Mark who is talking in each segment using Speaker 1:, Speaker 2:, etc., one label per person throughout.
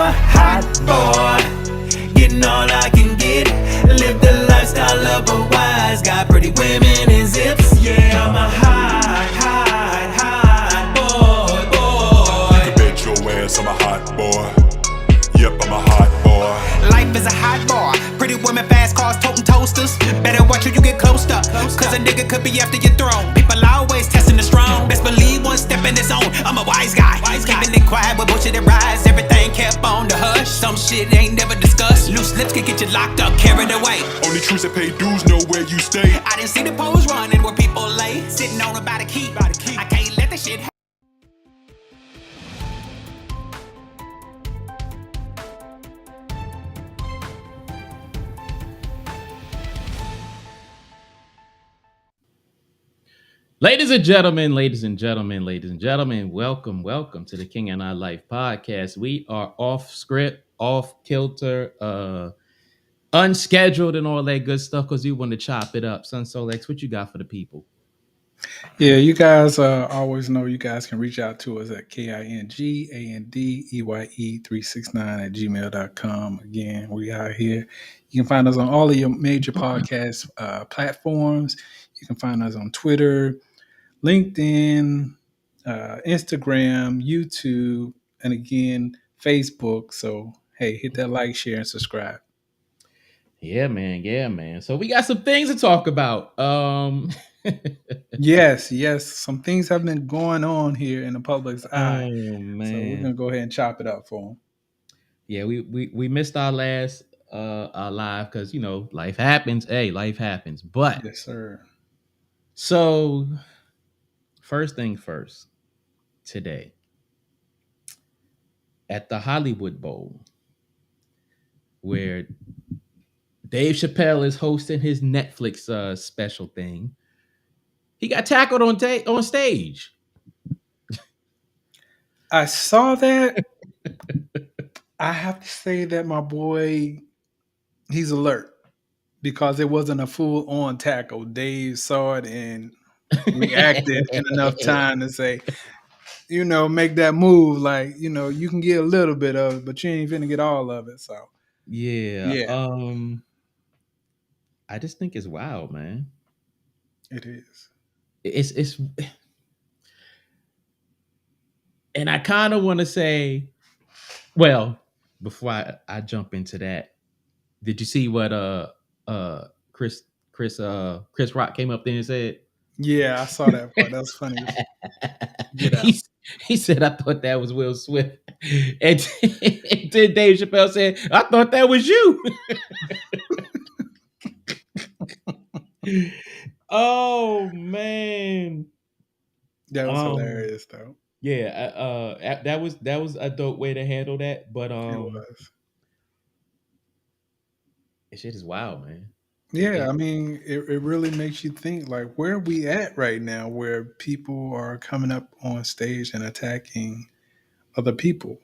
Speaker 1: a hot boy, getting all I can get. Live the lifestyle of a wise guy, pretty women and zips. Yeah, I'm a hot boy.
Speaker 2: You can bet your ass I'm a hot boy. Yep, I'm a hot boy.
Speaker 1: Life is a hot bar. Pretty women, fast cars, toting toasters. Better watch who you get close to, cause a nigga could be after your throne. People always testing the strong. Best believe one step in his own. I'm a wise guy. Keeping it quiet with bullshit that rise. Everything kept on the hush. Some shit ain't never discussed. Loose lips can get you locked up, carried away.
Speaker 2: Only troops that pay dues know where you stay.
Speaker 1: I didn't see the poles running where people lay. Sitting on about a key. I can't let that shit happen.
Speaker 3: Ladies and gentlemen, welcome to the King and I Life podcast. We are off script, off kilter, unscheduled, and all that good stuff because we want to chop it up. Son Solex, what you got for the people?
Speaker 4: Yeah, you guys always know you guys can reach out to us at KINGANDEYE369@gmail.com. Again, we are here. You can find us on all of your major podcast platforms. You can find us on Twitter, LinkedIn, Instagram, YouTube, and again, Facebook. So, hey, hit that like, share, and subscribe.
Speaker 3: Yeah, man. So we got some things to talk about.
Speaker 4: Yes. Some things have been going on here in the public's eye.
Speaker 3: Oh man.
Speaker 4: So we're gonna go ahead and chop it up for them.
Speaker 3: Yeah, we missed our last our live because life happens. Hey, life happens. But
Speaker 4: Yes, sir.
Speaker 3: So, first thing first, today at the Hollywood Bowl, where Dave Chappelle is hosting his Netflix special thing, he got tackled on stage.
Speaker 4: I saw that. I have to say that my boy, he's alert because it wasn't a full-on tackle. Dave saw it and reacted in enough time to say, make that move. Like, you can get a little bit of it, but you ain't finna get all of it. So
Speaker 3: Yeah. I just think it's wild, man.
Speaker 4: It is.
Speaker 3: It's and I kind of want to say, well, before I jump into that, did you see what Chris Rock came up there and said?
Speaker 4: Yeah, I saw that part. That was funny.
Speaker 3: He said, "I thought that was Will Smith," and then Dave Chappelle said, "I thought that was you." Oh man,
Speaker 4: that was hilarious, though.
Speaker 3: Yeah, that was a dope way to handle that, but
Speaker 4: it was.
Speaker 3: This shit is wild, man.
Speaker 4: Yeah, I mean, it really makes you think, like, where are we at right now where people are coming up on stage and attacking other people?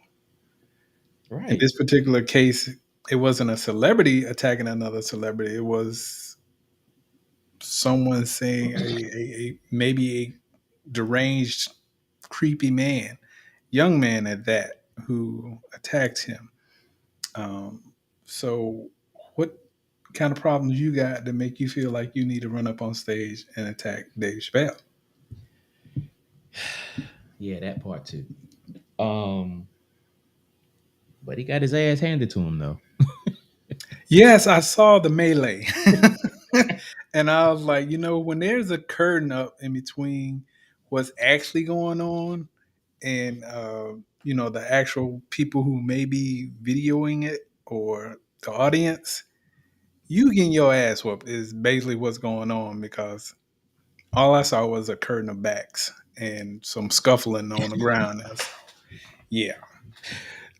Speaker 3: Right.
Speaker 4: In this particular case, it wasn't a celebrity attacking another celebrity. It was someone saying maybe a deranged, creepy man, young man at that, who attacked him. So what kind of problems you got to make you feel like you need to run up on stage and attack Dave Chappelle?
Speaker 3: Yeah, that part too. But he got his ass handed to him though.
Speaker 4: Yes, I saw the melee. And I was like, when there's a curtain up in between what's actually going on and the actual people who may be videoing it or the audience, you getting your ass whooped is basically what's going on, because all I saw was a curtain of backs and some scuffling on the ground. Yeah.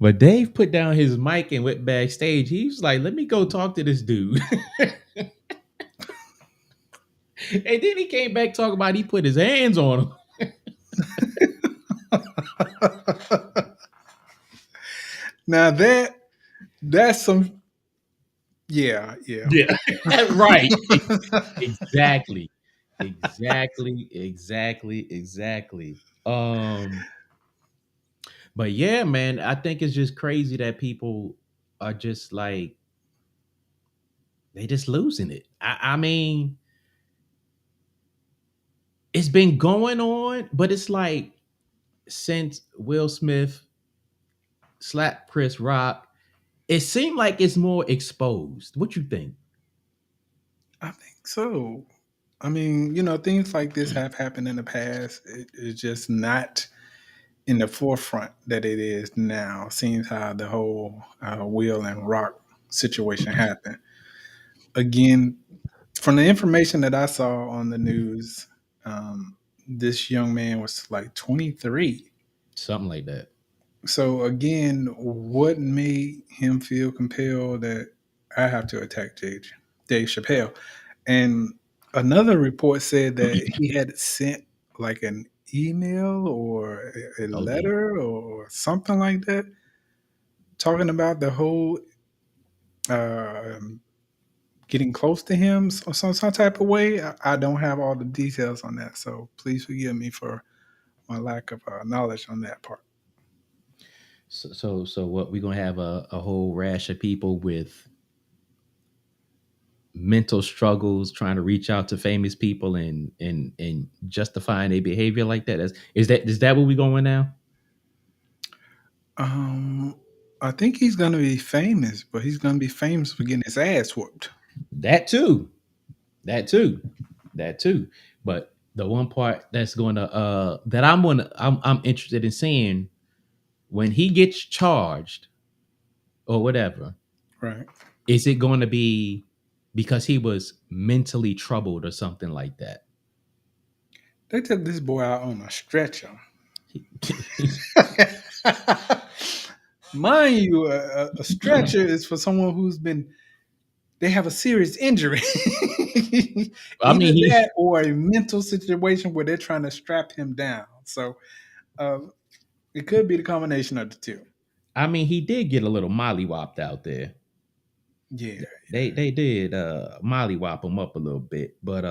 Speaker 3: But Dave put down his mic and went backstage. He was like, "Let me go talk to this dude." And then he came back talking about he put his hands on him.
Speaker 4: Now that's some, yeah.
Speaker 3: Right. Exactly. But yeah, man, I think it's just crazy that people are just like they just losing it. I mean, it's been going on, but it's like since Will Smith slapped Chris Rock, it seemed like it's more exposed. What you think?
Speaker 4: I think so. I mean, things like this have happened in the past. It's just not in the forefront that it is now, seeing how the whole Will and Rock situation happened. Again, from the information that I saw on the news, this young man was like 23.
Speaker 3: Something like that.
Speaker 4: So again, what made him feel compelled that I have to attack Dave Chappelle? And another report said that he had sent like an email or a
Speaker 3: Oh yeah.
Speaker 4: letter or something like that, talking about the whole getting close to him some type of way. I don't have all the details on that, so please forgive me for my lack of knowledge on that part.
Speaker 3: So what we're gonna have a whole rash of people with mental struggles trying to reach out to famous people and justifying their behavior like that. Is that what we're going now?
Speaker 4: Um, I think he's gonna be famous, but he's gonna be famous for getting his ass whooped.
Speaker 3: That too. That too. That too. But the one part that's gonna that I'm interested in seeing when he gets charged or whatever,
Speaker 4: Right.
Speaker 3: is it going to be because he was mentally troubled or something like that?
Speaker 4: They took this boy out on a stretcher. Mind you, a stretcher is for someone they have a serious injury.
Speaker 3: I
Speaker 4: Either
Speaker 3: mean, he
Speaker 4: that or a mental situation where they're trying to strap him down. So uh, it could be the combination of the two.
Speaker 3: I mean, he did get a little mollywopped out there.
Speaker 4: Yeah.
Speaker 3: They did mollywop him up a little bit, but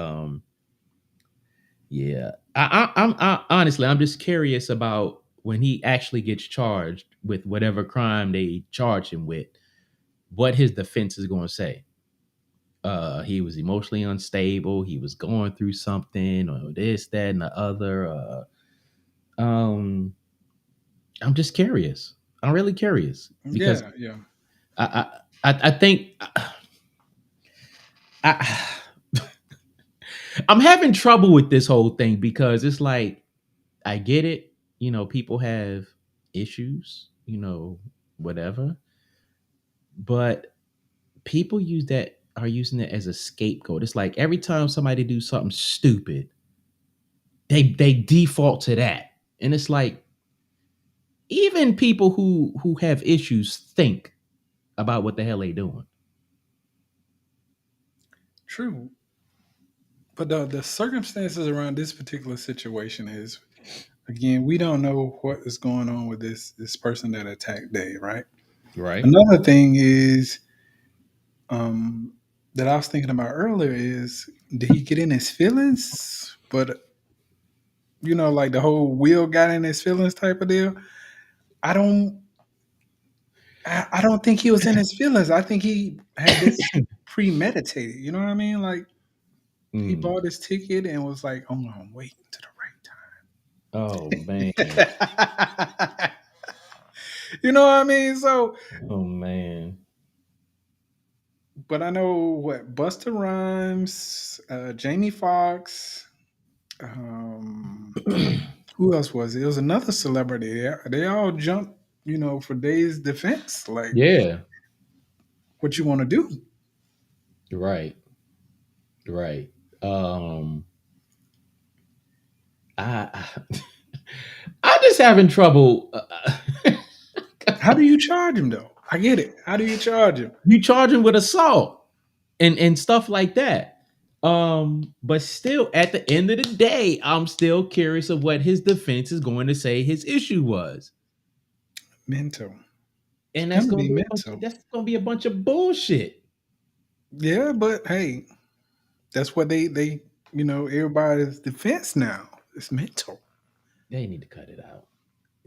Speaker 3: yeah. Honestly, I'm just curious about when he actually gets charged with whatever crime they charge him with, what his defense is going to say. He was emotionally unstable. He was going through something, or this, that, and the other. Um, I'm just curious. I'm really curious because
Speaker 4: Yeah, yeah.
Speaker 3: I think I I'm having trouble with this whole thing because it's like I get it. People have issues, whatever. But people are using it as a scapegoat. It's like every time somebody do something stupid, they default to that. And it's like even people who have issues think about what the hell they doing.
Speaker 4: True. But the circumstances around this particular situation is, again, we don't know what is going on with this person that attacked Dave, right?
Speaker 3: Right?
Speaker 4: Another thing is um, that I was thinking about earlier is, did he get in his feelings? But like the whole Will got in his feelings type of deal. I don't. I don't think he was in his feelings. I think he had this premeditated. You know what I mean? Like he
Speaker 3: Mm.
Speaker 4: bought his ticket and was like, "Oh, I'm waiting to
Speaker 3: Oh man.
Speaker 4: the right time." You know what I mean? So,
Speaker 3: Oh man.
Speaker 4: but I know what Buster Rhymes, Jamie Foxx, um, who else was it? It was another celebrity. They all jumped, for Dave's defense. Like,
Speaker 3: Yeah.
Speaker 4: what you want to do?
Speaker 3: Right. Right. Um I I'm just having trouble.
Speaker 4: How do you charge him though? I get it. How do you charge him?
Speaker 3: You charge him with assault and stuff like that. But still, at the end of the day, I'm still curious of what his defense is going to say his issue was,
Speaker 4: Mental. It's
Speaker 3: and
Speaker 4: gonna be mental.
Speaker 3: that's gonna be a bunch of bullshit.
Speaker 4: Yeah, but hey, that's what everybody's defense now. It's mental.
Speaker 3: They need to cut it out.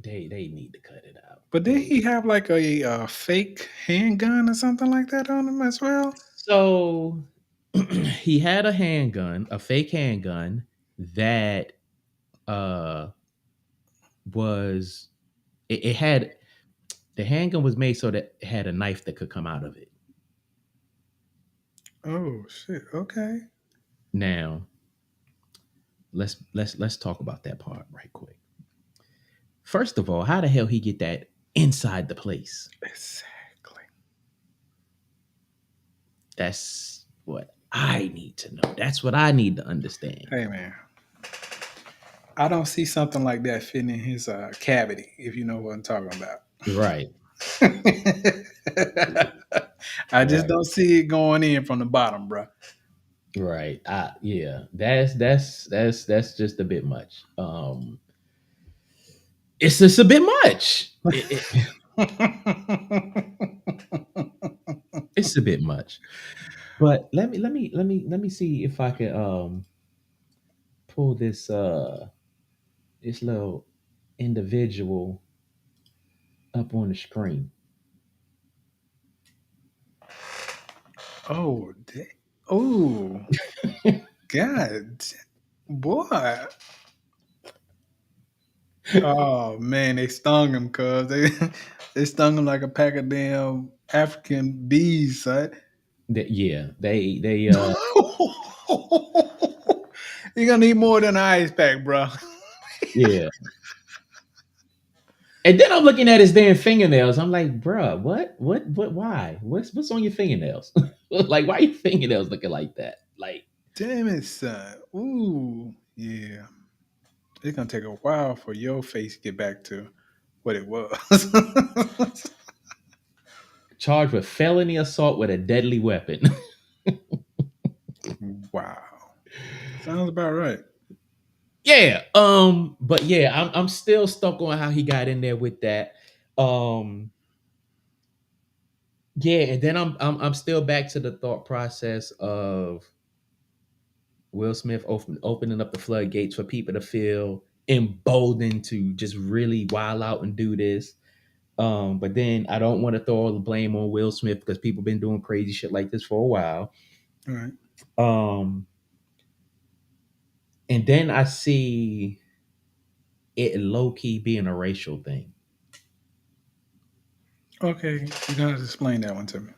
Speaker 3: they need to cut it out.
Speaker 4: But did he have like a fake handgun or something like that on him as well?
Speaker 3: So he had a handgun, a fake handgun that uh was it had the handgun was made so that it had a knife that could come out of it.
Speaker 4: Oh shit. Okay.
Speaker 3: Now, let's talk about that part right quick. First of all, how the hell he get that inside the place?
Speaker 4: Exactly.
Speaker 3: That's what I need to know. That's what I need to understand.
Speaker 4: Hey man, I don't see something like that fitting in his cavity. If you know what I'm talking about.
Speaker 3: Right.
Speaker 4: I just
Speaker 3: Right.
Speaker 4: don't see it going in from the bottom, bro.
Speaker 3: Right. Yeah. That's just a bit much. It's just a bit much. It's a bit much. But let me see if I can pull this little individual up on the screen.
Speaker 4: Oh, oh, God, boy. Oh man, they stung him, cuz they stung him like a pack of damn African bees, son.
Speaker 3: Yeah, they
Speaker 4: You're gonna need more than an ice pack, bro.
Speaker 3: yeah. And then I'm looking at his damn fingernails. I'm like, bruh, what, why? What's on your fingernails? Like, why your fingernails looking like that? Like,
Speaker 4: Damn it, son. Ooh, yeah. It's gonna take a while for your face to get back to what it was.
Speaker 3: charged with felony assault with a deadly weapon.
Speaker 4: Wow. Sounds about right.
Speaker 3: Yeah. But yeah, I'm still stuck on how he got in there with that. Um, yeah, and then I'm still back to the thought process of Will Smith opening up the floodgates for people to feel emboldened to just really wild out and do this. But then I don't want to throw all the blame on Will Smith because people been doing crazy shit like this for a while.
Speaker 4: All right.
Speaker 3: Um, and then I see it low key being a racial thing.
Speaker 4: Okay, you're gonna have to explain that one to me.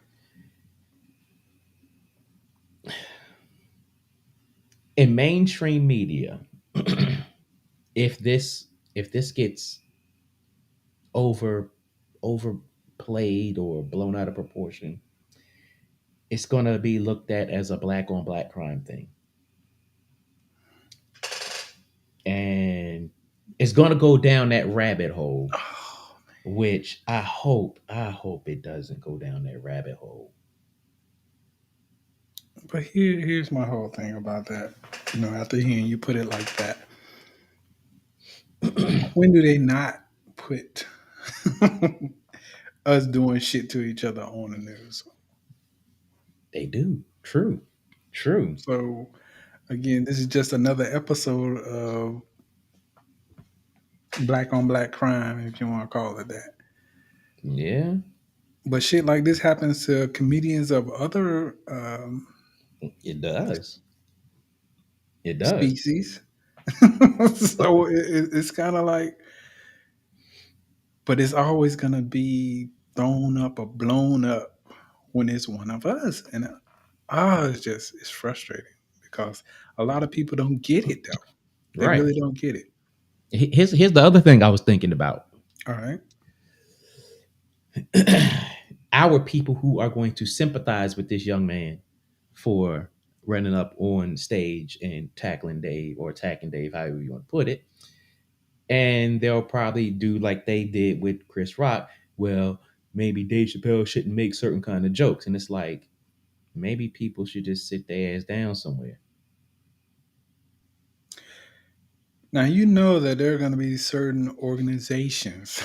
Speaker 3: In mainstream media, if this gets over overplayed or blown out of proportion, it's gonna be looked at as a black on black crime thing. And it's gonna go down that rabbit hole,
Speaker 4: Oh,
Speaker 3: which I hope it doesn't go down that rabbit hole.
Speaker 4: but here's my whole thing about that. After hearing you put it like that, when do they not put us doing shit to each other on the news?
Speaker 3: They do. True. True.
Speaker 4: So again, this is just another episode of black on black crime, if you want to call it that.
Speaker 3: Yeah,
Speaker 4: But shit like this happens to comedians of other
Speaker 3: it does. It does.
Speaker 4: species. So it's kind of like, but it's always gonna be thrown up or blown up when it's one of us, and it's frustrating because a lot of people don't get it though. They
Speaker 3: Right.
Speaker 4: really don't get it.
Speaker 3: Here's the other thing I was thinking about.
Speaker 4: All right.
Speaker 3: Our people who are going to sympathize with this young man for running up on stage and tackling Dave or attacking Dave, however you want to put it. And they'll probably do like they did with Chris Rock. Well, maybe Dave Chappelle shouldn't make certain kind of jokes. And it's like, maybe people should just sit their ass down somewhere.
Speaker 4: Now you know that there are going to be certain organizations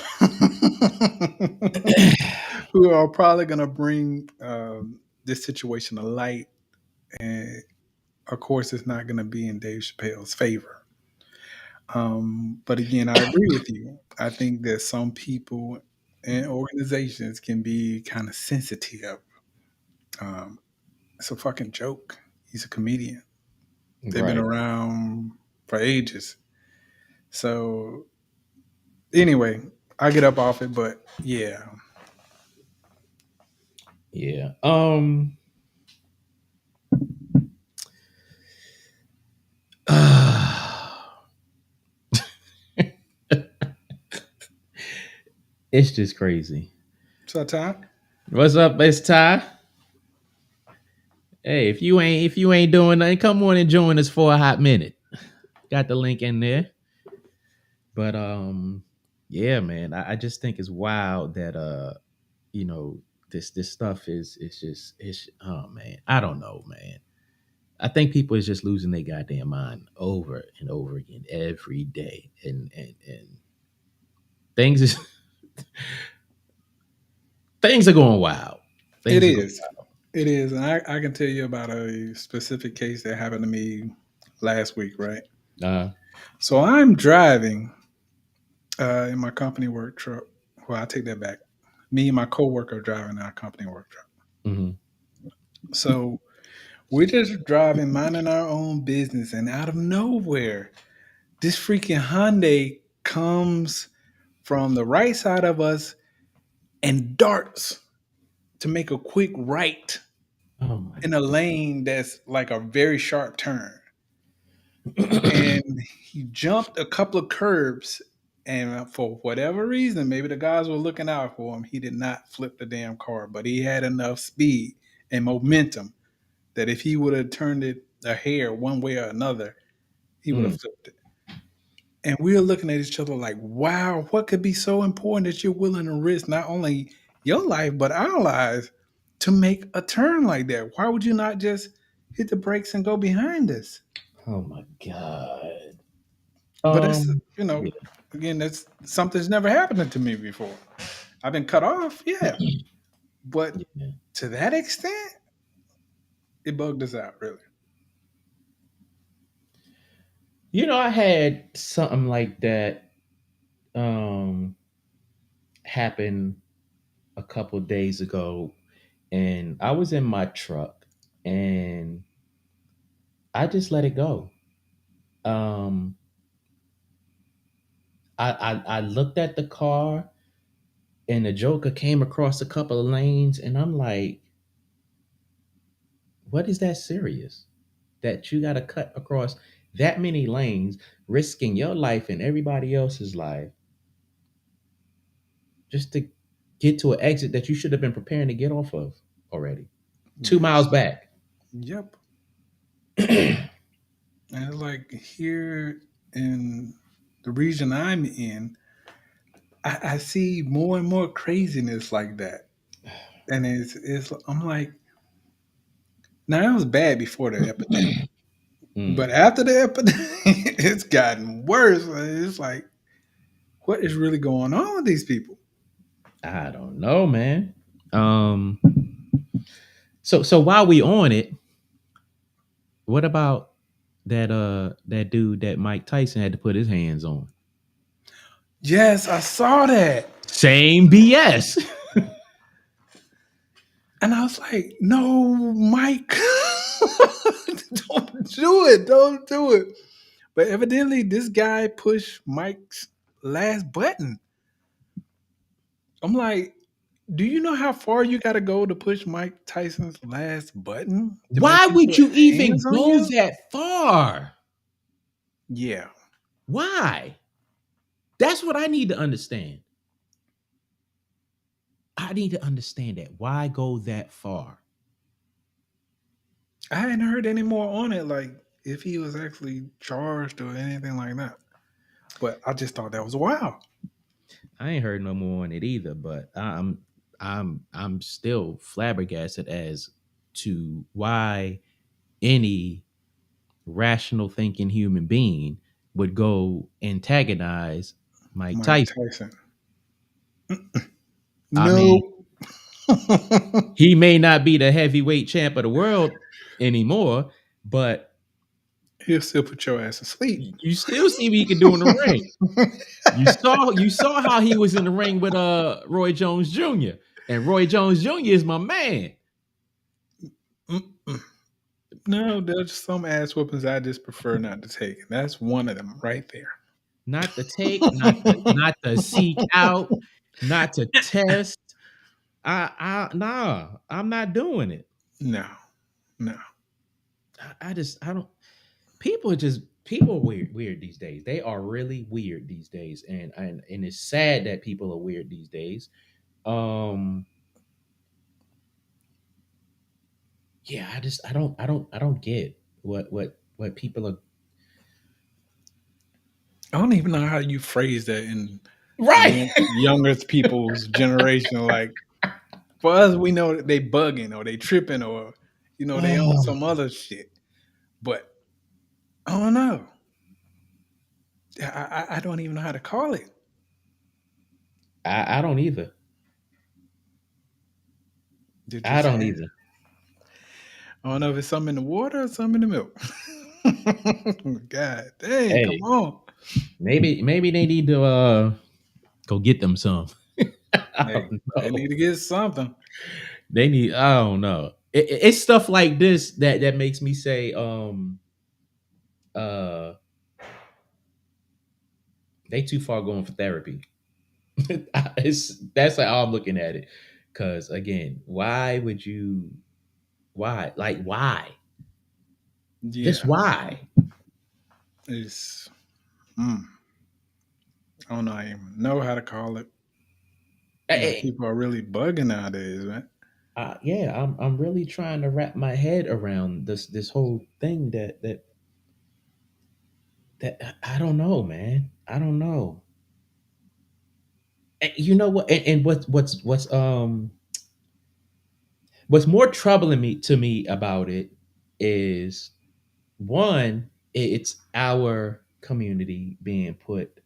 Speaker 4: who are probably going to bring this situation to light, and of course, it's not going to be in Dave Chappelle's favor. But again, I agree with you. I think that some people and organizations can be kind of sensitive. Um, it's a fucking joke. He's a comedian. They've been
Speaker 3: Right.
Speaker 4: around for ages. So anyway, I get up off it, but yeah,
Speaker 3: Yeah. It's just crazy.
Speaker 4: so Ty,
Speaker 3: What's up, it's Ty. Hey, if you ain't doing nothing, come on and join us for a hot minute. Got the link in there. But yeah, man, I just think it's wild that you know, this stuff is it's just it's oh man, I don't know, man. I think people is just losing their goddamn mind over and over again every day, and things is things are going wild.
Speaker 4: it
Speaker 3: Things are going
Speaker 4: is. It is. And I can tell you about a specific case that happened to me last week, right?
Speaker 3: wild.
Speaker 4: So I'm driving in my company work truck. Well, I take that back. Me and my coworker are driving our company work truck.
Speaker 3: Mhm.
Speaker 4: So we're just driving, minding our own business, and out of nowhere, this freaking Hyundai comes from the right side of us and darts to make a quick right
Speaker 3: Oh my
Speaker 4: in a lane that's like a very sharp turn. And he jumped a couple of curbs, and for whatever reason, maybe the guys were looking out for him, he did not flip the damn car, but he had enough speed and momentum that if he would have turned it a hair one way or another, he would have
Speaker 3: Mm.
Speaker 4: flipped it. And we were looking at each other like, wow, what could be so important that you're willing to risk not only your life, but our lives to make a turn like that? Why would you not just hit the brakes and go behind us?
Speaker 3: Oh my god.
Speaker 4: But that's,
Speaker 3: Yeah.
Speaker 4: again, that's something's never happened to me before. I've been cut off, yeah. But
Speaker 3: Yeah.
Speaker 4: to that extent, it bugged us out, really.
Speaker 3: You know, I had something like that um happen a couple days ago, and I was in my truck and I just let it go. Um I looked at the car and the Joker came across a couple of lanes and I'm like, what is that serious? That you gotta cut across that many lanes, risking your life and everybody else's life just to get to an exit that you should have been preparing to get off of already. 2 miles
Speaker 4: Yes.
Speaker 3: back.
Speaker 4: Yep. And like here in the region I'm in, I see more and more craziness like that. And it's I'm like, now it was bad before the epidemic.
Speaker 3: Mm,
Speaker 4: But after the epidemic, it's gotten worse. It's like, what is really going on with these people?
Speaker 3: I don't know, man. Um, so while we on it, what about that dude that Mike Tyson had to put his hands on?
Speaker 4: Yes, I saw that.
Speaker 3: Same BS.
Speaker 4: And I was like, no, Mike, don't do it. Don't do it. But evidently, this guy pushed Mike's last button. I'm like, do you know how far you got to go to push Mike Tyson's last button to
Speaker 3: Why
Speaker 4: make him
Speaker 3: would
Speaker 4: put
Speaker 3: you even
Speaker 4: hands on
Speaker 3: go
Speaker 4: you?
Speaker 3: that far?
Speaker 4: Yeah.
Speaker 3: Why? That's what I need to understand. I need to understand that. Why go that far?
Speaker 4: I hadn't heard any more on it, like if he was actually charged or anything like that. But I just thought that was wild.
Speaker 3: I ain't heard no more on it either, but I'm still flabbergasted as to why any rational thinking human being would go antagonize Mike
Speaker 4: Mike
Speaker 3: Tyson.
Speaker 4: Tyson.
Speaker 3: I mean,
Speaker 4: No.
Speaker 3: he may not be the heavyweight champ of the world anymore, but
Speaker 4: He'll still put your ass to sleep.
Speaker 3: You still see what he can do in the ring. You saw how he was in the ring with Roy Jones Jr. And Roy Jones Jr. is my man.
Speaker 4: Mm-mm. No, there's some ass whoopings I just prefer not to take. And that's one of them right there.
Speaker 3: Not to take, not to seek out, not to test. Nah, I'm not doing it.
Speaker 4: No.
Speaker 3: I don't. People are weird these days. They are really weird these days, and it's sad that people are weird these days. Yeah, I don't get what people are.
Speaker 4: I don't even know how you phrase that in
Speaker 3: Right.
Speaker 4: younger people's generation. Like for us, we know that they bugging or they tripping or they on some other shit. But I don't know. I don't even know how to call it.
Speaker 3: I don't either. I don't either.
Speaker 4: I don't know if it's some in the water or some in the milk. God dang,
Speaker 3: Hey.
Speaker 4: come on.
Speaker 3: Maybe they need to go get them some.
Speaker 4: Hey, they need to get something.
Speaker 3: They need. I don't know. It's stuff like this that makes me say, they too far going for therapy. That's how I'm looking at it. Because again, why would you? Why? Like why?
Speaker 4: Yeah.
Speaker 3: Just why?
Speaker 4: It's. I don't know. I even know how to call it. People are really bugging nowadays, man.
Speaker 3: Yeah, I'm really trying to wrap my head around this whole thing that I don't know, man. I don't know. And you know what? And what's more troubling to me about it is one, it's our community being put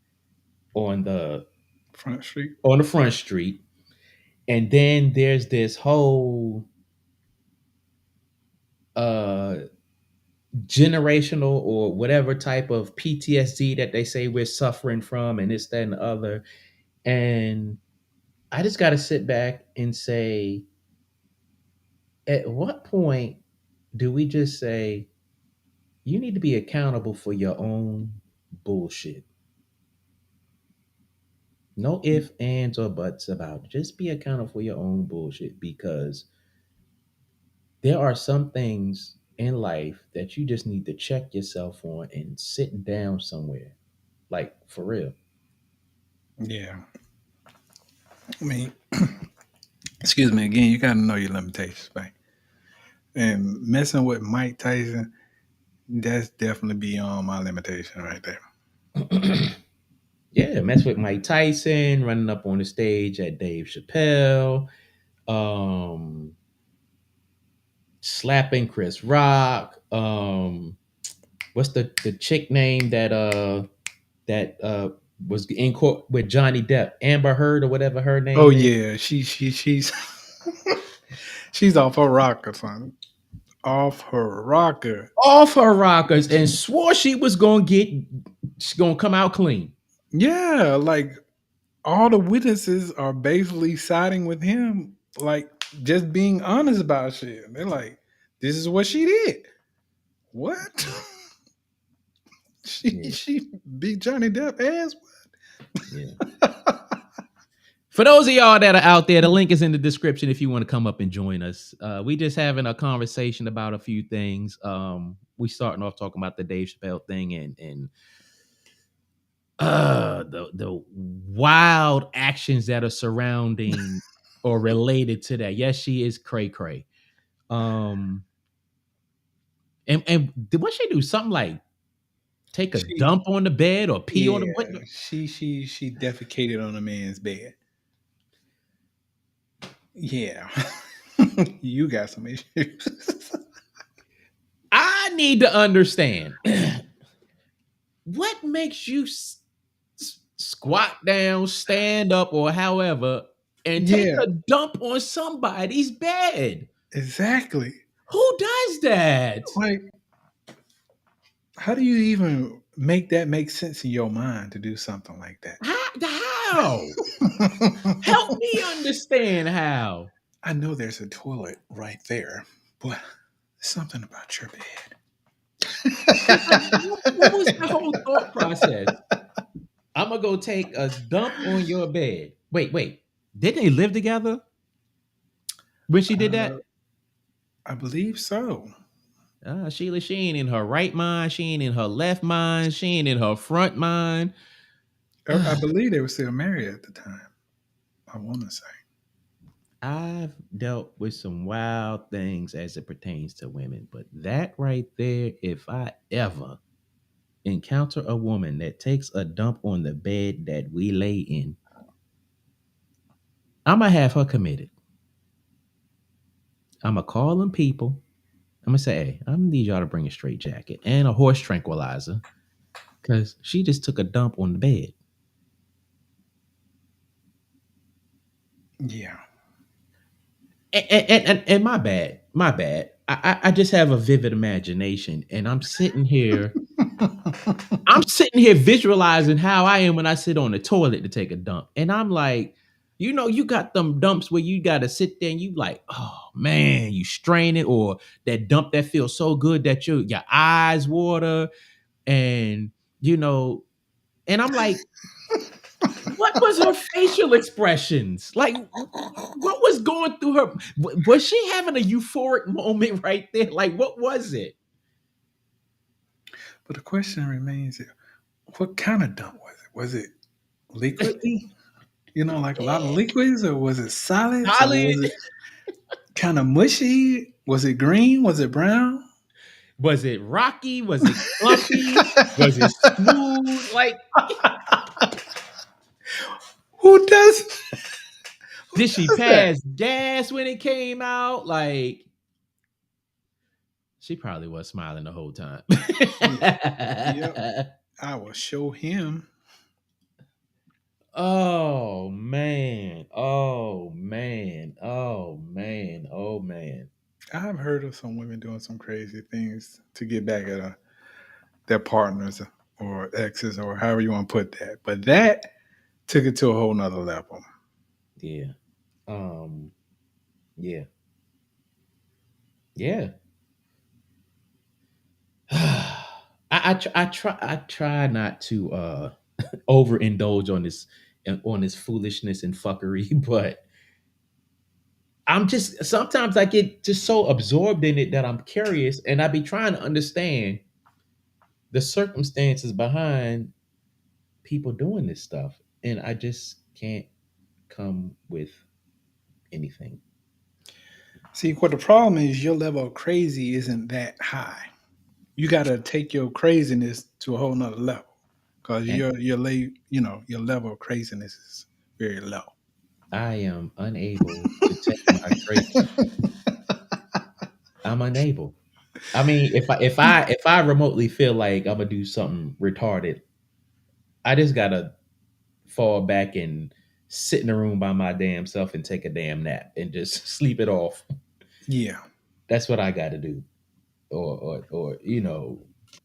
Speaker 3: on the
Speaker 4: Front Street.
Speaker 3: front street, and then there's this whole generational or whatever type of PTSD that they say we're suffering from, and this, that, and the other. And I just got to sit back and say, at what point do we just say, you need to be accountable for your own bullshit? No ifs, ands, or buts about it. Just be accountable for your own bullshit, because there are some things in life that you just need to check yourself on and sit down somewhere. Like, for real.
Speaker 4: Yeah. I mean, excuse me again, you got to know your limitations, right? And messing with Mike Tyson, that's definitely beyond my limitation right there.
Speaker 3: Yeah, mess with Mike Tyson, running up on the stage at Dave Chappelle, slapping Chris Rock. What's the chick name that was in court with Johnny Depp, Amber Heard or whatever her name?
Speaker 4: Oh
Speaker 3: is.
Speaker 4: yeah, she's she's off her rocker, son. Off her rocker.
Speaker 3: Off her rockers, and swore she's gonna come out clean.
Speaker 4: Yeah, like all the witnesses are basically siding with him, like just being honest about shit. They're like, this is what she did. What? She beat Johnny Depp ass? What?
Speaker 3: Yeah. For those of y'all that are out there, the link is in the description if you want to come up and join us. We just having a conversation about a few things. We starting off talking about the Dave Chappelle thing and the wild actions that are surrounding or related to that. Yes, she is cray cray. And what she do? Something like take a dump on the bed or pee on the bed?
Speaker 4: She defecated on a man's bed. Yeah. You got some issues.
Speaker 3: I need to understand what makes you squat down, stand up, or however, and take a dump on somebody's bed.
Speaker 4: Exactly.
Speaker 3: Who does that?
Speaker 4: Like, How do you even make that make sense in your mind to do something like that?
Speaker 3: How? Help me understand how.
Speaker 4: I know there's a toilet right there, but something about your
Speaker 3: It's like,
Speaker 4: bed.
Speaker 3: what was the whole thought process? I'm gonna go take a dump on your bed. Wait. Didn't they live together when she did
Speaker 4: uh,
Speaker 3: that?
Speaker 4: I believe so.
Speaker 3: Sheila, she ain't in her right mind. She ain't in her left mind. She ain't in her front mind.
Speaker 4: I believe they were still married at the time. I want to say.
Speaker 3: I've dealt with some wild things as it pertains to women, but that right there, if I ever encounter a woman that takes a dump on the bed that we lay in, I'm gonna have her committed. I'm gonna call them people. I'm gonna say, hey, I'm gonna need y'all to bring a straight jacket and a horse tranquilizer because she just took a dump on the bed.
Speaker 4: Yeah.
Speaker 3: And my bad. I just have a vivid imagination, and I'm sitting here visualizing how I am when I sit on the toilet to take a dump, and I'm like, you got them dumps where you got to sit there and you like, oh man, you strain it, or that dump that feels so good that your eyes water, and you know, and I'm like, what was her facial expressions? Like, what was going through her? Was she having a euphoric moment right there? Like, what was it?
Speaker 4: But the question remains: what kind of dump was it? Was it liquidy? Like a lot of liquids, or was it solids, or
Speaker 3: Solid?
Speaker 4: was it kind of mushy? Was it green? Was it brown?
Speaker 3: Was it rocky? Was it clumpy? Was it smooth? Like,
Speaker 4: Who does? Who
Speaker 3: did she
Speaker 4: does that?
Speaker 3: pass gas when it came out? Like, she probably was smiling the whole time.
Speaker 4: Yep. I will show him.
Speaker 3: Oh man. Oh man. Oh man. Oh man.
Speaker 4: I've heard of some women doing some crazy things to get back at their partners or exes or however you want to put that. But that took it to a whole nother level.
Speaker 3: Yeah. Um, yeah. Yeah. I try not to overindulge on this foolishness and fuckery, but I'm just sometimes I get just so absorbed in it that I'm curious and I be trying to understand the circumstances behind people doing this stuff. And I just can't come with anything.
Speaker 4: See, what the problem is, your level of crazy isn't that high. You got to take your craziness to a whole nother level because
Speaker 3: And
Speaker 4: your level of craziness is very low.
Speaker 3: I am unable to take my crazy. I'm unable. I mean, if I remotely feel like I'm gonna do something retarded, I just gotta fall back and sit in the room by my damn self and take a damn nap and just sleep it off.
Speaker 4: Yeah.
Speaker 3: That's what I gotta do. Or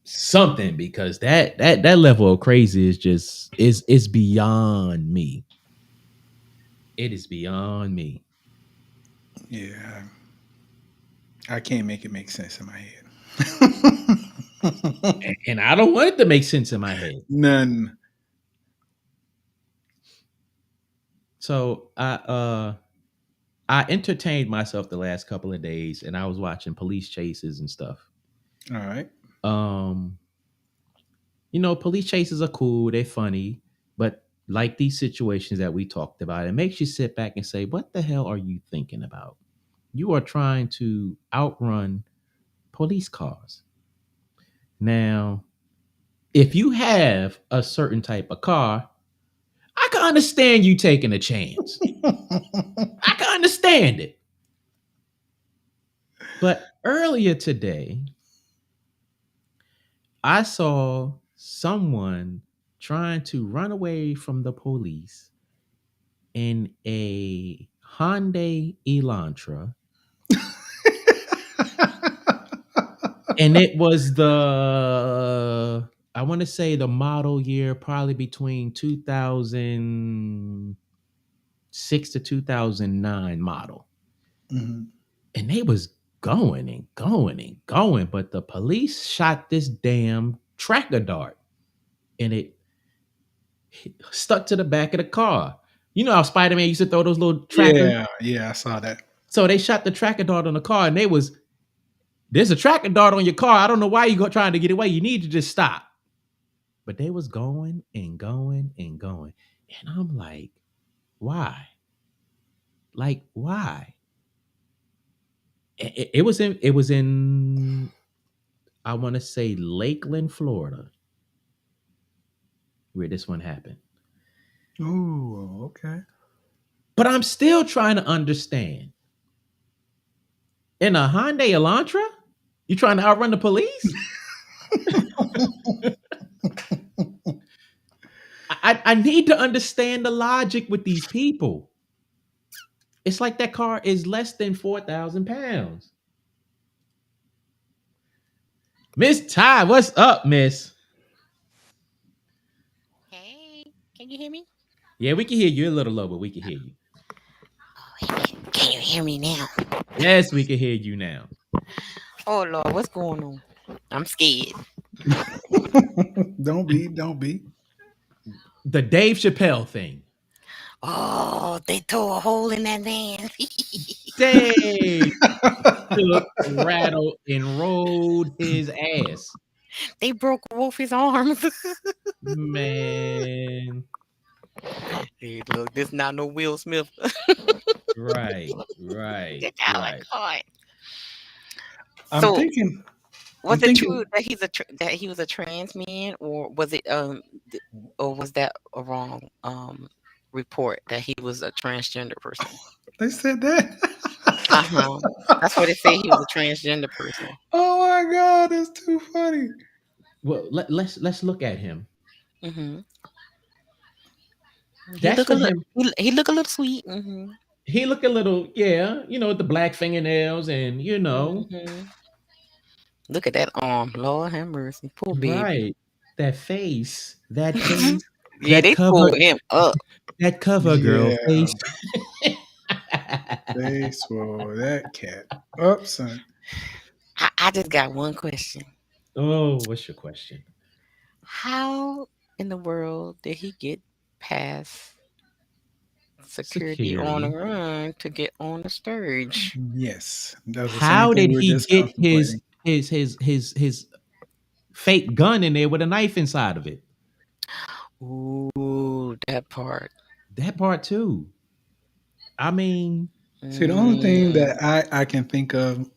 Speaker 3: something because that level of crazy is just is beyond me. It is beyond me.
Speaker 4: Yeah. I can't make it make sense in my head.
Speaker 3: And I don't want it to make sense in my head.
Speaker 4: None.
Speaker 3: So I entertained myself the last couple of days and I was watching police chases and stuff.
Speaker 4: All right.
Speaker 3: Um, police chases are cool, they're funny, but like these situations that we talked about, it makes you sit back and say, what the hell are you thinking about? You are trying to outrun police cars. Now, if you have a certain type of car, I can understand you taking a chance. I can understand it. But earlier today, I saw someone trying to run away from the police in a Hyundai Elantra And it was I want to say the model year probably between 2006 to 2009 model.
Speaker 4: Mhm.
Speaker 3: And they was going and going and going, but the police shot this damn tracker dart and it stuck to the back of the car. You know how Spider-Man used to throw those little trackers?
Speaker 4: Yeah, I saw that.
Speaker 3: So they shot the tracker dart on the car and there's a tracker dart on your car. I don't know why you trying to get away. You need to just stop. But they was going and going and going. And I'm like, why? Like, why? It was in I want to say Lakeland, Florida, where this one happened.
Speaker 4: Ooh, okay.
Speaker 3: But I'm still trying to understand. In a Hyundai Elantra, you trying to outrun the police? I need to understand the logic with these people. It's like that car is less than 4,000 pounds. Miss Ty, what's up, Miss?
Speaker 5: Hey, can you hear me?
Speaker 3: Yeah, we can hear you a little low, but we can hear you.
Speaker 5: Can you hear me now?
Speaker 3: Yes, we can hear you now.
Speaker 5: Oh Lord, what's going on? I'm scared.
Speaker 4: Don't be.
Speaker 3: The Dave Chappelle thing.
Speaker 5: Oh, they tore a hole in that van.
Speaker 3: Dave took, rattled, and rolled his ass.
Speaker 5: They broke Wolfie's arms.
Speaker 3: Man.
Speaker 5: Hey, look, this not no Will Smith.
Speaker 3: Right.
Speaker 5: Get out of the car.
Speaker 4: I'm
Speaker 5: So,
Speaker 4: thinking.
Speaker 5: was
Speaker 4: I'm
Speaker 5: it
Speaker 4: thinking-
Speaker 5: true that that he was a trans man, or was it or was that a wrong report that he was a transgender person?
Speaker 4: They said that.
Speaker 5: That's what they say. He was a transgender person.
Speaker 4: Oh my God, that's too funny.
Speaker 3: Well, let's look at him.
Speaker 5: Mm-hmm.
Speaker 3: That's for him.
Speaker 5: He look a little sweet. Mm-hmm.
Speaker 3: He look a little, yeah, with the black fingernails and
Speaker 5: Mm-hmm. Look at that arm. Lord have mercy. Poor baby.
Speaker 3: right. That face. That face.
Speaker 5: Yeah,
Speaker 3: that
Speaker 5: they pulled him up.
Speaker 3: That cover girl
Speaker 4: Yeah.
Speaker 3: face.
Speaker 4: They swore that cat up, son.
Speaker 5: I just got one question.
Speaker 3: Oh, what's your question?
Speaker 5: How in the world did he get past security on the run to get on the stage?
Speaker 4: Yes. That was the
Speaker 3: How
Speaker 4: same thing
Speaker 3: did
Speaker 4: we were
Speaker 3: he
Speaker 4: just
Speaker 3: get
Speaker 4: contemplating.
Speaker 3: his fake gun in there with a knife inside of it?
Speaker 5: Ooh, that part.
Speaker 3: That part too. I mean,
Speaker 4: See, the only thing that I can think of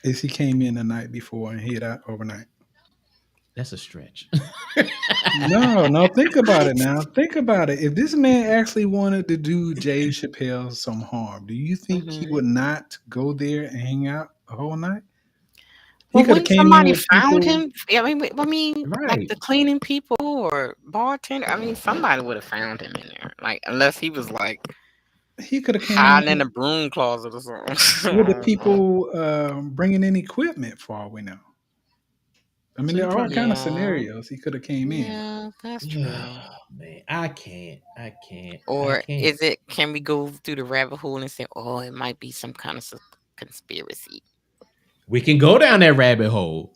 Speaker 4: is he came in the night before and hid out overnight.
Speaker 3: that's a stretch.
Speaker 4: No, think about it now. Think about it. If this man actually wanted to do Dave Chappelle some harm, do you think he would not go there and hang out a whole night? He
Speaker 5: Well,
Speaker 4: could
Speaker 5: when
Speaker 4: have came in
Speaker 5: somebody
Speaker 4: with
Speaker 5: found
Speaker 4: people.
Speaker 5: him, I mean, like
Speaker 3: Right.
Speaker 5: the cleaning people or bartender. I mean, somebody would have found him in there. Like, unless he was like
Speaker 4: He could have came
Speaker 5: hiding in
Speaker 4: in
Speaker 5: the broom closet or something.
Speaker 4: with the people bringing in equipment for all we know. I mean,
Speaker 3: So
Speaker 4: there
Speaker 3: you
Speaker 4: are all
Speaker 3: trying
Speaker 4: kind of
Speaker 5: Yeah.
Speaker 4: scenarios he could have came in.
Speaker 5: Yeah, that's true.
Speaker 3: Man, I can't.
Speaker 5: Or
Speaker 3: can't.
Speaker 5: is it? Can we go through the rabbit hole and say, "Oh, it might be some kind of conspiracy"?
Speaker 3: We can go down that rabbit hole.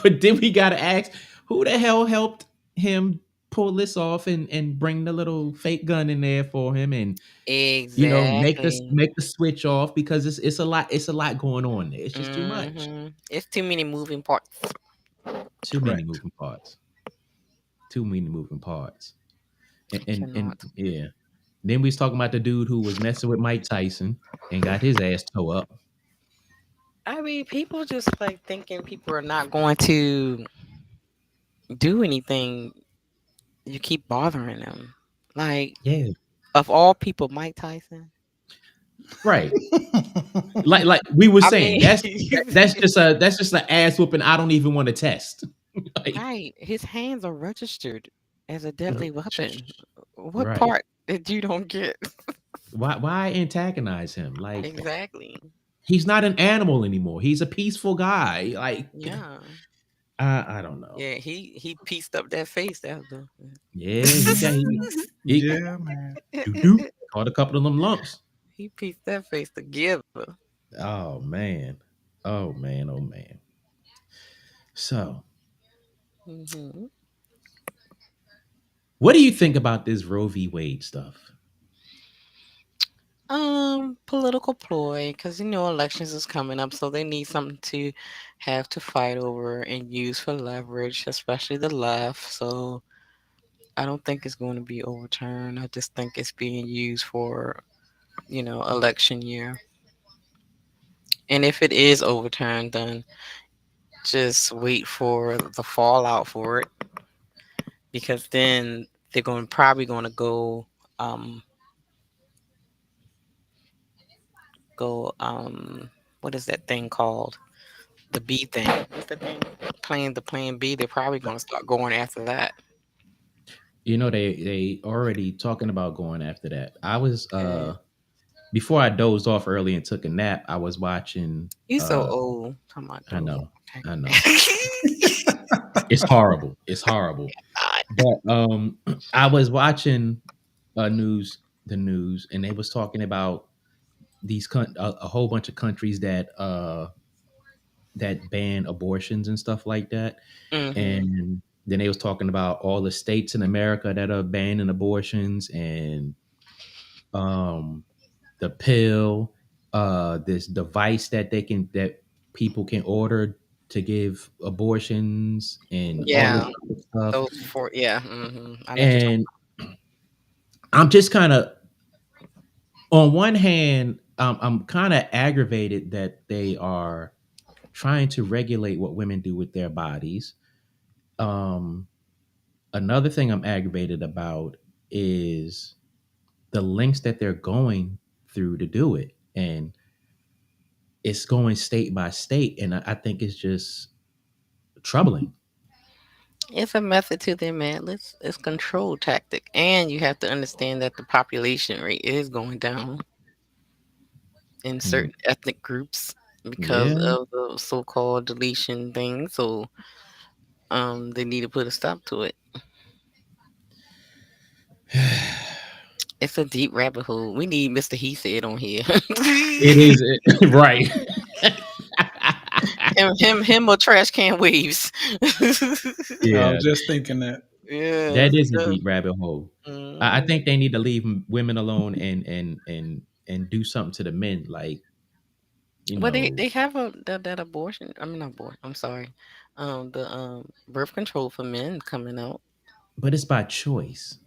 Speaker 3: But then we gotta ask who the hell helped him pull this off and bring the little fake gun in there for him and
Speaker 5: Exactly.
Speaker 3: make the switch off because it's a lot going on there. It's just too much.
Speaker 5: Mhm. It's too many moving parts.
Speaker 3: Too many
Speaker 4: Correct.
Speaker 3: moving parts. Too many moving parts. And
Speaker 5: Cannot.
Speaker 3: yeah. Then we was talking about the dude who was messing with Mike Tyson and got his ass towed up.
Speaker 5: I mean, people just like thinking people are not going to do anything. You keep bothering them. Like,
Speaker 3: Yeah.
Speaker 5: of all people, Mike Tyson.
Speaker 3: Right. like we were
Speaker 5: I
Speaker 3: saying,
Speaker 5: mean,
Speaker 3: that's just an ass whooping I don't even want to test. Like,
Speaker 5: right. His hands are registered as a deadly weapon. What
Speaker 3: right.
Speaker 5: part that you don't get?
Speaker 3: Why antagonize him? Like
Speaker 5: Exactly.
Speaker 3: He's not an animal anymore. He's a peaceful guy. Like,
Speaker 5: Yeah.
Speaker 3: I don't know.
Speaker 5: Yeah, he pieced up that face after.
Speaker 3: Yeah, he got he
Speaker 4: Yeah, man.
Speaker 3: do caught a couple of them lumps.
Speaker 5: He pieced that face together.
Speaker 3: Oh man. Oh man. Oh man. So,
Speaker 5: Hmm.
Speaker 3: what do you think about this Roe v. Wade stuff?
Speaker 5: Political ploy, because elections is coming up, so they need something to have to fight over and use for leverage, especially the left. So I don't think it's going to be overturned. I just think it's being used for, election year. And if it is overturned, then just wait for the fallout for it, because then they're probably going to um go what is that thing called? The B thing. What's the thing? Plan B. They're probably going to start going after that.
Speaker 3: They already talking about going after that. I was
Speaker 5: Yeah.
Speaker 3: before I dozed off early and took a nap, I was watching
Speaker 5: You so old. Talking about
Speaker 3: I
Speaker 5: those.
Speaker 3: know.
Speaker 5: Okay.
Speaker 3: I know. It's horrible. It's horrible. But I was watching the news, and they was talking about a whole bunch of countries that ban abortions and stuff like that.
Speaker 5: Hmm.
Speaker 3: And then they was talking about all the states in America that are banning abortions, and um the pill, this device that people can order to give abortions and all this
Speaker 5: Yeah.
Speaker 3: other stuff.
Speaker 5: Those four. Yeah. Hmm. I know what you're talking
Speaker 3: And I'm just kind of, on one hand, I'm kind of aggravated that they are trying to regulate what women do with their bodies. Um, Another thing I'm aggravated about is the lengths that they're going through to do it, and it's going state by state, and I think it's just troubling.
Speaker 5: It's a method to their madness. It's control tactic, and you have to understand that the population rate is going down in
Speaker 3: Mm.
Speaker 5: certain ethnic groups because
Speaker 3: Yeah.
Speaker 5: of the so-called deletion thing. So, they need to put a stop to it. It's a deep rabbit hole. We need Mr. He Said on here.
Speaker 3: It is right.
Speaker 5: him or trash can waves.
Speaker 4: I
Speaker 3: Yeah,
Speaker 4: was just thinking that.
Speaker 5: Yeah.
Speaker 3: that is a deep rabbit hole. I
Speaker 5: Mhm.
Speaker 3: think they need to leave women alone and do something to the men, like you
Speaker 5: Well, they,
Speaker 3: know.
Speaker 5: they have that abortion. I mean, not abortion. I'm sorry. The birth control for men coming out.
Speaker 3: But it's by choice.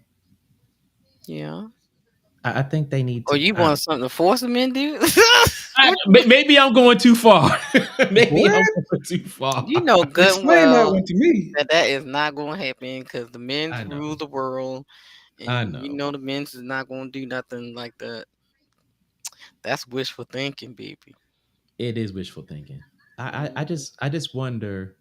Speaker 5: Yeah.
Speaker 3: I think they need
Speaker 5: Or
Speaker 3: to.
Speaker 5: you want something to force them into?
Speaker 3: Maybe I'm going too far. Maybe I'm
Speaker 4: What?
Speaker 3: going too far.
Speaker 5: You know good and
Speaker 4: Explain that
Speaker 5: well
Speaker 4: one to me.
Speaker 5: that is not going to happen because the men's
Speaker 3: I know.
Speaker 5: rule the world,
Speaker 3: I
Speaker 5: and
Speaker 3: know.
Speaker 5: the men's is not going to do nothing like that. That's wishful thinking, baby.
Speaker 3: It is wishful thinking. I just wonder,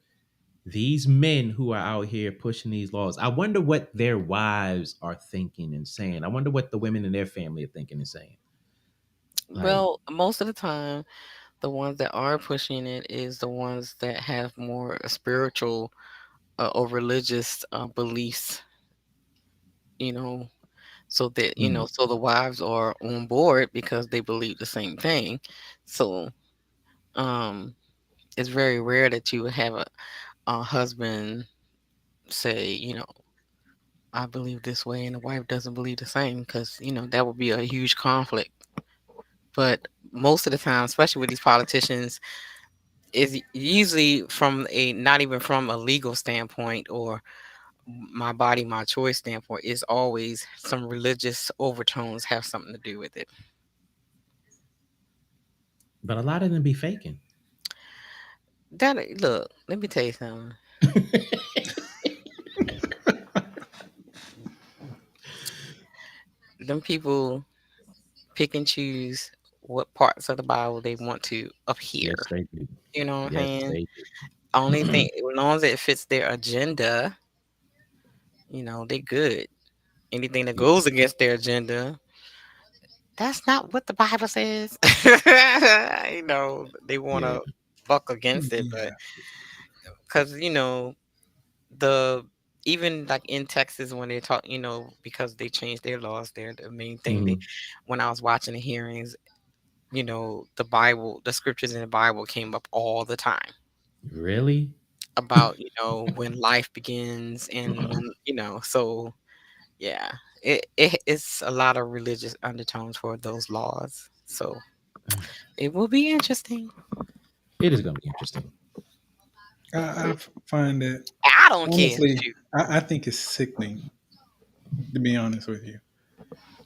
Speaker 3: these men who are out here pushing these laws. I wonder what their wives are thinking and saying. I wonder what the women in their family are thinking and saying. Like,
Speaker 5: Well, most of the time, the ones that are pushing it is the ones that have more spiritual or religious beliefs, you know, so that,
Speaker 3: mm,
Speaker 5: so the wives are on board because they believe the same thing. So, um, it's very rare that you would have a husband say, I believe this way, and the wife doesn't believe the same, because, that would be a huge conflict. But most of the time, especially with these politicians, is usually from a not even from a legal standpoint or my body, my choice standpoint, is always some religious overtones have something to do with it.
Speaker 3: but a lot of them be faking.
Speaker 5: That look, let me tell you something. Them people pick and choose what parts of the Bible they want to appear.
Speaker 3: Yes, they do.
Speaker 5: You know what I'm
Speaker 3: Yes,
Speaker 5: saying?
Speaker 3: they
Speaker 5: Only
Speaker 3: do.
Speaker 5: thing, as long as it fits their agenda, they good. Anything that
Speaker 3: Yeah.
Speaker 5: goes against their agenda, That's not what the Bible says. They want
Speaker 3: Yeah.
Speaker 5: to buck against it, but
Speaker 4: Yeah.
Speaker 5: because the even like in Texas when they talk, because they changed their laws there, the main thing they
Speaker 3: Mhm.
Speaker 5: when I was watching the hearings, the Bible, the scriptures in the Bible came up all the time
Speaker 3: Really?
Speaker 5: about, when life begins and when, so yeah, it's a lot of religious undertones for those laws. So it will be interesting.
Speaker 3: It is gonna be interesting.
Speaker 4: I find it
Speaker 5: I don't care.
Speaker 4: honestly.
Speaker 5: Shoot.
Speaker 4: I think it's sickening, to be honest with you,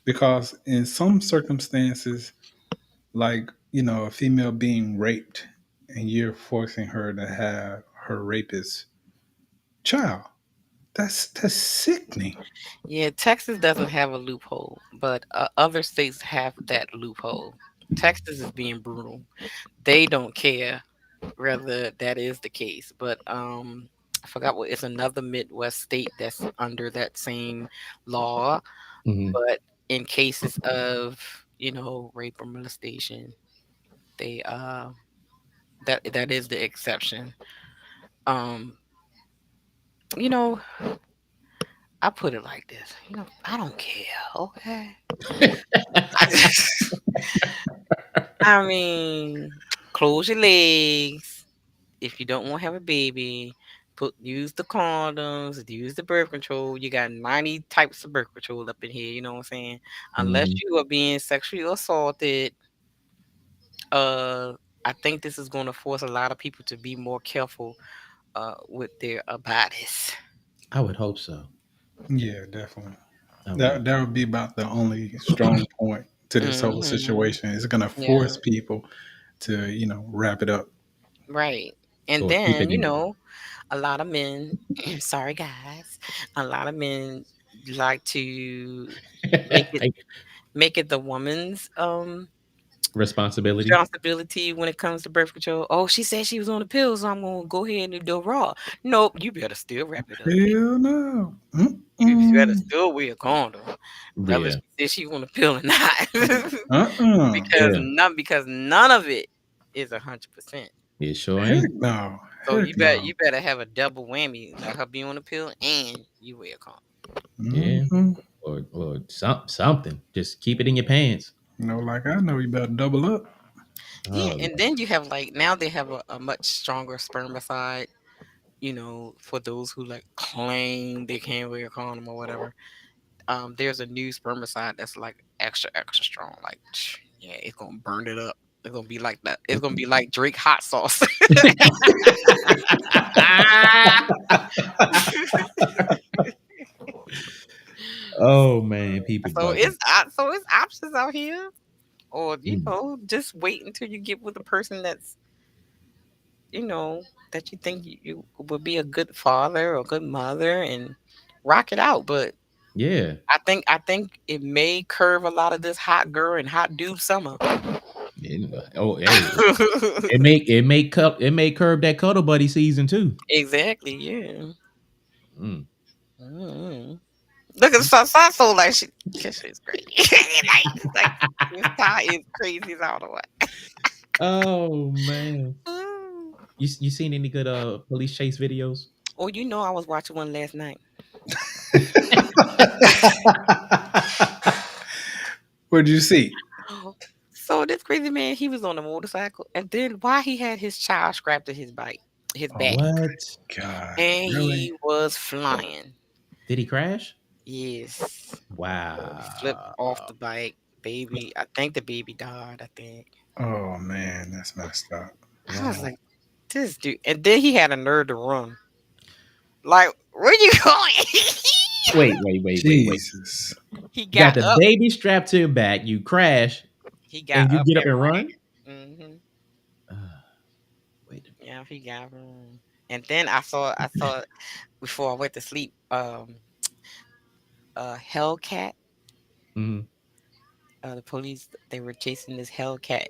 Speaker 4: because in some circumstances, like a female being raped, and you're forcing her to have her rapist child. That's sickening.
Speaker 5: Yeah, Texas doesn't have a loophole, but other states have that loophole. Texas is being brutal. They don't care whether that is the case, but I forgot what it's another Midwest state that's under that same law,
Speaker 3: Mhm.
Speaker 5: but in cases of rape or molestation, they that is the exception. Um, you know, I put it like this. I don't care. Okay. I mean, close your legs. If you don't want to have a baby, use the condoms, use the birth control. You got 90 types of birth control up in here, you know what I'm saying? Unless
Speaker 3: Mhm.
Speaker 5: you are being sexually assaulted, uh I think this is going to force a lot of people to be more careful with their bodies.
Speaker 3: I would hope so.
Speaker 4: Yeah, definitely.
Speaker 3: I
Speaker 4: That
Speaker 3: would.
Speaker 4: that would be about the only strong point to this whole
Speaker 5: Hmm.
Speaker 4: situation. It's going to
Speaker 5: Yeah,
Speaker 4: force people to wrap it up.
Speaker 5: right. And
Speaker 3: Or keep
Speaker 5: then,
Speaker 3: it in.
Speaker 5: a lot of men, sorry guys, a lot of men like to make it
Speaker 3: Like,
Speaker 5: make it the woman's
Speaker 3: responsibility.
Speaker 5: responsibility when it comes to birth control. Oh, she said she was on the pill, so I'm gonna go ahead and do raw. Nope, you better still wrap it up.
Speaker 4: Hell no.
Speaker 5: You better
Speaker 4: Mm-mm.
Speaker 5: still wear a condom, whether
Speaker 3: Yeah.
Speaker 5: she said she was on the pill or not.
Speaker 4: Uh-uh.
Speaker 5: because
Speaker 3: Yeah.
Speaker 5: none of it is 100%.
Speaker 3: It sure
Speaker 4: Heck
Speaker 3: ain't.
Speaker 4: no.
Speaker 5: So
Speaker 4: Heck no.
Speaker 5: you better have a double whammy, let her be on the pill and you wear a condom.
Speaker 3: Yeah.
Speaker 4: Mm-hmm.
Speaker 3: Or something. Just keep it in your pants.
Speaker 4: Like I know you better double up.
Speaker 5: Yeah,
Speaker 3: Oh,
Speaker 5: and then you have like now they have a much stronger spermicide, for those who like claim they can't wear a condom or whatever. There's a new spermicide that's like extra extra strong. Like, yeah, it's gonna burn it up. It's gonna be like that. It's gonna be like Drake hot sauce.
Speaker 3: oh man, people
Speaker 5: so
Speaker 3: bugging.
Speaker 5: it's options out here. Or
Speaker 3: Mm.
Speaker 5: just wait until you get with a person that's you know that you think you would be a good father or good mother and rock it out. But
Speaker 3: Yeah.
Speaker 5: I think it may curve a lot of this hot girl and hot dude summer.
Speaker 3: Oh, hey, it may curb that cuddle buddy season too.
Speaker 5: Exactly. Yeah.
Speaker 3: Mm.
Speaker 5: Mm. Look at so like she's crazy. like this tie is crazy as all the way.
Speaker 3: Oh man,
Speaker 5: Mm.
Speaker 3: you seen any good police chase videos?
Speaker 5: Oh, I was watching one last night.
Speaker 4: What'd you see?
Speaker 5: So this crazy man, he was on a motorcycle, and then why he had his child strapped to his
Speaker 4: Oh
Speaker 5: back,
Speaker 3: What?
Speaker 4: God,
Speaker 5: and
Speaker 4: really?
Speaker 5: he was flying.
Speaker 3: Did he crash?
Speaker 5: Yes, he flipped
Speaker 3: Wow.
Speaker 5: off the bike. Baby, I think the baby died. I think.
Speaker 4: Oh man, that's messed up.
Speaker 5: I was
Speaker 3: Wow.
Speaker 5: like, this dude, and then he had a nerve to run. Like, where you going?
Speaker 3: Wait.
Speaker 4: Jesus.
Speaker 5: he
Speaker 3: You got
Speaker 5: got
Speaker 3: the
Speaker 5: up.
Speaker 3: baby strapped to your back. You crash
Speaker 5: He got
Speaker 3: and you
Speaker 5: up
Speaker 3: get up
Speaker 5: and
Speaker 3: and run.
Speaker 5: ran.
Speaker 3: Uh, wait a
Speaker 5: Yeah, he got run. And then I saw before I went to sleep. A Hellcat.
Speaker 3: minute.
Speaker 5: The police they were chasing this Hellcat.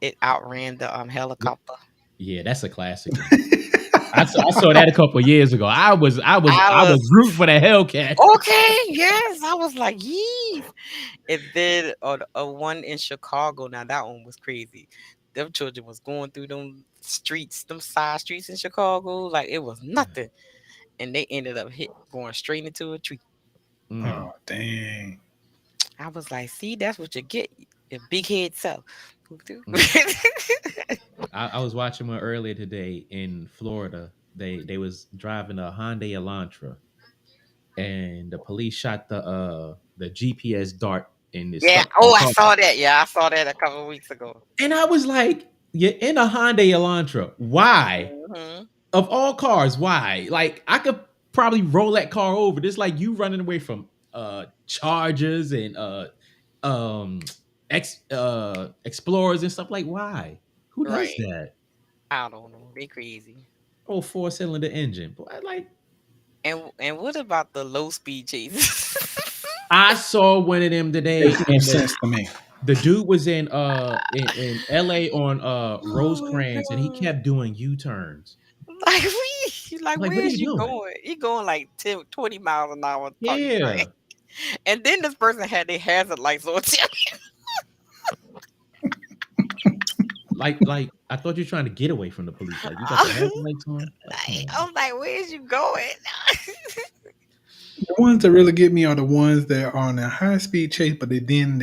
Speaker 5: It outran the helicopter.
Speaker 3: Yeah, that's a classic one. I saw that a couple of years ago. I was rooting for the Hellcat.
Speaker 5: Okay, yes. I was like, yee. And then one in Chicago. Now that one was crazy. Them children was going through them streets, them side streets in Chicago, like it was nothing. And they ended up going straight into a tree.
Speaker 3: Mm.
Speaker 4: Oh, dang.
Speaker 5: I was like, see, that's what you get. Your big head self.
Speaker 3: I was watching one earlier today in Florida. They was driving a Hyundai Elantra, and the police shot the GPS dart in this
Speaker 5: Yeah.
Speaker 3: stuck in
Speaker 5: Oh,
Speaker 3: the
Speaker 5: I
Speaker 3: car.
Speaker 5: saw that. Yeah, I saw that a couple of weeks ago.
Speaker 3: And I was like, you're in a Hyundai Elantra. Why?
Speaker 5: Hmm.
Speaker 3: Of all cars, why? Like, I could probably roll that car over. This like you running away from Chargers and um Explorers and stuff. Like, why? Who does
Speaker 5: Right.
Speaker 3: that?
Speaker 5: I don't know. They crazy.
Speaker 3: Oh, four-cylinder engine. Boy, like,
Speaker 5: And what about the low speed chases?
Speaker 3: I saw one of them today,
Speaker 4: Makes no
Speaker 3: and
Speaker 4: sense to me.
Speaker 3: the dude was in LA on
Speaker 5: Oh
Speaker 3: Rosecrans, and he
Speaker 5: god.
Speaker 3: kept doing U-turns.
Speaker 5: Like
Speaker 3: Like, what are
Speaker 5: where's
Speaker 3: you
Speaker 5: you
Speaker 3: doing?
Speaker 5: going? You going like 10, 20 miles an hour talking
Speaker 3: Yeah.
Speaker 5: trash. And then this person had their hazard lights on.
Speaker 3: Like I thought you were trying to get away from the police. Like, you got the hazard lights on. Like, come on.
Speaker 5: I'm like, where's you going?
Speaker 4: The ones that really get me are the ones that are on a high speed chase, but they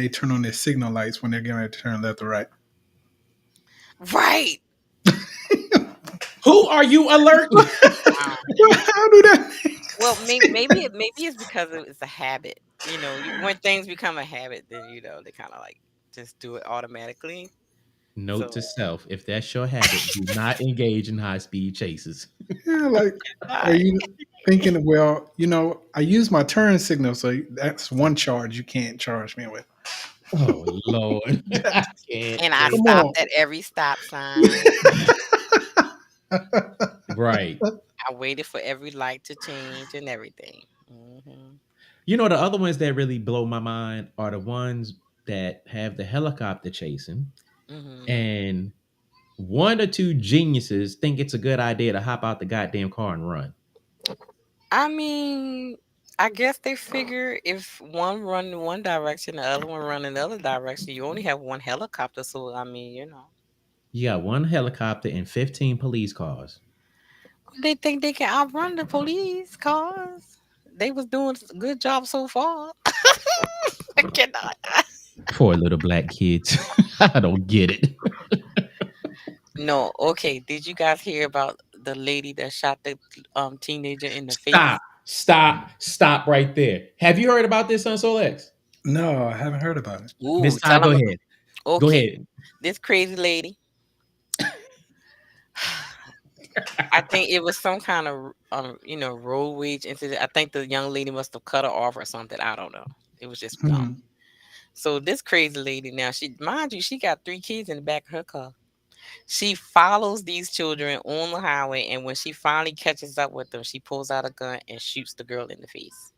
Speaker 4: turn on their signal lights when they're getting ready to turn left or right.
Speaker 5: Right.
Speaker 3: Who are you alerting?
Speaker 5: Wow.
Speaker 4: How do that?
Speaker 5: Well, maybe it's because it's a habit. When things become a habit, then they kind of like just do it automatically.
Speaker 3: Note to
Speaker 5: So
Speaker 3: self: if that's your habit, do not engage in high-speed chases.
Speaker 4: Yeah, like, are you thinking, well, I use my turn signal, so that's one charge you can't charge me with.
Speaker 3: Oh Lord, I can't.
Speaker 5: and I
Speaker 4: Come
Speaker 5: stopped
Speaker 4: on.
Speaker 5: at every stop sign.
Speaker 3: Right.
Speaker 5: I waited for every light to change and everything. Hmm.
Speaker 3: You know, the other ones that really blow my mind are the ones that have the helicopter chasing,
Speaker 5: Hmm.
Speaker 3: and one or two geniuses think it's a good idea to hop out the goddamn car and run.
Speaker 5: I mean, I guess they figure if one run in one direction, the other one run in the other direction, you only have one helicopter. So I mean.
Speaker 3: You got one helicopter and 15 police cars.
Speaker 5: They think they can outrun the police cars. They was doing a good job so far. I cannot.
Speaker 3: Poor little black kids. I don't get it.
Speaker 5: No, okay. Did you guys hear about the lady that shot the teenager in the face?
Speaker 3: Stop right there. Have you heard about this on Solex?
Speaker 4: No, I haven't heard about it.
Speaker 5: Ooh,
Speaker 3: Miss Ty,
Speaker 5: tell
Speaker 3: go
Speaker 5: them.
Speaker 3: ahead. Go
Speaker 5: Okay,
Speaker 3: ahead.
Speaker 5: this crazy lady. I think it was some kind of road rage incident. I think the young lady must have cut her off or something. I don't know. It was just dumb.
Speaker 4: Hmm.
Speaker 5: So this crazy lady now, mind you, she got 3 kids in the back of her car. She follows these children on the highway, and when she finally catches up with them, she pulls out a gun and shoots the girl in the face.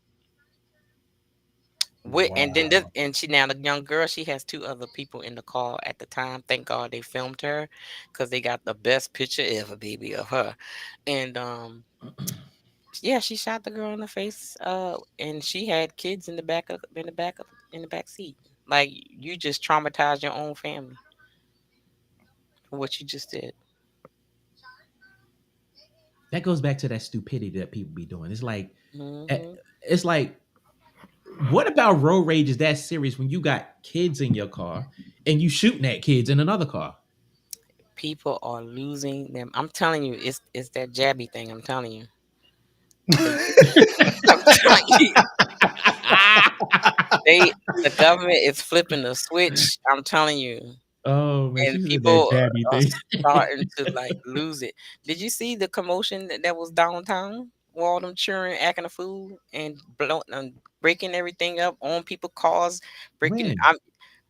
Speaker 5: And then
Speaker 4: Wow.
Speaker 5: the young girl, she has 2 other people in the car at the time. Thank God they filmed her, because they got the best picture ever, baby, of her. And yeah, she shot the girl in the face. And she had kids in the back seat. Like, you just traumatized your own family for what you just did.
Speaker 3: That goes back to that stupidity that people be doing.
Speaker 5: Hmm.
Speaker 3: It's like, what about road rage is that serious when you got kids in your car and you shooting at kids in another car?
Speaker 5: People are losing them. I'm telling you, it's that jabby thing. I'm telling you. I'm telling you, the government is flipping the switch. I'm telling you,
Speaker 3: Oh man,
Speaker 5: and
Speaker 3: she said that
Speaker 5: people
Speaker 3: jabby
Speaker 5: are
Speaker 3: thing.
Speaker 5: starting to like lose it. Did you see the commotion that was downtown? With all them children acting a fool and blowing and breaking everything up on people's cars, breaking.
Speaker 3: When?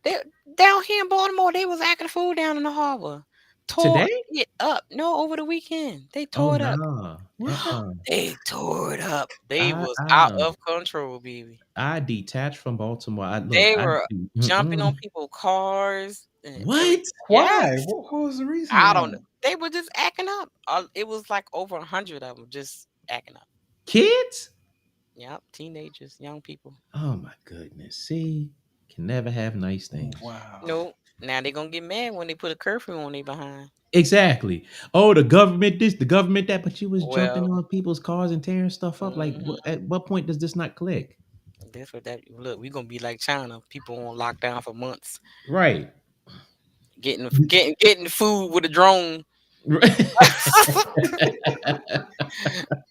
Speaker 5: They down here in Baltimore, they was acting a fool down in the harbor. Tore
Speaker 3: Today?
Speaker 5: it up. No, over the weekend. They
Speaker 3: Oh
Speaker 5: tore it up.
Speaker 3: no.
Speaker 4: What?
Speaker 5: They tore it up. They
Speaker 3: I
Speaker 5: was out
Speaker 3: I
Speaker 5: of control, baby.
Speaker 3: I detached from Baltimore. I look.
Speaker 5: They
Speaker 3: I
Speaker 5: were
Speaker 3: do.
Speaker 5: jumping on people's cars and
Speaker 3: What?
Speaker 5: everything.
Speaker 4: Why?
Speaker 5: Yes.
Speaker 4: What was the reason
Speaker 5: I don't know.
Speaker 4: behind it?
Speaker 5: They were just acting up. It was like over 100 of them just acting up.
Speaker 3: Kids?
Speaker 5: Yep, teenagers, young people.
Speaker 3: Oh my goodness. See, can never have nice things.
Speaker 4: Wow.
Speaker 5: No, now they're gonna get mad when they put a curfew on their behind.
Speaker 3: Exactly. Oh, the government this, the government that, but you was jumping
Speaker 5: Well,
Speaker 3: on people's cars and tearing stuff up. Like,
Speaker 5: mhm,
Speaker 3: at what point does this not click?
Speaker 5: that's what that look. We're gonna be like China. People on lockdown for months,
Speaker 3: Right.
Speaker 5: getting food with a drone.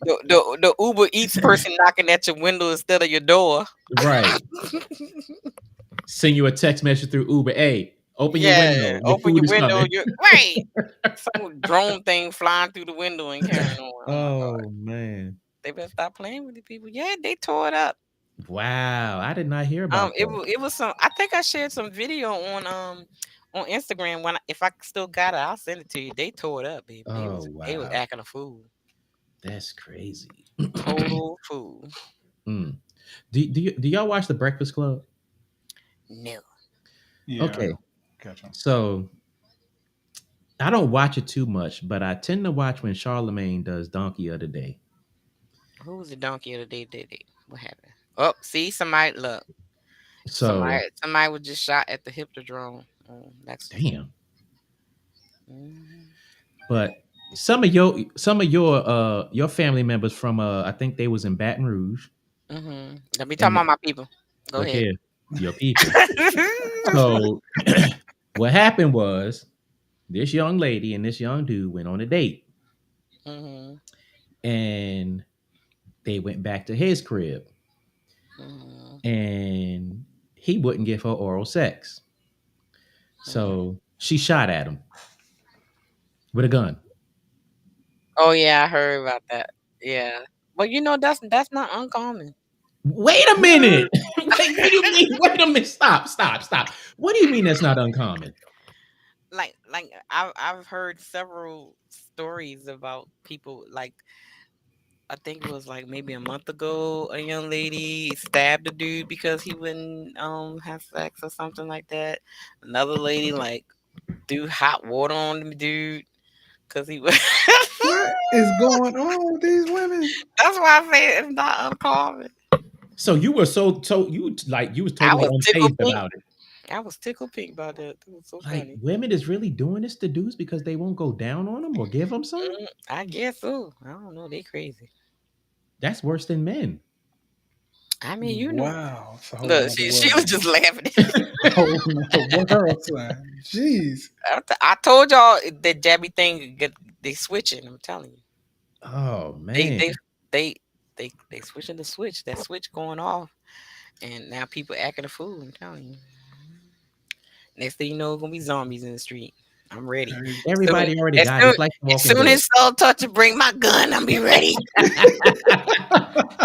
Speaker 5: The Uber Eats person knocking at your window instead of your door.
Speaker 3: Right. Send you a text message through Uber. Hey, open your
Speaker 5: Yeah,
Speaker 3: window. Your
Speaker 5: open
Speaker 3: food
Speaker 5: your
Speaker 3: is
Speaker 5: window.
Speaker 3: coming.
Speaker 5: You're right. Some drone thing flying through the window and carrying on. Oh my god,
Speaker 3: Oh man.
Speaker 5: they better stop playing with the people. Yeah, they tore it up.
Speaker 3: Wow. I did not hear about that.
Speaker 5: It was some. I think I shared some video on Instagram. If I still got it, I'll send it to you. They tore it up, baby.
Speaker 3: Oh
Speaker 5: They was
Speaker 3: wow.
Speaker 5: acting a fool,
Speaker 3: That's crazy.
Speaker 5: total fool.
Speaker 3: Mm. Do y'all watch The Breakfast Club?
Speaker 5: No.
Speaker 4: Yeah.
Speaker 3: Okay.
Speaker 4: Gotcha.
Speaker 3: So I don't watch it too much, but I tend to watch when Charlemagne does Donkey of the Day.
Speaker 5: Who was the donkey of the day? What happened? Oh, see somebody. Look,
Speaker 3: So
Speaker 5: somebody was just shot at the Hippodrome. That's
Speaker 3: damn.
Speaker 5: mhm.
Speaker 3: But some of your family members from I think they was in Baton Rouge.
Speaker 5: Let me talk
Speaker 3: And
Speaker 5: about my people. Go
Speaker 3: look
Speaker 5: ahead.
Speaker 3: here, your people. So what happened was this young lady and this young dude went on a date,
Speaker 5: hmm
Speaker 3: and they went back to his crib,
Speaker 5: hmm
Speaker 3: and he wouldn't give her oral sex.
Speaker 5: hmm
Speaker 3: So she shot at him with a gun.
Speaker 5: Oh yeah, I heard about that. Yeah, but that's not uncommon.
Speaker 3: Wait a minute.
Speaker 4: What?
Speaker 3: Wait, what do you mean? Wait a minute. Stop. What do you mean that's not uncommon?
Speaker 5: Like I've heard several stories about people like I think it was like maybe a month ago a young lady stabbed a dude because he wouldn't have sex or something like that. Another lady like threw hot water on the dude because he was.
Speaker 4: What is going on with these women?
Speaker 5: That's why I say it's not uncommon.
Speaker 3: So you were so you was
Speaker 5: I
Speaker 3: totally
Speaker 5: was tickled
Speaker 3: unfazed
Speaker 5: pink.
Speaker 3: about it.
Speaker 5: I was tickled pink about that. It was so
Speaker 3: Like
Speaker 5: funny.
Speaker 3: women is really doing this to dudes because they won't go down on them or give them some.
Speaker 5: I guess so. I don't know. They crazy.
Speaker 3: That's worse than men.
Speaker 5: I mean,
Speaker 4: Wow. It's a whole
Speaker 5: look,
Speaker 4: nother
Speaker 5: she was
Speaker 4: world.
Speaker 5: just laughing.
Speaker 4: A whole nother world, son. Jeez.
Speaker 5: I told y'all that Jabby thing they switching. I'm telling you,
Speaker 3: Oh
Speaker 5: they
Speaker 3: man.
Speaker 5: they they they switching the switch. That switch going off, and now people acting a fool. I'm telling you. Next thing you know, gonna be zombies in the street. I'm ready.
Speaker 4: Crazy.
Speaker 5: Soon,
Speaker 3: Everybody already
Speaker 5: as
Speaker 3: got it.
Speaker 5: soon
Speaker 3: It's like The
Speaker 5: as
Speaker 3: Walking
Speaker 5: soon
Speaker 3: Dead.
Speaker 5: as Soul Touch bring my gun, I'm be ready.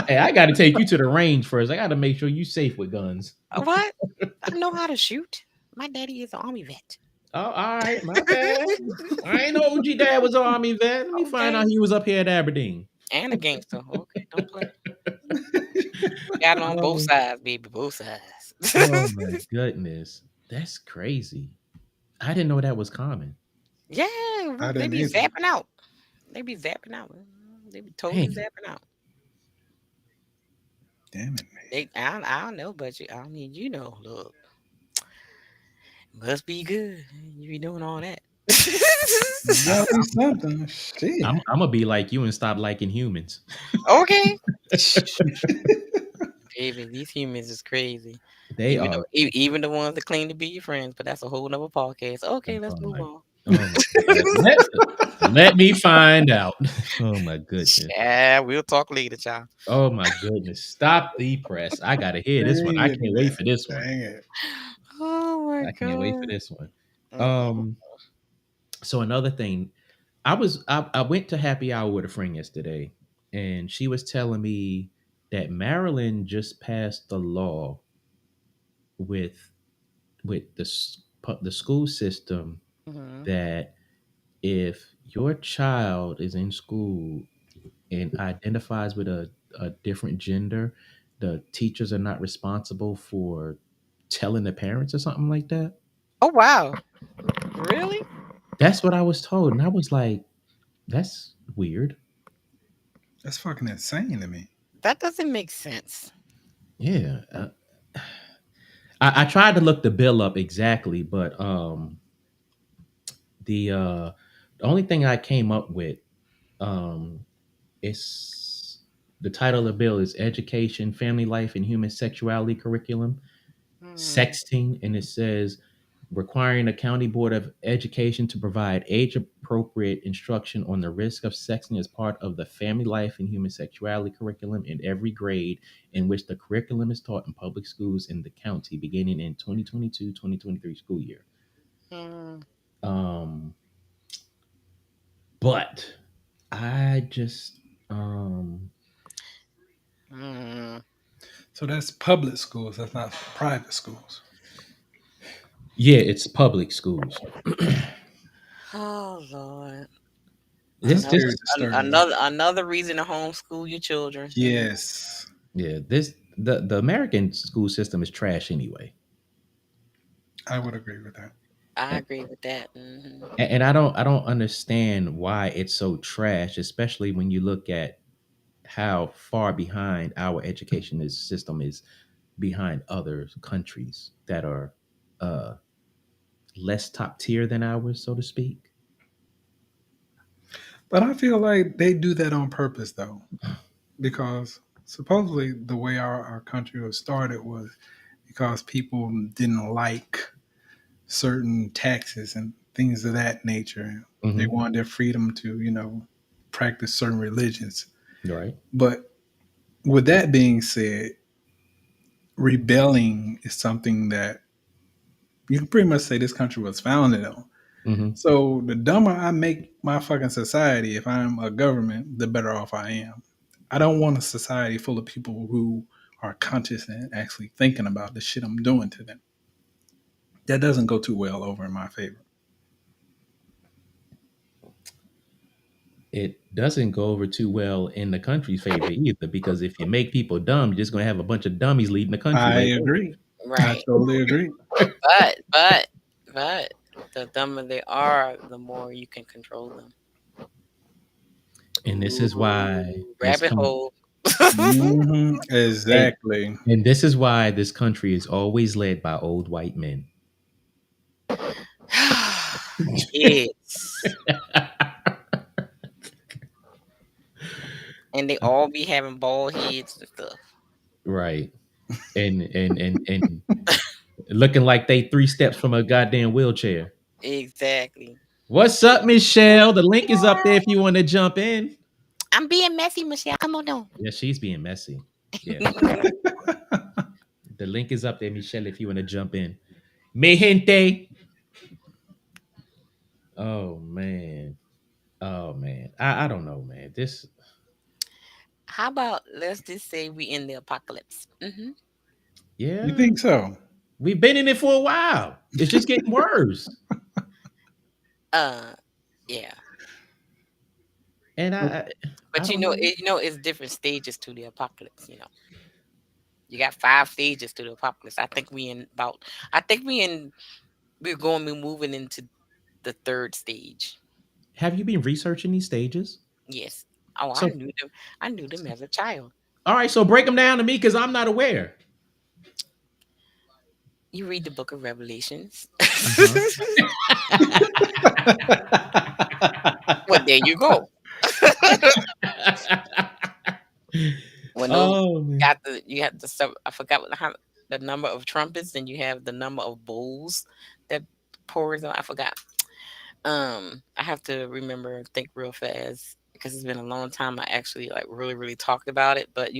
Speaker 3: Hey, I got to take you to the range first. I got to make sure you safe with guns.
Speaker 5: What? I know how to shoot. My daddy is an army vet.
Speaker 3: Oh, all right, my bad. I ain't know OG Dad was an Army vet. Let me find
Speaker 5: Okay.
Speaker 3: out he was up here at Aberdeen.
Speaker 5: And a gangster. Okay, don't play. Got it on both
Speaker 3: Oh,
Speaker 5: sides, baby. Both sides.
Speaker 3: oh my goodness, that's crazy. I didn't know that was common.
Speaker 5: Yeah,
Speaker 4: I
Speaker 5: they
Speaker 4: didn't
Speaker 5: be
Speaker 4: either.
Speaker 5: zapping out. They be zapping out. They be totally
Speaker 3: Damn.
Speaker 5: zapping out.
Speaker 4: Damn it, man.
Speaker 5: I don't know, but I don't need you know. Look, must be good. You be doing all that.
Speaker 4: You gotta be something. Shit.
Speaker 3: I'm gonna be like you and stop liking humans.
Speaker 5: Okay, baby, these humans is crazy.
Speaker 3: They are.
Speaker 5: Even the ones that claim to be your friends, but that's a whole nother podcast. Okay, let's
Speaker 3: Oh
Speaker 5: move
Speaker 3: my,
Speaker 5: on.
Speaker 3: oh my goodness. Let me find out. Oh my goodness.
Speaker 5: Yeah, we'll talk later, child.
Speaker 3: Oh my goodness. Stop the press. I gotta hear this one. I
Speaker 4: Dang it,
Speaker 3: can't wait
Speaker 4: man.
Speaker 3: for this one.
Speaker 4: Dang it.
Speaker 5: Oh my
Speaker 3: I can't wait for
Speaker 5: god.
Speaker 3: this one.
Speaker 5: Mm.
Speaker 3: So another thing, I went to happy hour with a friend yesterday, and she was telling me that Maryland just passed the law with the school system
Speaker 5: Mhm.
Speaker 3: that if your child is in school and identifies with a different gender, the teachers are not responsible for telling the parents or something like that.
Speaker 5: Oh wow. Really?
Speaker 3: That's what I was told, and I was like, "That's weird."
Speaker 4: That's fucking insane to me.
Speaker 5: That doesn't make sense.
Speaker 3: Yeah, I tried to look the bill up exactly, but the only thing I came up with um is the title of the bill is Education, Family Life, and Human Sexuality Curriculum,
Speaker 5: Hmm.
Speaker 3: sexting, and it says requiring a county board of education to provide age appropriate instruction on the risk of sexting as part of the family life and human sexuality curriculum in every grade in which the curriculum is taught in public schools in the county beginning in 2022-2023 school year.
Speaker 5: Hmm.
Speaker 3: um but I just
Speaker 5: Hmm.
Speaker 4: So that's public schools. That's not private schools.
Speaker 3: yeah, it's public schools.
Speaker 5: Oh Lord.
Speaker 3: this
Speaker 4: That's
Speaker 3: this
Speaker 5: Another
Speaker 4: very disturbing.
Speaker 5: another reason to homeschool your children.
Speaker 4: Yes,
Speaker 3: Yeah, this the American school system is trash anyway.
Speaker 4: I would agree with that.
Speaker 5: I
Speaker 3: And,
Speaker 5: agree with that. Hmm.
Speaker 3: and I don't understand why it's so trash, especially when you look at how far behind our education system is behind other countries that are uh less top tier than ours, so to speak.
Speaker 4: But I feel like they do that on purpose, though, because supposedly the way our country was started was because people didn't like certain taxes and things of that nature. They
Speaker 3: Hmm.
Speaker 4: wanted their freedom to, practice certain religions.
Speaker 3: Right.
Speaker 4: But with that being said, rebelling is something that you can pretty much say this country was founded on.
Speaker 3: Hmm.
Speaker 4: So the dumber I make my fucking society, if I'm a government, the better off I am. I don't want a society full of people who are conscious and actually thinking about the shit I'm doing to them. That doesn't go too well over in my favor.
Speaker 3: It doesn't go over too well in the country's favor either, because if you make people dumb, you're just gonna have a bunch of dummies leading the country
Speaker 4: I
Speaker 3: like
Speaker 4: agree. I
Speaker 5: Right.
Speaker 4: totally agree.
Speaker 5: But the dumber they are, the more you can control them.
Speaker 3: and this is why
Speaker 5: Ooh,
Speaker 3: this
Speaker 5: rabbit
Speaker 3: com-
Speaker 5: hole.
Speaker 3: and,
Speaker 4: Exactly.
Speaker 3: and this is why this country is always led by old white men.
Speaker 5: Kids. And they all be having bald heads and stuff.
Speaker 3: Right. And looking like they 3 steps from a goddamn wheelchair.
Speaker 5: Exactly.
Speaker 3: What's up, Michelle? The link is up there if you want to jump in.
Speaker 5: I'm being messy, Michelle. Come on down.
Speaker 3: Yeah, she's being messy. Yeah. The link is up there, Michelle, if you want to jump in. Me gente. Oh man. Oh man. I don't know, man. This
Speaker 5: How about let's just say we in the apocalypse?
Speaker 4: You
Speaker 3: yeah.
Speaker 4: think so?
Speaker 3: We've been in it for a while. It's just getting worse.
Speaker 5: Uh, yeah.
Speaker 3: And I
Speaker 5: But
Speaker 3: don't know.
Speaker 5: it's different stages to the apocalypse. You got 5 stages to the apocalypse. I think we're going to be moving into the third stage.
Speaker 3: Have you been researching these stages?
Speaker 5: Yes. Oh, I
Speaker 3: So
Speaker 5: knew them. I knew them as a child.
Speaker 3: all right, so break them down to me because I'm not aware.
Speaker 5: You read the book of Revelations.
Speaker 3: Uh-huh.
Speaker 5: Well, there you go. When those
Speaker 3: Oh man.
Speaker 5: you have the I forgot the number of trumpets, and you have the number of bowls that pours out. I forgot. I have to remember and think real fast because it's been a long time I actually like really really talked about it. But
Speaker 3: Right.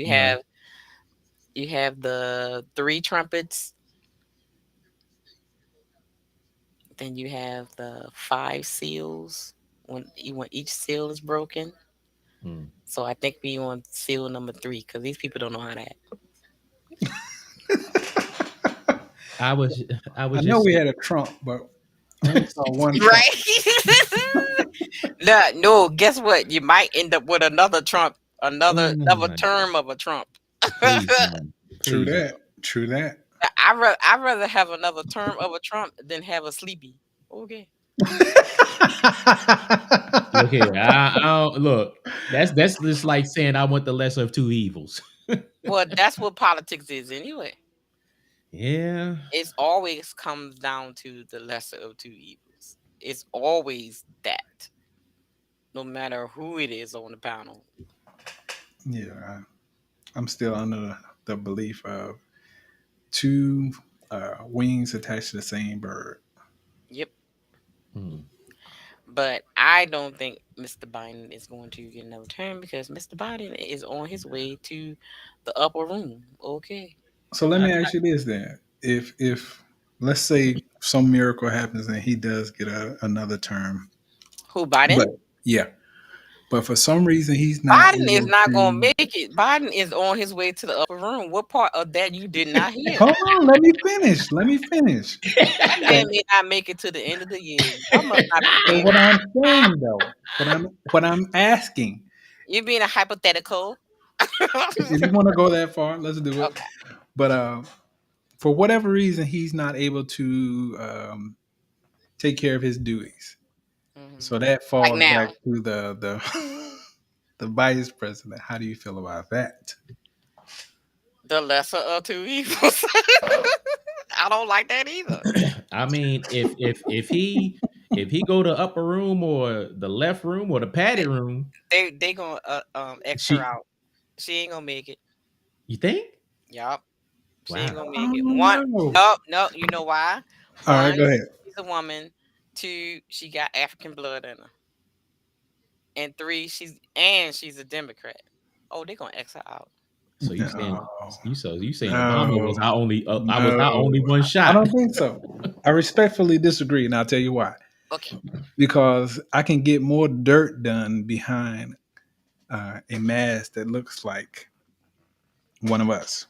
Speaker 5: you have the 3 trumpets, then you have the 5 seals when each seal is broken.
Speaker 3: Hmm.
Speaker 5: So I think we on seal number 3 because these people don't know how to act.
Speaker 3: I was I
Speaker 4: I
Speaker 3: was
Speaker 4: know
Speaker 3: just
Speaker 4: we had a Trump, but I only saw one Trump.
Speaker 5: Right? No, guess what? You might end up with another Trump, another
Speaker 3: oh,
Speaker 5: term of a Trump.
Speaker 3: please no.
Speaker 4: True
Speaker 3: Please no.
Speaker 4: that. True that.
Speaker 5: I rather have another term of a Trump than have a sleepy. Okay.
Speaker 3: Look here, I don't, look. That's just like saying I want the lesser of two evils.
Speaker 5: Well, that's what politics is anyway.
Speaker 3: Yeah.
Speaker 5: It's always comes down to the lesser of two evils. It's always that, no matter who it is on the panel.
Speaker 4: Yeah, I'm still under the belief of two wings attached to the same bird.
Speaker 5: Yep.
Speaker 3: Hmm.
Speaker 5: But I don't think Mr. Biden is going to get another term because Mr. Biden is on his way to the upper room. Okay.
Speaker 4: So let
Speaker 3: I,
Speaker 4: me ask you this then: if let's say some miracle happens and he does get another term,
Speaker 5: Who, Biden?
Speaker 4: but yeah, but for some reason he's not
Speaker 5: Biden is
Speaker 4: able
Speaker 5: not going
Speaker 4: to.
Speaker 5: to make it. Biden is on his way to the upper room. What part of that you did not hear?
Speaker 4: Hold on, let me finish. Let me finish.
Speaker 5: That man may not make it to the end of the year. Y'all must not be
Speaker 4: So
Speaker 5: paying.
Speaker 4: what I'm saying though, what I'm asking,
Speaker 5: You're being a hypothetical.
Speaker 4: if you want to go that far, let's do it.
Speaker 5: Okay.
Speaker 4: But for whatever reason, he's not able to take care of his duties.
Speaker 5: Mhm.
Speaker 4: So that
Speaker 5: Like
Speaker 4: falls
Speaker 5: now,
Speaker 4: back to the the vice president. How do you feel about that?
Speaker 5: the lesser of two evils. I don't like that either.
Speaker 3: I mean, if he go to upper room or the left room or the padded room,
Speaker 5: They gonna X her
Speaker 3: she
Speaker 5: out. She ain't gonna make it.
Speaker 3: you think?
Speaker 5: Yup. She ain't
Speaker 3: Wow.
Speaker 5: gonna
Speaker 4: Oh
Speaker 5: make it. One,
Speaker 4: no!
Speaker 5: no, no. You know why?
Speaker 4: All right,
Speaker 5: One,
Speaker 4: go ahead.
Speaker 5: she's a woman. Two, she got African blood in her. And three, she's a Democrat. Oh, they gonna X her out.
Speaker 3: So you saying
Speaker 4: No,
Speaker 3: you saying Obama was
Speaker 4: no,
Speaker 3: our only I was our
Speaker 4: no.
Speaker 3: only one
Speaker 4: I
Speaker 3: shot.
Speaker 4: don't think so. I respectfully disagree, and I'll tell you why.
Speaker 5: Okay.
Speaker 4: Because I can get more dirt done behind a mask that looks like one of us.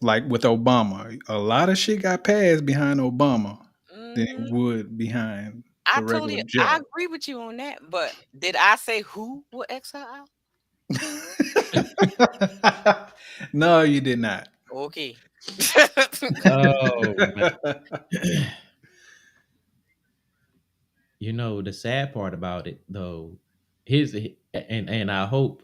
Speaker 4: Like with Obama, a lot of shit got passed behind Obama than it
Speaker 5: Hmm.
Speaker 4: would behind
Speaker 5: I
Speaker 4: the regular
Speaker 5: totally, I
Speaker 4: Joe.
Speaker 5: agree with you on that. But did I say who will X her out?
Speaker 4: No, you did not.
Speaker 5: Okay.
Speaker 3: Oh man. You know the sad part about it though, his and I hope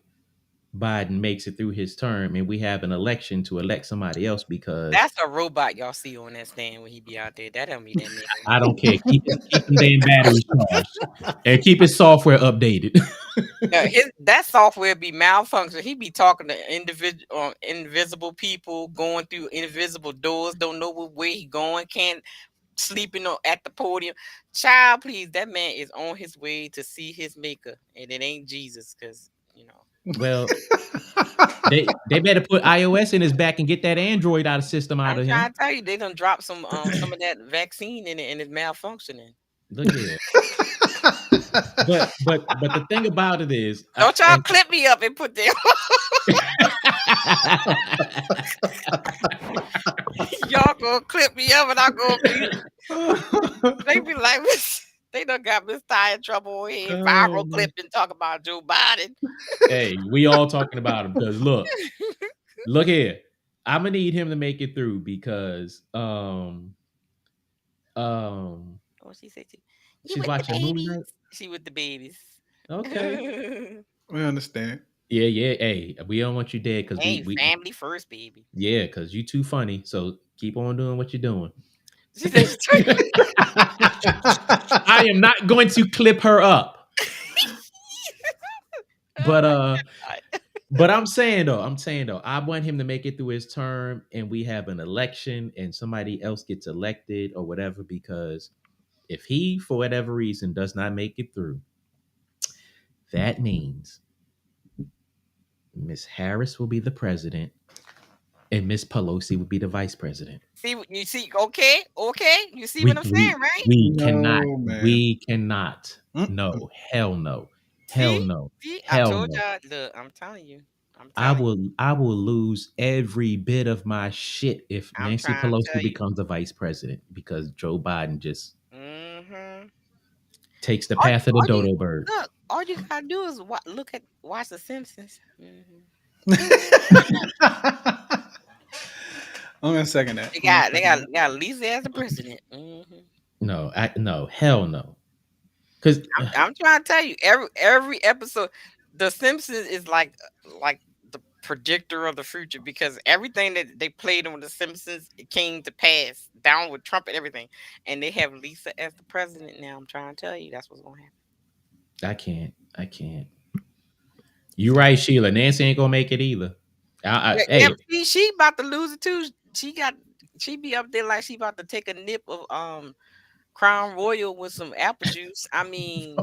Speaker 3: Biden makes it through his term and we have an election to elect somebody else because
Speaker 5: That's a robot y'all see on that stand when he be out there. That don't mean that man.
Speaker 3: I don't care. Keep them damn batteries charged and keep his software updated.
Speaker 5: No, that software be malfunction. He be talking to invisible people, going through invisible doors. Don't know where he going. Can't sleeping at the podium. Child, please, that man is on his way to see his maker, and it ain't Jesus, because you know.
Speaker 3: Well, they better put iOS in his back and get that Android out of system out
Speaker 5: I'm
Speaker 3: of
Speaker 5: trying
Speaker 3: him.
Speaker 5: to tell you, they done dropped some of that vaccine in it, and it's malfunctioning.
Speaker 3: Look here. But the thing about it is,
Speaker 5: Don't y'all clip me up and put them. Y'all gonna clip me up, and I gonna be. They be like, they done got Miss Ty in trouble here. Viral clip and talk about Joe Biden.
Speaker 3: Hey, we all talking about him because look here. I'm gonna need him to make it through because
Speaker 5: What she said? You
Speaker 3: she's
Speaker 5: with the
Speaker 3: watching Moon
Speaker 5: babies?
Speaker 3: Knight.
Speaker 5: She with the babies.
Speaker 3: Okay.
Speaker 4: We understand.
Speaker 3: Yeah. Hey, we don't want you dead because
Speaker 5: Hey,
Speaker 3: we
Speaker 5: family first, baby.
Speaker 3: yeah, because you too funny. So keep on doing what you're doing.
Speaker 5: She said,
Speaker 3: I am not going to clip her up. But but I'm saying though, I want him to make it through his term and we have an election and somebody else gets elected or whatever, because if he, for whatever reason, does not make it through, that means Miss Harris will be the president and Miss Pelosi will be the vice president.
Speaker 5: you see, okay, you see what I'm saying, right?
Speaker 3: We
Speaker 4: No,
Speaker 3: cannot.
Speaker 4: man.
Speaker 3: We cannot.
Speaker 4: Mm-mm.
Speaker 3: No, hell no. Hell
Speaker 5: See?
Speaker 3: no.
Speaker 5: See, I
Speaker 3: Hell
Speaker 5: told
Speaker 3: no.
Speaker 5: y'all. Look, I'm telling you.
Speaker 3: I will lose every bit of my shit if
Speaker 5: I'm
Speaker 3: Nancy
Speaker 5: trying to tell
Speaker 3: Pelosi
Speaker 5: you.
Speaker 3: becomes the vice president because Joe Biden just
Speaker 5: Mm-hmm.
Speaker 3: takes the path of the
Speaker 5: All you
Speaker 3: dodo bird.
Speaker 5: look, all you gotta do is watch The Simpsons. Mm-hmm.
Speaker 4: I'm gonna second that.
Speaker 5: They got Lisa as the president. Mm-hmm.
Speaker 3: No, hell no. Because
Speaker 5: I'm trying to tell you, every episode, The Simpsons is like the predictor of the future because everything that they played on The Simpsons it came to pass down with Trump and everything, and they have Lisa as the president now. I'm trying to tell you, that's what's gonna happen.
Speaker 3: I can't. You right, Sheila. Nancy ain't gonna make it either.
Speaker 5: Yeah,
Speaker 3: Hey,
Speaker 5: she about to lose it too. She be up there like she about to take a nip of Crown Royal with some apple juice. I mean,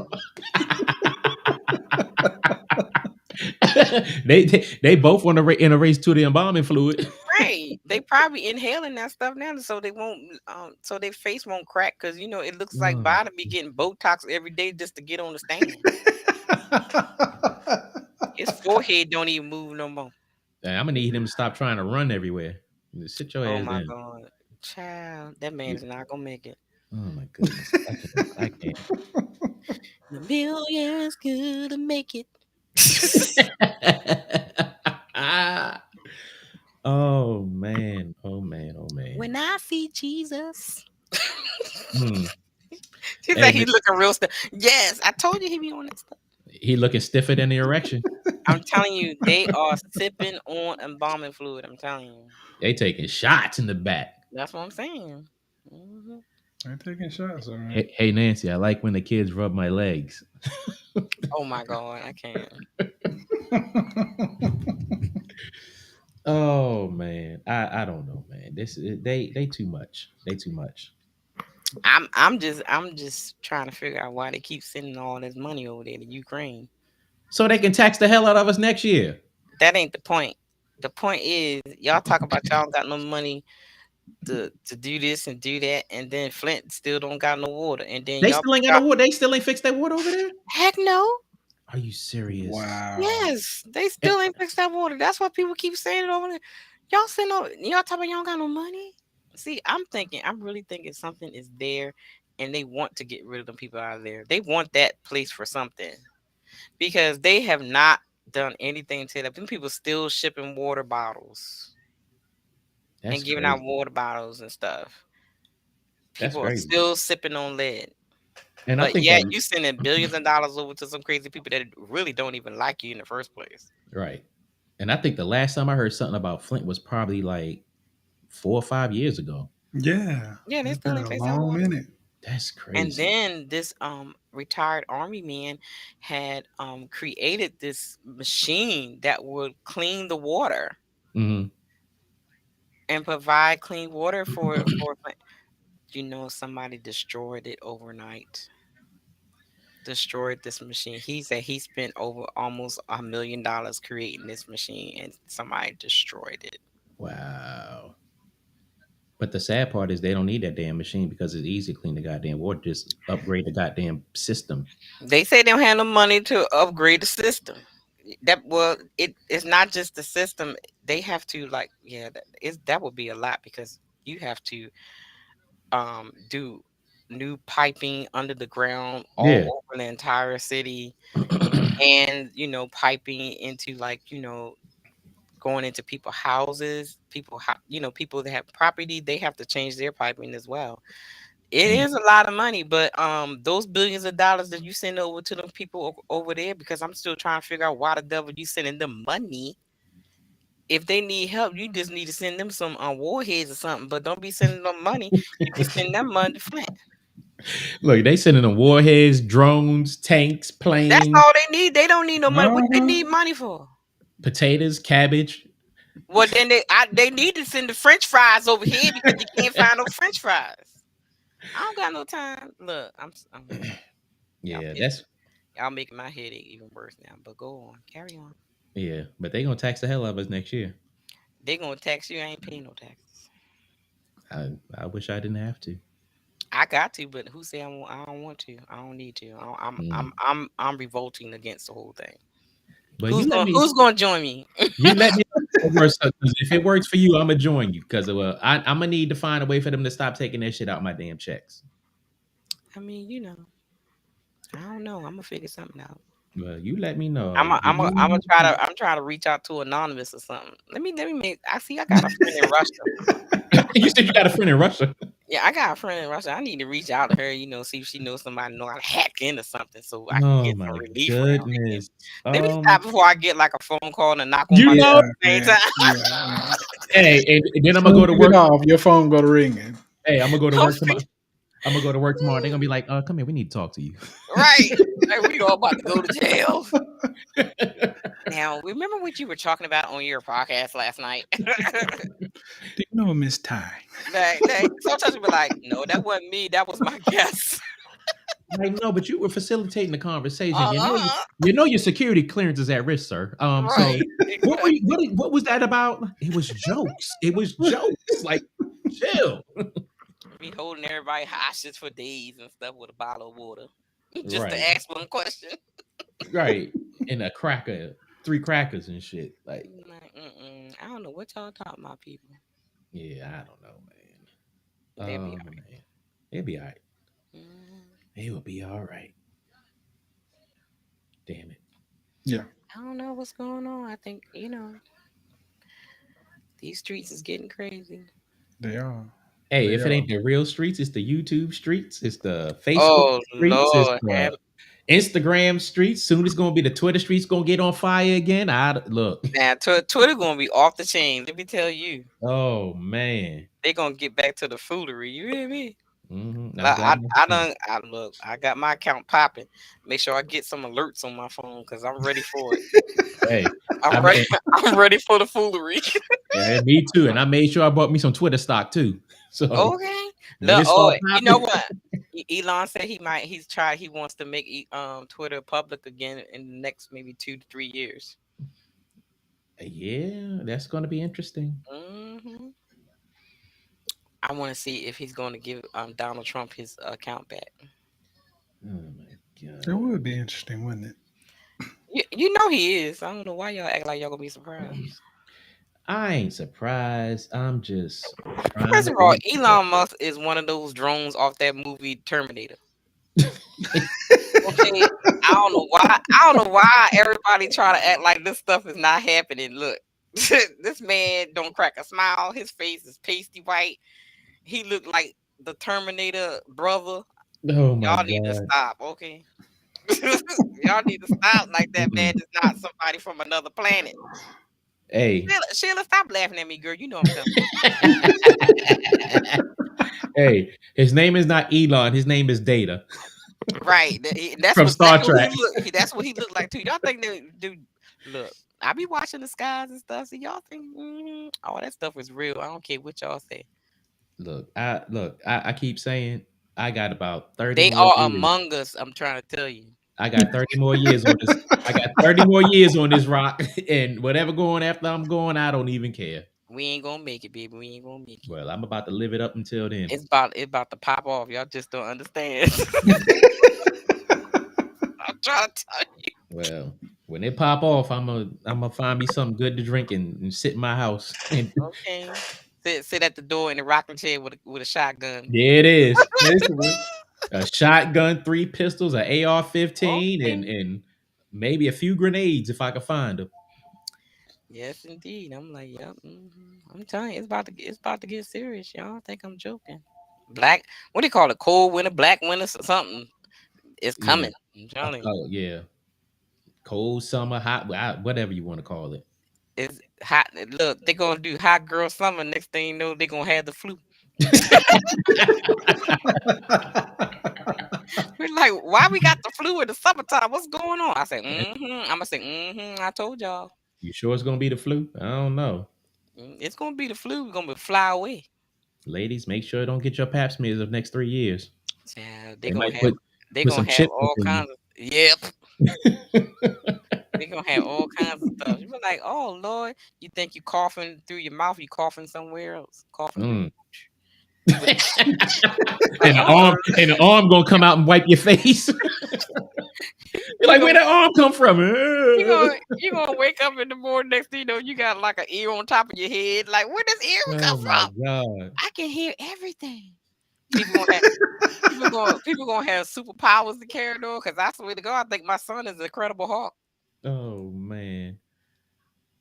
Speaker 3: they both want to in a race to the embalming fluid.
Speaker 5: right? They probably inhaling that stuff now, so they won't, so their face won't crack. Cause it looks like
Speaker 3: Mm.
Speaker 5: Biden be getting Botox every day just to get on the stand. His forehead don't even move no more.
Speaker 3: I'm gonna need him to stop trying to run everywhere. Sit your
Speaker 5: Oh
Speaker 3: ass
Speaker 5: my
Speaker 3: down.
Speaker 5: god, child, that man is not gonna make it.
Speaker 3: Oh my goodness, I can't.
Speaker 5: The millions gonna make it.
Speaker 3: Oh man, oh man, oh man.
Speaker 5: When I see Jesus.
Speaker 3: Hmm.
Speaker 5: He's
Speaker 3: Hey,
Speaker 5: like he looking real stuff. Yes, I told you he be on that stuff.
Speaker 3: he looking stiffer than the erection.
Speaker 5: I'm telling you, they are sipping on embalming fluid. I'm telling you.
Speaker 3: They taking shots in the back.
Speaker 5: That's what I'm saying. Mhm.
Speaker 4: I'm taking shots, all right.
Speaker 3: Hey Nancy, I like when the kids rub my legs.
Speaker 5: Oh my god, I can't.
Speaker 3: Oh man, I don't know, man. They too much. They too much.
Speaker 5: I'm just trying to figure out why they keep sending all this money over there to Ukraine.
Speaker 3: So they can tax the hell out of us next year.
Speaker 5: That ain't the point. The point is y'all talk about y'all don't got no money to do this and do that, and then Flint still don't got no water, and then
Speaker 3: They
Speaker 5: y'all
Speaker 3: still ain't got no water. They still ain't fixed that water over there.
Speaker 5: heck no.
Speaker 3: Are you serious?
Speaker 4: Wow.
Speaker 5: Yes, they still ain't fixed that water. That's why people keep saying it over there. Y'all saying y'all talking about y'all don't got no money. See, I'm really thinking something is there, and they want to get rid of them people out of there. They want that place for something because they have not done anything to that. Them people still shipping water bottles
Speaker 3: That's
Speaker 5: and giving
Speaker 3: crazy.
Speaker 5: out water bottles and stuff.
Speaker 3: That's
Speaker 5: People are
Speaker 3: crazy.
Speaker 5: still sipping on lead.
Speaker 3: And I
Speaker 5: But
Speaker 3: think
Speaker 5: yeah,
Speaker 3: that-
Speaker 5: you sending billions of dollars over to some crazy people that really don't even like you in the first place.
Speaker 3: right. And I think the last time I heard something about Flint was probably like 4 or 5 years ago.
Speaker 4: Yeah.
Speaker 5: Yeah, they
Speaker 4: It's
Speaker 5: still
Speaker 4: been
Speaker 5: ain't
Speaker 4: a
Speaker 5: fixed that
Speaker 4: long
Speaker 5: water.
Speaker 4: minute.
Speaker 3: That's crazy.
Speaker 5: And then this retired army man had created this machine that would clean the water
Speaker 3: Mhm.
Speaker 5: and provide clean water for somebody destroyed it overnight. Destroyed this machine. He said he spent over almost $1 million creating this machine and somebody destroyed it.
Speaker 3: Wow. But the sad part is they don't need that damn machine because it's easy to clean the goddamn water. Just upgrade the goddamn system.
Speaker 5: They say they don't have no money to upgrade the system. It's not just the system. They have to that would be a lot because you have to do new piping under the ground all
Speaker 3: Yeah.
Speaker 5: over the entire city, and piping into going into people's houses. People that have property, they have to change their piping as well. It
Speaker 3: Damn.
Speaker 5: is a lot of money, but those billions of dollars that you send over to them people over there, because I'm still trying to figure out why the devil you sending them money. If they need help, you just need to send them some warheads or something, but don't be sending them money. You can send them money to Flint.
Speaker 3: Look, they sending them warheads, drones, tanks, planes,
Speaker 5: That's all they need. They don't need no money. What they
Speaker 4: Uh-huh.
Speaker 5: need money for?
Speaker 3: potatoes, cabbage.
Speaker 5: Well, then they need to send the French fries over here because you can't find no French fries. I don't got no time. Look, I'm
Speaker 3: Yeah,
Speaker 5: pissed.
Speaker 3: that's
Speaker 5: y'all making my headache even worse now. But go on, carry on.
Speaker 3: yeah. But they gonna tax the hell out of us next year.
Speaker 5: They gonna tax you. I ain't paying no taxes.
Speaker 3: I wish I didn't have to.
Speaker 5: I got to, but who say I don't want to? I don't need to. I'm revolting against the whole thing.
Speaker 3: But
Speaker 5: Who's
Speaker 3: you
Speaker 5: gonna join me?
Speaker 3: let me know if it works, 'cause if it works for you, I'm gonna join you because I'm gonna need to find a way for them to stop taking that shit out my damn checks.
Speaker 5: I mean, I don't know. I'm gonna figure something out.
Speaker 3: Well, you let me know.
Speaker 5: I'm trying to reach out to Anonymous or something. Let me make. I got a friend in Russia.
Speaker 3: You said you got a friend in Russia.
Speaker 5: Yeah, I got a friend in Russia. I need to reach out to her, see if she knows somebody know how to hack into something so I can
Speaker 3: Oh
Speaker 5: get some
Speaker 3: my
Speaker 5: relief around here.
Speaker 3: goodness.
Speaker 5: Let me stop before I get like a phone call and knock on
Speaker 3: You
Speaker 5: my door
Speaker 3: know,
Speaker 5: at the same
Speaker 4: Yeah,
Speaker 5: time.
Speaker 4: yeah.
Speaker 3: hey, and then I'm gonna
Speaker 4: Soon
Speaker 3: go
Speaker 4: as
Speaker 3: to
Speaker 4: you get
Speaker 3: work.
Speaker 4: off, your phone go to ringing.
Speaker 3: Hey, I'm gonna go to
Speaker 5: I'm
Speaker 3: work tomorrow. I'm gonna go to work tomorrow. They're gonna be like, come here, we need to talk to you.
Speaker 5: right. Like we all about to go to jail. Now, remember what you were talking about on your podcast last night?
Speaker 4: Do you know Miss Ty?
Speaker 5: Sometimes you be like, no, that wasn't me. That was my guess.
Speaker 3: Like, no, but you were facilitating the conversation.
Speaker 5: Uh-huh.
Speaker 3: You know your security clearance is at risk, sir. So
Speaker 5: Right.
Speaker 3: what were
Speaker 5: Exactly.
Speaker 3: you, what was that about? It was jokes. It was jokes. Like, chill.
Speaker 5: Be holding everybody hostage for days and stuff with a bottle of water. Just to
Speaker 3: Right.
Speaker 5: ask one question.
Speaker 3: Right. And a cracker, 3 crackers and shit. Like,
Speaker 5: Like, I don't know what y'all talking about, people.
Speaker 3: yeah, I don't know, man.
Speaker 5: They be
Speaker 3: Man. It'll be all right.
Speaker 5: mm,
Speaker 3: It will be all right. Damn it.
Speaker 4: Yeah,
Speaker 5: I don't know what's going on. I think, these streets is getting crazy.
Speaker 4: they are.
Speaker 3: Hey,
Speaker 4: They
Speaker 3: if it
Speaker 4: are.
Speaker 3: ain't the real streets, it's the YouTube streets, it's the Facebook
Speaker 5: Oh
Speaker 3: streets, it's
Speaker 5: Lord,
Speaker 3: the Instagram streets. Soon it's gonna be the Twitter streets gonna get on fire again. Look.
Speaker 5: now Twitter gonna be off the chain. Let me tell you,
Speaker 3: Oh man.
Speaker 5: they gonna get back to the foolery. You hear me?
Speaker 3: Mm-hmm. I'm
Speaker 5: Like,
Speaker 3: glad.
Speaker 5: I got my account popping. Make sure I get some alerts on my phone because I'm ready for it.
Speaker 3: Hey,
Speaker 5: I'm ready. I'm ready for the foolery.
Speaker 3: yeah, me too. And I made sure I bought me some Twitter stock too. So
Speaker 5: Okay.
Speaker 3: when
Speaker 5: Look,
Speaker 3: it start
Speaker 5: you know
Speaker 3: popping,
Speaker 5: what? Elon said he wants to make Twitter public again in the next maybe 2 to 3 years.
Speaker 3: yeah, that's gonna be interesting.
Speaker 5: hmm I want to see if he's going to give Donald Trump his account back.
Speaker 3: Oh my
Speaker 4: It
Speaker 3: god.
Speaker 4: would be interesting, wouldn't it?
Speaker 5: You know he is. I don't know why y'all act like y'all gonna be surprised.
Speaker 3: I ain't surprised. I'm just trying
Speaker 5: First
Speaker 3: to
Speaker 5: of all,
Speaker 3: make
Speaker 5: Elon Musk is one of those drones off that movie Terminator. Okay, I don't know why. I don't know why everybody try to act like this stuff is not happening. Look, this man don't crack a smile. His face is pasty white. He look like the Terminator brother.
Speaker 3: Oh my
Speaker 5: Y'all need to
Speaker 3: god.
Speaker 5: stop, okay? Y'all need to stop. Like that man
Speaker 3: Mm-mm.
Speaker 5: is not somebody from another planet.
Speaker 3: Hey.
Speaker 5: Sheila, stop laughing at me, girl. You know I'm coming.
Speaker 3: Hey, his name is not Elon. His name is Data
Speaker 5: Right. That's
Speaker 3: from
Speaker 5: what
Speaker 3: Star
Speaker 5: exactly what he
Speaker 3: Trek.
Speaker 5: look. That's what he looked like too. Y'all think that dude? Look, I be watching the skies and stuff. So y'all think all that stuff is real. I don't care what y'all say.
Speaker 3: I keep saying I got about 30
Speaker 5: They
Speaker 3: more
Speaker 5: are
Speaker 3: years.
Speaker 5: among us. I'm trying to tell you.
Speaker 3: I got 30 more years on this. I got 30 more years on this rock, and whatever going after I'm going, I don't even care.
Speaker 5: We ain't gonna make it, baby. We ain't gonna make it.
Speaker 3: Well, I'm about to live it up until then.
Speaker 5: It's about to pop off. Y'all just don't understand. I'm trying to tell you.
Speaker 3: Well, when it pop off, I'm gonna find me something good to drink and sit in my house. And
Speaker 5: Okay. Sit at the door in the rocking chair with a shotgun.
Speaker 3: there it is.
Speaker 4: Basically.
Speaker 3: A shotgun, 3 pistols, an AR-15,
Speaker 5: Okay.
Speaker 3: and maybe a few grenades if I can find them.
Speaker 5: Yes, indeed. I'm like, yep. I'm telling you, it's about to get serious. Y'all think I'm joking? Black, what do you call it? Cold winter, black winter, something. It's
Speaker 3: Yeah.
Speaker 5: coming. I'm telling you,
Speaker 3: Oh yeah. Cold summer, hot, whatever you want to call it.
Speaker 5: it's hot. Look, they're gonna do hot girl summer. Next thing you know, they're gonna have the flu. We're like, why we got the flu in the summertime? What's going on? I said, I'm gonna say, I told y'all,
Speaker 3: You sure it's gonna be the flu? I don't know.
Speaker 5: it's gonna be the flu. We're gonna fly away.
Speaker 3: Ladies, make sure don't get your pap smears of next 3 years.
Speaker 5: Yeah,
Speaker 3: They might put
Speaker 5: they
Speaker 3: put some
Speaker 5: gonna have
Speaker 3: chips up
Speaker 5: all
Speaker 3: in you.
Speaker 5: kinds of yep. They gonna have all kinds of stuff. You be like, oh Lord, you think you coughing through your mouth? You coughing somewhere else? Coughing through.
Speaker 3: Mm.
Speaker 5: You be
Speaker 3: And the arm gonna come out and wipe your face. You're like, where the arm come from?
Speaker 5: you gonna wake up in the morning. Next thing you know, you got like an ear on top of your head. Like, where does ear come
Speaker 3: Oh my
Speaker 5: from?
Speaker 3: god.
Speaker 5: I can hear everything. People gonna have superpowers to carry on. Cause I swear to God, I think my son is an Incredible Hulk.
Speaker 3: Oh man.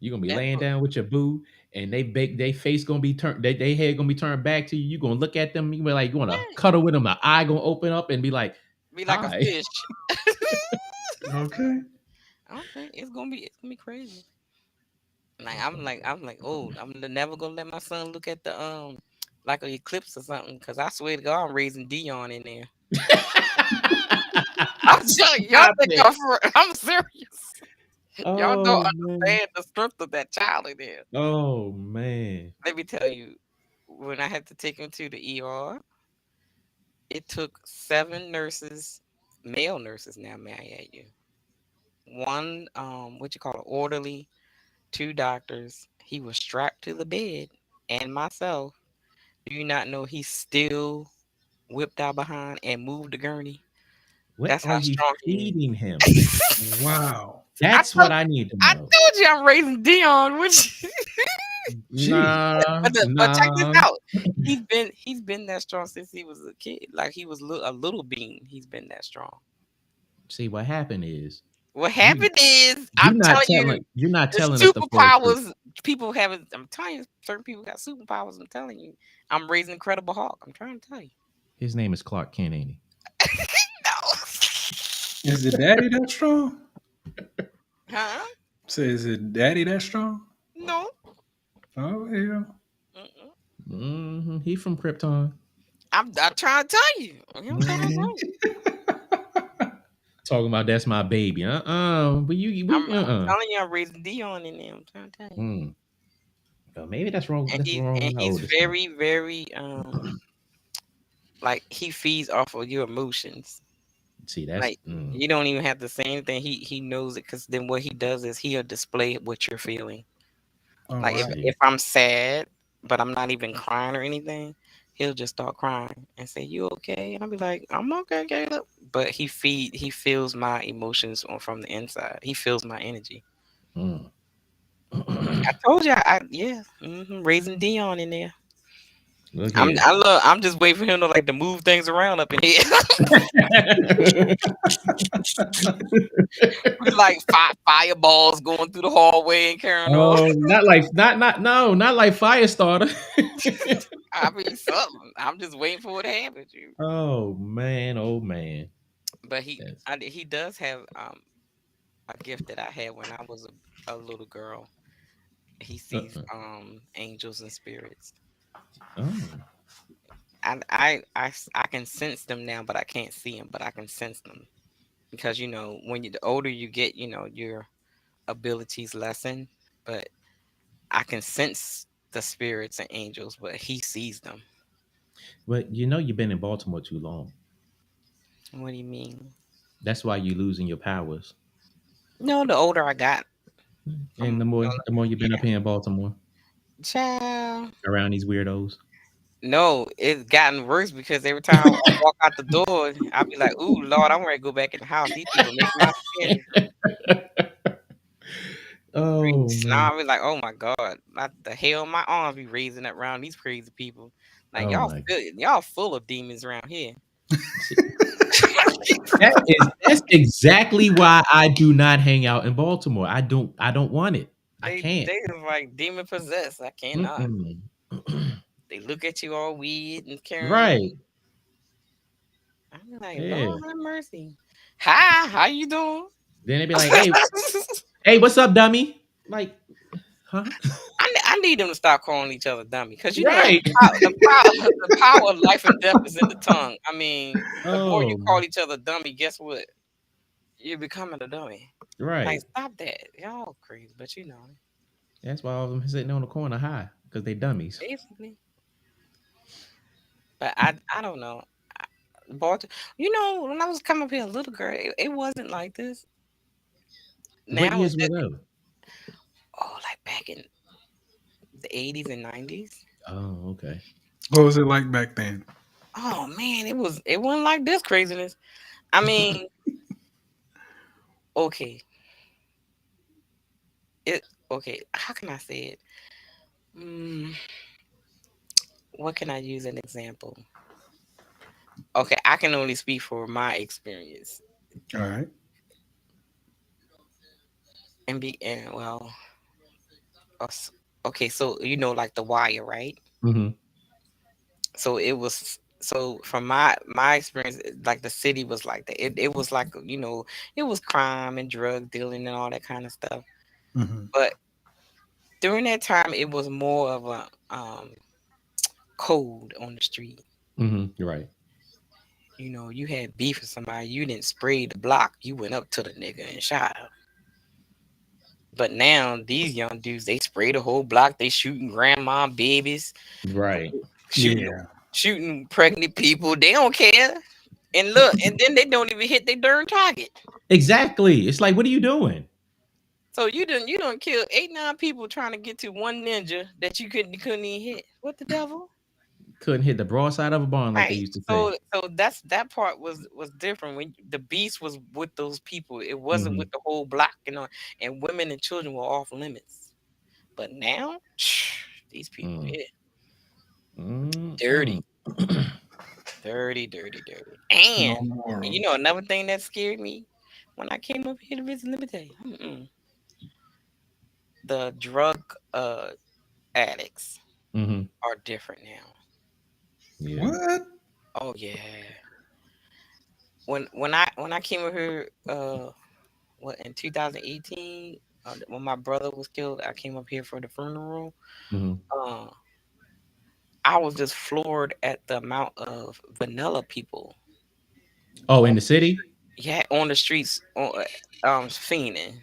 Speaker 3: You're gonna be
Speaker 5: That's
Speaker 3: laying
Speaker 5: what,
Speaker 3: down with your boo, and they face gonna be turned, they head gonna be turned back to you. You gonna look at them, you be like, you wanna
Speaker 5: Yeah,
Speaker 3: cuddle with them, the eye gonna open up and be like,
Speaker 5: be like a
Speaker 3: hi.
Speaker 5: fish.
Speaker 4: Okay.
Speaker 5: Okay, it's gonna be crazy. Like, oh, never gonna let my son look at the like an eclipse or something, because I swear to God, I'm raising Dion in there. I'm telling you, y'all
Speaker 3: Stop
Speaker 5: think
Speaker 3: it.
Speaker 5: I'm serious. Y'all don't
Speaker 3: Oh man.
Speaker 5: understand the strength of that child in there.
Speaker 3: Oh man.
Speaker 5: Let me tell you, when I had to take him to the ER, it took 7 nurses, male nurses now, may I add you. One, what you call it, orderly, 2 doctors. He was strapped to the bed, and myself. Do you not know he still whipped out behind and moved the gurney?
Speaker 3: What
Speaker 5: That's
Speaker 3: are
Speaker 5: how
Speaker 3: you
Speaker 5: strong he
Speaker 3: feeding him?
Speaker 5: is.
Speaker 4: Wow.
Speaker 5: I
Speaker 3: That's
Speaker 5: told,
Speaker 3: what I need to
Speaker 5: I
Speaker 3: know.
Speaker 5: told you I'm raising Dion, which
Speaker 4: Gee.
Speaker 3: Nah,
Speaker 5: but check this
Speaker 3: nah.
Speaker 5: out. He's been that strong since he was a kid. Like he was a little bean. He's been that strong.
Speaker 3: See, what happened is
Speaker 5: What
Speaker 3: you
Speaker 5: happened is, I'm telling you,
Speaker 3: you're not
Speaker 5: the
Speaker 3: telling us the full truth.
Speaker 5: superpowers people haven't. I'm telling you, certain people got superpowers. I'm telling you, I'm raising Incredible Hulk. I'm trying to tell you.
Speaker 3: His name is Clark Kent, ain't he?
Speaker 4: Is the daddy that strong?
Speaker 5: No, huh?
Speaker 4: So is it daddy that strong?
Speaker 5: No.
Speaker 4: Oh hell.
Speaker 5: Mm-mm.
Speaker 3: He from Krypton.
Speaker 5: I'm trying to tell you. I'm trying to
Speaker 3: hmm
Speaker 5: tell you.
Speaker 3: Talking about that's my baby. But
Speaker 5: I'm telling you, I'm raising Dion in there. I'm trying to tell you.
Speaker 3: Mm. Oh, maybe that's wrong.
Speaker 5: And
Speaker 3: That's
Speaker 5: he
Speaker 3: wrong
Speaker 5: and
Speaker 3: with my
Speaker 5: he's
Speaker 3: oldest one.
Speaker 5: very, very like he feeds off of your emotions.
Speaker 3: See, that's
Speaker 5: Like you don't even have to say anything. He knows it, because then what he does is he'll display what you're feeling.
Speaker 4: Oh
Speaker 5: Like
Speaker 4: wow.
Speaker 5: if I'm sad, but I'm not even crying or anything, he'll just start crying and say, "You okay?" And I'll be like, "I'm okay, Caleb." But he feels my emotions from the inside. He feels my energy.
Speaker 3: mm.
Speaker 5: I told you, yeah, raising Dion in there.
Speaker 3: Look here.
Speaker 5: I'm just waiting for him to like to move things around up in here. With like fireballs going through the hallway and carrying on.
Speaker 3: Oh, not like not like Firestarter.
Speaker 5: I mean something. I'm just waiting for it to happen to you.
Speaker 3: Oh man, oh man.
Speaker 5: But
Speaker 3: Yes.
Speaker 5: he does have a gift that I had when I was a little girl. He sees
Speaker 3: Uh-uh.
Speaker 5: angels and spirits.
Speaker 3: Oh.
Speaker 5: I can sense them now, but I can't see them, but I can sense them, because when the older you get, your abilities lessen. But I can sense the spirits and angels, but he sees them.
Speaker 3: But you've been in Baltimore too long.
Speaker 5: What do you mean?
Speaker 3: That's why you're losing your powers.
Speaker 5: No, the older I got,
Speaker 3: And
Speaker 5: from
Speaker 3: the more you've been up
Speaker 5: yeah,
Speaker 3: here in Baltimore
Speaker 5: child.
Speaker 3: around these weirdos.
Speaker 5: No, it's gotten worse, because every time I walk out the door, I'll be like, "Ooh, Lord, I'm ready to go back in the house. These people make my skin
Speaker 3: Oh
Speaker 5: freeze."
Speaker 3: man.
Speaker 5: Now I'll be like, "Oh my God, not the hell my arms be raising up around these crazy people." Like
Speaker 3: Oh my.
Speaker 5: y'all full of demons around here.
Speaker 3: See, that's exactly why I do not hang out in Baltimore. I don't want it. I
Speaker 5: They
Speaker 3: can't.
Speaker 5: is like demon possessed. I cannot.
Speaker 3: Mm-mm.
Speaker 5: They look at you all weird and carrying
Speaker 3: Right.
Speaker 5: on. I'm like,
Speaker 3: Yeah.
Speaker 5: Lord have mercy. Hi, how you doing?
Speaker 3: Then they be like, hey, what's up, dummy? Like, huh?
Speaker 5: I need them to stop calling each other dummy, because
Speaker 3: Right.
Speaker 5: the power of life and death is in the tongue. I mean, the more you
Speaker 3: Oh,
Speaker 5: call each other dummy, guess what? You're becoming a dummy. Like,
Speaker 3: right.
Speaker 5: stop that. Y'all crazy, but
Speaker 3: That's why all of them sitting on the corner high because they dummies.
Speaker 5: basically. But I don't know. Baltimore, when I was coming up here, a little girl, it wasn't like this.
Speaker 3: What
Speaker 5: Now
Speaker 3: years
Speaker 5: it's
Speaker 3: were
Speaker 5: just,
Speaker 3: those?
Speaker 5: like back in the 80s and 90s.
Speaker 3: Oh, okay.
Speaker 4: What was it like back then?
Speaker 5: Oh man, it wasn't like this craziness. I mean, okay, okay. How can I say it? Mm, what can I use an example? Okay, I can only speak for my experience
Speaker 4: All right.
Speaker 5: and well, us. Okay, so you know, like The Wire, right?
Speaker 3: Hmm.
Speaker 5: So it was, so from my experience, like the city was like that. It was like, you know, it was crime and drug dealing and all that kind of stuff.
Speaker 4: Hmm.
Speaker 5: But during that time, it was more of a code on the street.
Speaker 3: Hmm. You're right.
Speaker 5: You know, you had beef with somebody, you didn't spray the block, you went up to the nigga and shot him. But now these young dudes, they spray the whole block. They shooting grandma, babies,
Speaker 3: Right.
Speaker 5: shooting
Speaker 4: Yeah.
Speaker 5: shooting pregnant people. They don't care. And look, and then they don't even hit their darn target.
Speaker 3: Exactly. It's like, what are you doing?
Speaker 5: So you don't kill 8 9 people trying to get to one ninja that you couldn't even hit. What the devil?
Speaker 3: Couldn't hit the broadside of a barn like they
Speaker 5: Right.
Speaker 3: used to say.
Speaker 5: So that part was different when the beast was with those people. It wasn't
Speaker 3: Hmm.
Speaker 5: with the whole block, and women and children were off limits. But now, these people
Speaker 3: Mm.
Speaker 5: here,
Speaker 3: Mm.
Speaker 5: dirty, dirty, dirty, dirty.
Speaker 4: No
Speaker 5: And you
Speaker 4: morals.
Speaker 5: know another thing that scared me when I came up here to visit. Let me tell you, the drug addicts
Speaker 3: Hmm.
Speaker 5: are different now.
Speaker 3: Yeah.
Speaker 4: What?
Speaker 5: Oh yeah. When I came over here, what, in 2018, when my brother was killed, I came up here for the funeral.
Speaker 3: Hmm.
Speaker 5: Uh, I was just floored at the amount of vanilla people
Speaker 3: Oh,
Speaker 5: on
Speaker 3: in the city.
Speaker 5: on the streets, fiending.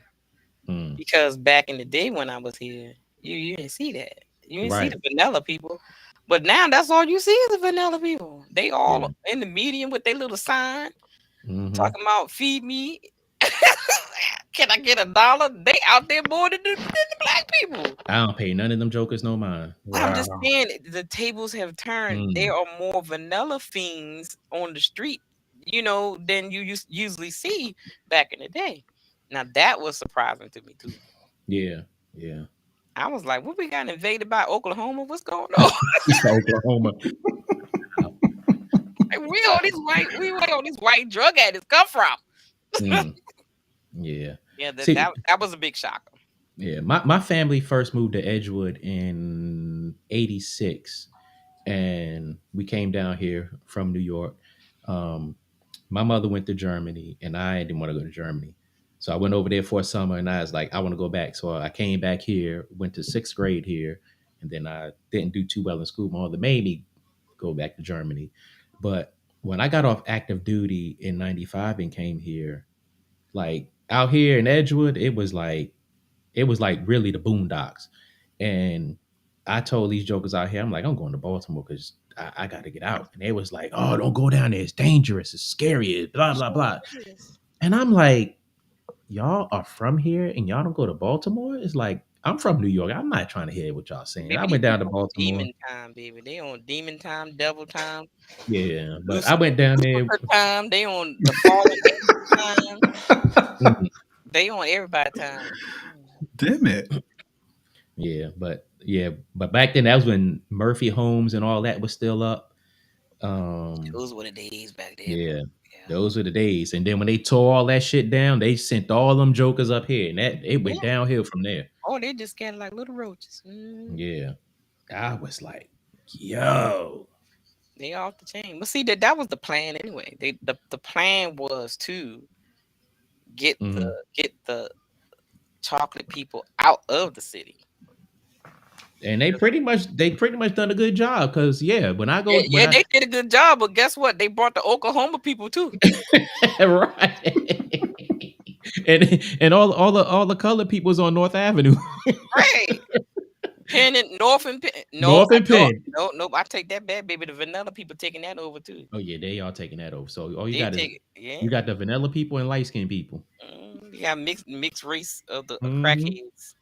Speaker 3: Mm.
Speaker 5: Because back in the day when I was here, you didn't see that. You didn't see
Speaker 3: Right.
Speaker 5: the vanilla people. But now that's all you see is the vanilla people. They
Speaker 3: Yeah.
Speaker 5: all in the median with their little sign
Speaker 3: Hmm.
Speaker 5: talking about feed me. Can I get $1? They out there more than the black people.
Speaker 3: I don't pay none of them jokers no mind.
Speaker 5: I'm just
Speaker 4: Wow.
Speaker 5: saying the tables have turned.
Speaker 3: Mm.
Speaker 5: There are more vanilla fiends on the street, than you usually see back in the day. Now that was surprising to me too.
Speaker 3: Yeah. Yeah.
Speaker 5: I was like, "What, we got invaded by Oklahoma? What's going on?
Speaker 3: It's Oklahoma.
Speaker 5: Like, where all these white drug addicts come from?"
Speaker 3: Mm. Yeah.
Speaker 5: Yeah, that,
Speaker 3: See,
Speaker 5: that that was a big shocker.
Speaker 3: yeah, my family first moved to Edgewood in '86, and we came down here from New York. Um, my mother went to Germany, and I didn't want to go to Germany, so I went over there for a summer, and I was like, I want to go back. So I came back here, went to sixth grade here, and then I didn't do too well in school. My mother made me go back to Germany, but when I got off active duty in '95 and came here, like out here in Edgewood, it was like really the boondocks. And I told these jokers out here, I'm like, I'm going to Baltimore because I got to get out. And they was like, oh, don't go down there. It's dangerous. It's scary. It's blah, blah,
Speaker 5: Sure
Speaker 3: blah.
Speaker 5: is.
Speaker 3: And I'm like, y'all are from here and y'all don't go to Baltimore? It's like, I'm from New York. I'm not trying to hear what y'all saying. I
Speaker 5: Baby,
Speaker 3: went
Speaker 5: these
Speaker 3: down to
Speaker 5: people on
Speaker 3: Baltimore.
Speaker 5: demon time, baby. They on demon time, devil time,
Speaker 3: Yeah. But I
Speaker 5: Lucifer,
Speaker 3: went down there.
Speaker 5: Lucifer time. They on the fallen angel time.
Speaker 3: Mhm.
Speaker 5: They on everybody time.
Speaker 4: Damn it.
Speaker 3: But back then that was when Murphy Homes and all that was still up. Um,
Speaker 5: Those were the days back there, boy.
Speaker 3: Yeah,
Speaker 5: Yeah.
Speaker 3: those were the days. And then when they tore all that shit down, they sent all them jokers up here, and that it went
Speaker 5: Yeah.
Speaker 3: downhill from there.
Speaker 5: Oh, they just scattered like little roaches.
Speaker 3: Yeah, I was like, yo,
Speaker 5: They off the chain. But see, that was the plan anyway. The plan was to get the
Speaker 3: hmm
Speaker 5: get the chocolate people out of the city.
Speaker 3: and they pretty much done a good job because yeah, when I
Speaker 5: Yeah,
Speaker 3: go when
Speaker 5: yeah,
Speaker 3: I
Speaker 5: they did a good job, but guess what? They brought the Oklahoma people too.
Speaker 3: right, and all the colored people's on North Avenue,
Speaker 5: Right. Penn and North and Penn. No,
Speaker 3: North and
Speaker 5: no,
Speaker 3: Penn.
Speaker 5: no, no. I take that back, baby. The vanilla people taking that over too.
Speaker 3: Oh yeah, they all taking that over. So all you
Speaker 5: They
Speaker 3: got is
Speaker 5: take it. Yeah.
Speaker 3: you got the vanilla people and light skinned people.
Speaker 5: You got mixed race of the
Speaker 3: Hmm.
Speaker 5: crackheads.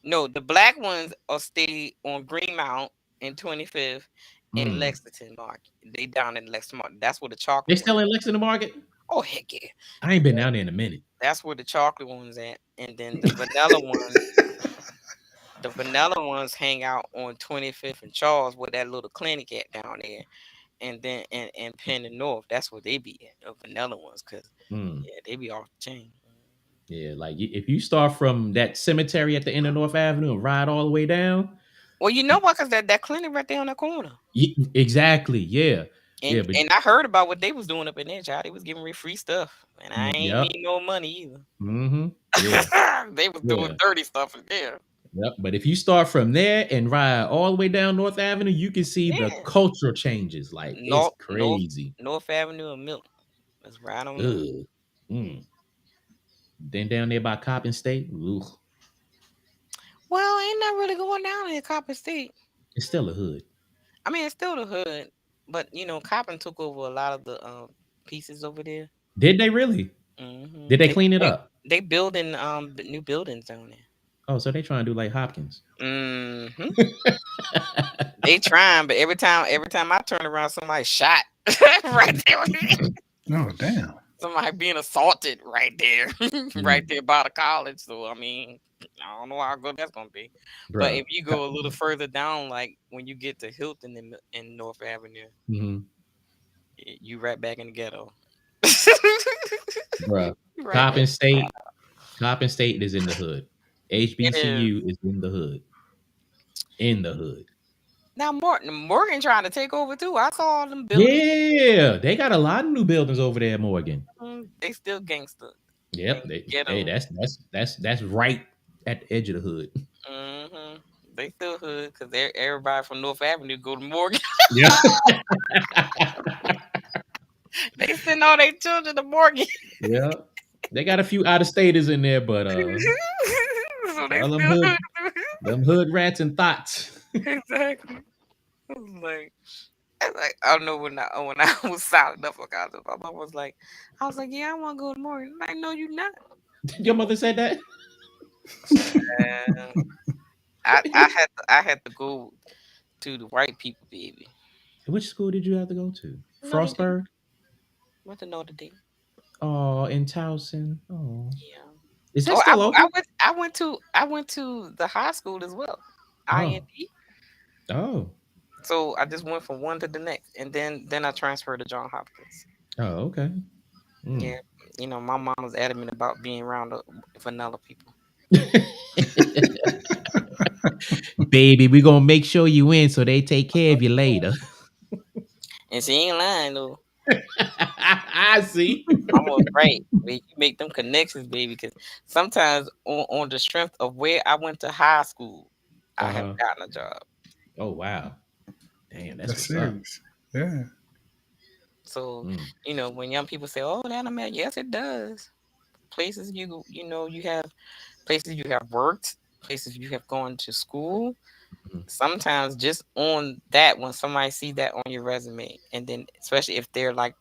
Speaker 5: No, the black ones are stay on Greenmount in 25th and
Speaker 3: Mm.
Speaker 5: Lexington Market. They down in Lexington Market. That's where the
Speaker 3: They
Speaker 5: chocolate ones.
Speaker 3: still in Lexington Market.
Speaker 5: Oh heck yeah.
Speaker 3: I ain't been down there in a minute.
Speaker 5: That's where the chocolate ones at. And then the vanilla ones hang out on 25th and Charles where that little clinic at down there. And then and Penn and North, that's where they be at, the vanilla ones, cause
Speaker 3: Mm.
Speaker 5: yeah, they be off the chain.
Speaker 3: Yeah, like if you start from that cemetery at the end of North Avenue and ride all the way down,
Speaker 5: Well, you know what? Because that clinic right there on the corner.
Speaker 3: exactly, yeah, yeah,
Speaker 5: And
Speaker 3: but
Speaker 5: and I heard about what they was doing up in there, child. They was giving me free stuff, and I ain't
Speaker 3: yep,
Speaker 5: need no money either.
Speaker 3: yeah,
Speaker 5: They was doing
Speaker 3: yeah,
Speaker 5: dirty stuff in there.
Speaker 3: yep. But if you start from there and ride all the way down North Avenue, you can see the
Speaker 5: Yeah,
Speaker 3: cultural changes. Like it's
Speaker 5: North North
Speaker 3: crazy.
Speaker 5: North Avenue and Milton. That's right on there.
Speaker 3: Ugh. Mm. Then down there by Coppin State, ugh,
Speaker 5: Well, ain't not really going down in Coppin State.
Speaker 3: it's still a hood.
Speaker 5: I mean, it's still the hood, but Coppin took over a lot of the pieces over there.
Speaker 3: Did they really?
Speaker 5: Hmm
Speaker 3: Did they
Speaker 5: They
Speaker 3: clean it
Speaker 5: they
Speaker 3: up?
Speaker 5: they building new buildings down there.
Speaker 3: Oh, so they trying to do like Hopkins.
Speaker 5: Hmm They trying, but every time I turn around, somebody shot right there.
Speaker 4: Oh, damn.
Speaker 5: Somebody being assaulted right there, right
Speaker 3: Mm,
Speaker 5: there by the college. So I mean, I don't know how good that's gonna be. But
Speaker 3: bro.
Speaker 5: if you go a little further down, like when you get to Hilton in North Avenue,
Speaker 3: Mhm.
Speaker 5: you right back in the ghetto.
Speaker 3: Bruh.
Speaker 5: Right back.
Speaker 3: Coppin State, Coppin State is in the hood.
Speaker 5: It is.
Speaker 3: HBCU is in the hood. In the hood.
Speaker 5: Now Morgan trying to take over too. I saw all them buildings.
Speaker 3: Yeah, they got a lot of new buildings over there, Morgan.
Speaker 5: They still gangster
Speaker 3: Yep.
Speaker 5: and
Speaker 3: Hey,
Speaker 5: ghetto.
Speaker 3: that's right at the edge of the hood.
Speaker 5: Hmm They still hood because everybody from North Avenue go to Morgan.
Speaker 3: Yeah.
Speaker 5: They send all their children to Morgan.
Speaker 3: Yeah. They got a few out of staters in there, but
Speaker 5: So they
Speaker 3: all
Speaker 5: still hood.
Speaker 3: them hood rats and thoughts.
Speaker 5: Exactly. I was like, I don't know when I was signing up for college, my mom was like, yeah, I want to go to Morgan. I'm like, no, you not.
Speaker 3: Your mother said that?
Speaker 5: And I had to go to the white people, baby.
Speaker 3: Which school did you have to go to?
Speaker 5: Notre Dame.
Speaker 3: Frostburg?
Speaker 5: Went to Notre Dame.
Speaker 3: Oh, in Towson. Oh.
Speaker 5: Yeah.
Speaker 3: Is that
Speaker 5: Oh, I,
Speaker 3: still
Speaker 5: I
Speaker 3: open?
Speaker 5: went I went to the high school as well.
Speaker 3: Oh.
Speaker 5: IND.
Speaker 3: Oh.
Speaker 5: So I just went from one to the next, and then I transferred to John Hopkins.
Speaker 3: Oh, okay. Mm.
Speaker 5: Yeah, my mom was adamant about being around the vanilla people.
Speaker 3: Baby, we gonna make sure you in so they take care of you later.
Speaker 5: And she ain't lying though.
Speaker 3: I see.
Speaker 5: I'm almost right. You make them connections, baby, because sometimes on the strength of where I went to high school, I have
Speaker 3: Uh-huh.
Speaker 5: gotten a job.
Speaker 3: Oh wow. Damn, that's
Speaker 4: That's
Speaker 3: what's up.
Speaker 4: serious. Yeah.
Speaker 5: So,
Speaker 3: Mm.
Speaker 5: when young people say, "Oh, that don't matter," yes, it does. Places you have places you have worked, places you have gone to school.
Speaker 3: Mhm.
Speaker 5: Sometimes just on that, when somebody see that on your resume, and then especially if they're like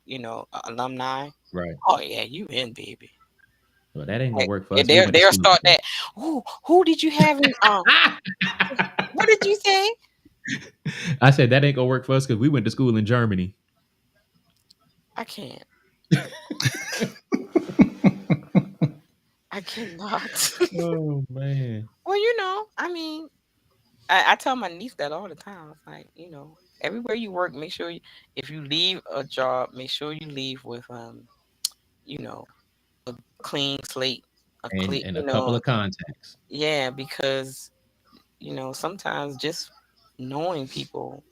Speaker 5: alumni,
Speaker 3: Right.
Speaker 5: oh yeah, you in, baby.
Speaker 3: Well, that ain't gonna
Speaker 5: Like,
Speaker 3: work for
Speaker 5: yeah,
Speaker 3: us. We went to
Speaker 5: they'll
Speaker 3: school
Speaker 5: start
Speaker 3: together.
Speaker 5: that. Who did you have in? What did you say?
Speaker 3: I said that ain't gonna work for us because we went to school in Germany.
Speaker 5: I can't. I cannot.
Speaker 3: Oh man.
Speaker 5: Well, I mean, I tell my niece that all the time. It's like, everywhere you work, make sure if you leave a job, make sure you leave with you know, a clean slate, a clean,
Speaker 3: And a couple of contacts.
Speaker 5: yeah, because sometimes just knowing people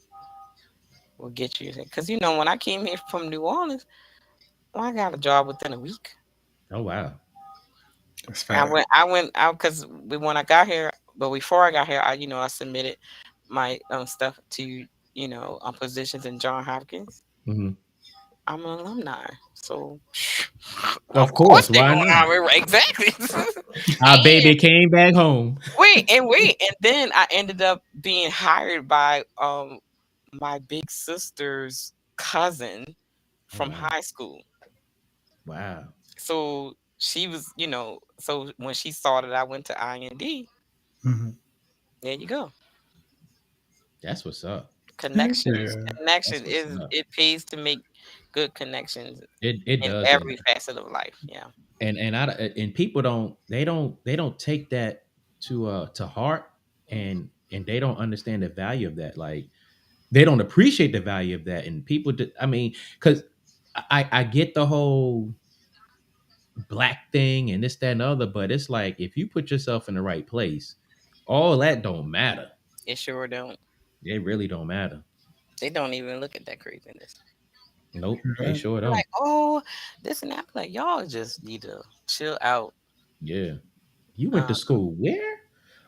Speaker 5: will get you. Because when I came here from New Orleans, I got a job within a week.
Speaker 3: Oh wow.
Speaker 4: That's
Speaker 5: I
Speaker 4: fast.
Speaker 5: went out because when I got here, but before I got here, I submitted my stuff to positions in John Hopkins.
Speaker 3: Mhm.
Speaker 5: I'm an alumni, so
Speaker 3: Of
Speaker 5: of course
Speaker 3: course,
Speaker 5: they're
Speaker 3: why
Speaker 5: going
Speaker 3: not?
Speaker 5: out here, exactly.
Speaker 3: Our
Speaker 5: And
Speaker 3: baby came back home.
Speaker 5: wait, and then I ended up being hired by my big sister's cousin
Speaker 3: Oh
Speaker 5: from
Speaker 3: wow.
Speaker 5: high school.
Speaker 3: Wow.
Speaker 5: So she was, so when she saw that I went to IND,
Speaker 4: Mhm.
Speaker 5: there you go.
Speaker 3: That's what's up.
Speaker 5: Connections.
Speaker 4: Yeah.
Speaker 5: Connection
Speaker 3: That's what's
Speaker 5: is
Speaker 3: up.
Speaker 5: it pays to make good connections
Speaker 3: It
Speaker 5: in
Speaker 3: does.
Speaker 5: every facet of life. Yeah.
Speaker 3: And people don't take that to heart, and they don't understand the value of that. Like they don't appreciate the value of that. And people I mean, because I get black thing and this, that, and the other. But it's like if you put yourself in the right place, all that don't matter.
Speaker 5: It sure don't.
Speaker 3: It really don't matter.
Speaker 5: They don't even look at that craziness.
Speaker 3: Nope, they
Speaker 4: Right.
Speaker 3: sure
Speaker 5: They're
Speaker 3: don't.
Speaker 5: like, oh, this and that. I'm like, y'all just need to chill out.
Speaker 3: Yeah. You went to
Speaker 5: Uh,
Speaker 3: school where?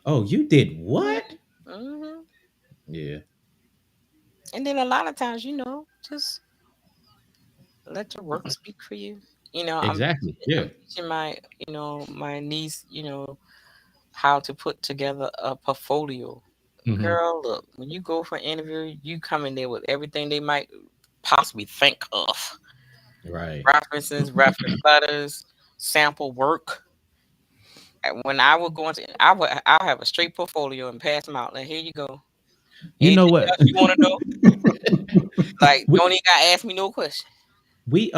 Speaker 3: Oh, you did what?
Speaker 5: hmm
Speaker 3: Yeah,
Speaker 5: And then a lot of times, just let your work speak for you.
Speaker 3: exactly.
Speaker 5: I'm
Speaker 3: Yeah.
Speaker 5: teaching my niece, how to put together a portfolio.
Speaker 3: Hmm.
Speaker 5: Girl, look, when you go for an interview, you come in there with everything they might possibly think of.
Speaker 3: Right.
Speaker 5: References, reference letters, sample work. And when I would go into, I'll have a straight portfolio and pass them out. Like, here you go.
Speaker 3: You know
Speaker 5: Anything
Speaker 3: what?
Speaker 5: else you want to know? Like,
Speaker 3: we
Speaker 5: don't even gotta ask me no question.
Speaker 3: we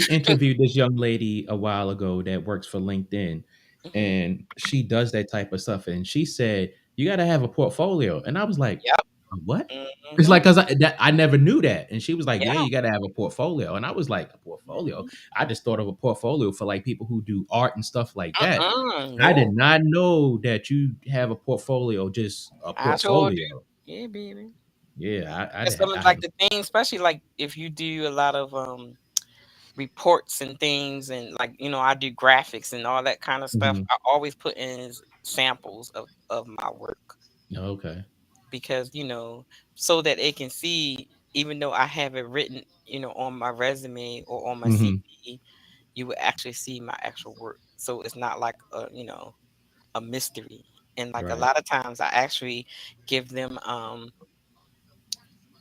Speaker 3: interviewed this young lady a while ago that works for LinkedIn,
Speaker 5: Hmm.
Speaker 3: and she does that type of stuff. And she said you got to have a portfolio, and I was like,
Speaker 5: Yep.
Speaker 3: what? It's
Speaker 5: Hmm.
Speaker 3: like because I never knew that, and she was like, yeah,
Speaker 5: Yeah.
Speaker 3: you got to have a portfolio, and I was like, a portfolio? I just thought of a portfolio for like people who do art and stuff like that. I did
Speaker 5: No,
Speaker 3: not know that you have a portfolio, just a
Speaker 5: I told you.
Speaker 3: portfolio.
Speaker 5: Yeah, baby.
Speaker 3: Yeah,
Speaker 5: That's some of
Speaker 3: I
Speaker 5: like
Speaker 3: have.
Speaker 5: the things, especially like if you do a lot of reports and things, and like I do graphics and all that kind of stuff.
Speaker 3: Mhm.
Speaker 5: I always put in samples of my work
Speaker 3: Okay.
Speaker 5: because so that it can see, even though I have it written on my resume or on my
Speaker 3: Hmm.
Speaker 5: CV, you would actually see my actual work, so it's not like a mystery. And like a
Speaker 3: Right.
Speaker 5: lot of times I actually give them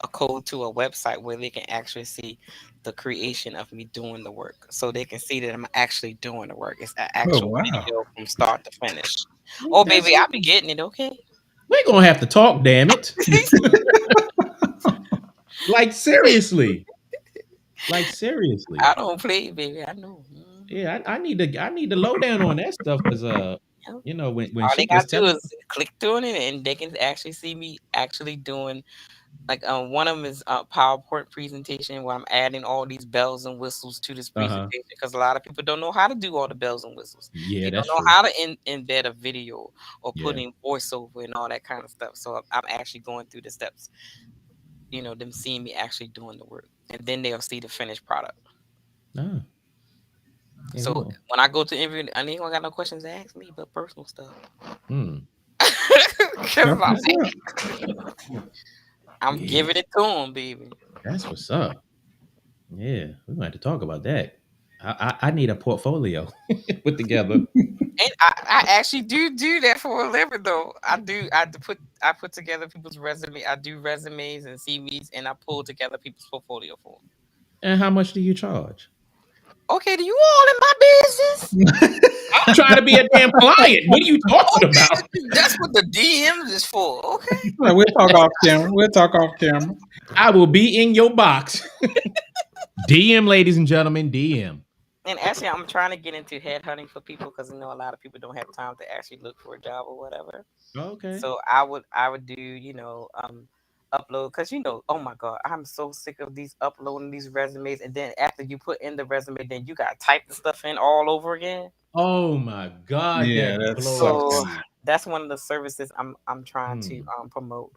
Speaker 5: a code to a website where they can actually see the creation of me doing the work, so they can see that I'm actually doing the work. It's an
Speaker 4: Oh
Speaker 5: actual
Speaker 4: wow.
Speaker 5: video from start to finish. Oh
Speaker 3: That's
Speaker 5: baby, I be getting it. Okay.
Speaker 3: we're gonna have to talk, damn it. Like seriously. Like seriously.
Speaker 5: I don't play, baby. I know.
Speaker 3: Yeah, I need to low down on that stuff because
Speaker 5: Yep.
Speaker 3: when
Speaker 5: All they
Speaker 3: she
Speaker 5: gotta
Speaker 3: was
Speaker 5: do
Speaker 3: telling.
Speaker 5: is click doing it, and they can actually see me actually doing. Like one of them is a PowerPoint presentation where I'm adding all these bells and whistles to this
Speaker 3: Uh-huh.
Speaker 5: presentation because a lot of people don't know how to do all the bells and whistles.
Speaker 3: Yeah,
Speaker 5: They don't
Speaker 3: that's
Speaker 5: know
Speaker 3: true.
Speaker 5: how to embed a video or put
Speaker 3: Yeah.
Speaker 5: in voiceover and all that kind of stuff. So I'm actually going through the steps, them seeing me actually doing the work, and then they'll see the finished product.
Speaker 3: Ah, yeah, we
Speaker 5: So
Speaker 3: going.
Speaker 5: when I go to interview, I ain't got no questions to ask me, but personal stuff.
Speaker 3: Hmm.
Speaker 5: Because
Speaker 4: That's what's up.
Speaker 5: I'm
Speaker 3: Yeah,
Speaker 5: giving it to them, baby.
Speaker 3: that's what's up. Yeah, we're gonna have to talk about that. I need a portfolio put together.
Speaker 5: And I actually do that for a living though. I do. I put together people's resume. I do resumes and CVs, and I pull together people's portfolio for them.
Speaker 3: And how much do you charge?
Speaker 5: Okay, do you all in my business?
Speaker 3: I'm trying to be a damn client. What are you talking about?
Speaker 5: Okay, that's what the DMs is for. Okay.
Speaker 4: Well, we'll talk off camera. We'll talk off camera.
Speaker 3: I will be in your box. DM, ladies and gentlemen, DM.
Speaker 5: And actually, I'm trying to get into headhunting for people because a lot of people don't have time to actually look for a job or whatever.
Speaker 3: Okay.
Speaker 5: So I would do upload because oh my god, I'm so sick of these uploading these resumes, and then after you put in the resume, then you gotta type the stuff in all over again.
Speaker 3: Oh my God,
Speaker 4: Yeah,
Speaker 3: that
Speaker 4: that
Speaker 3: blows
Speaker 5: So
Speaker 4: sucks.
Speaker 3: me.
Speaker 5: that's one of the services I'm trying to
Speaker 3: Hmm.
Speaker 5: promote,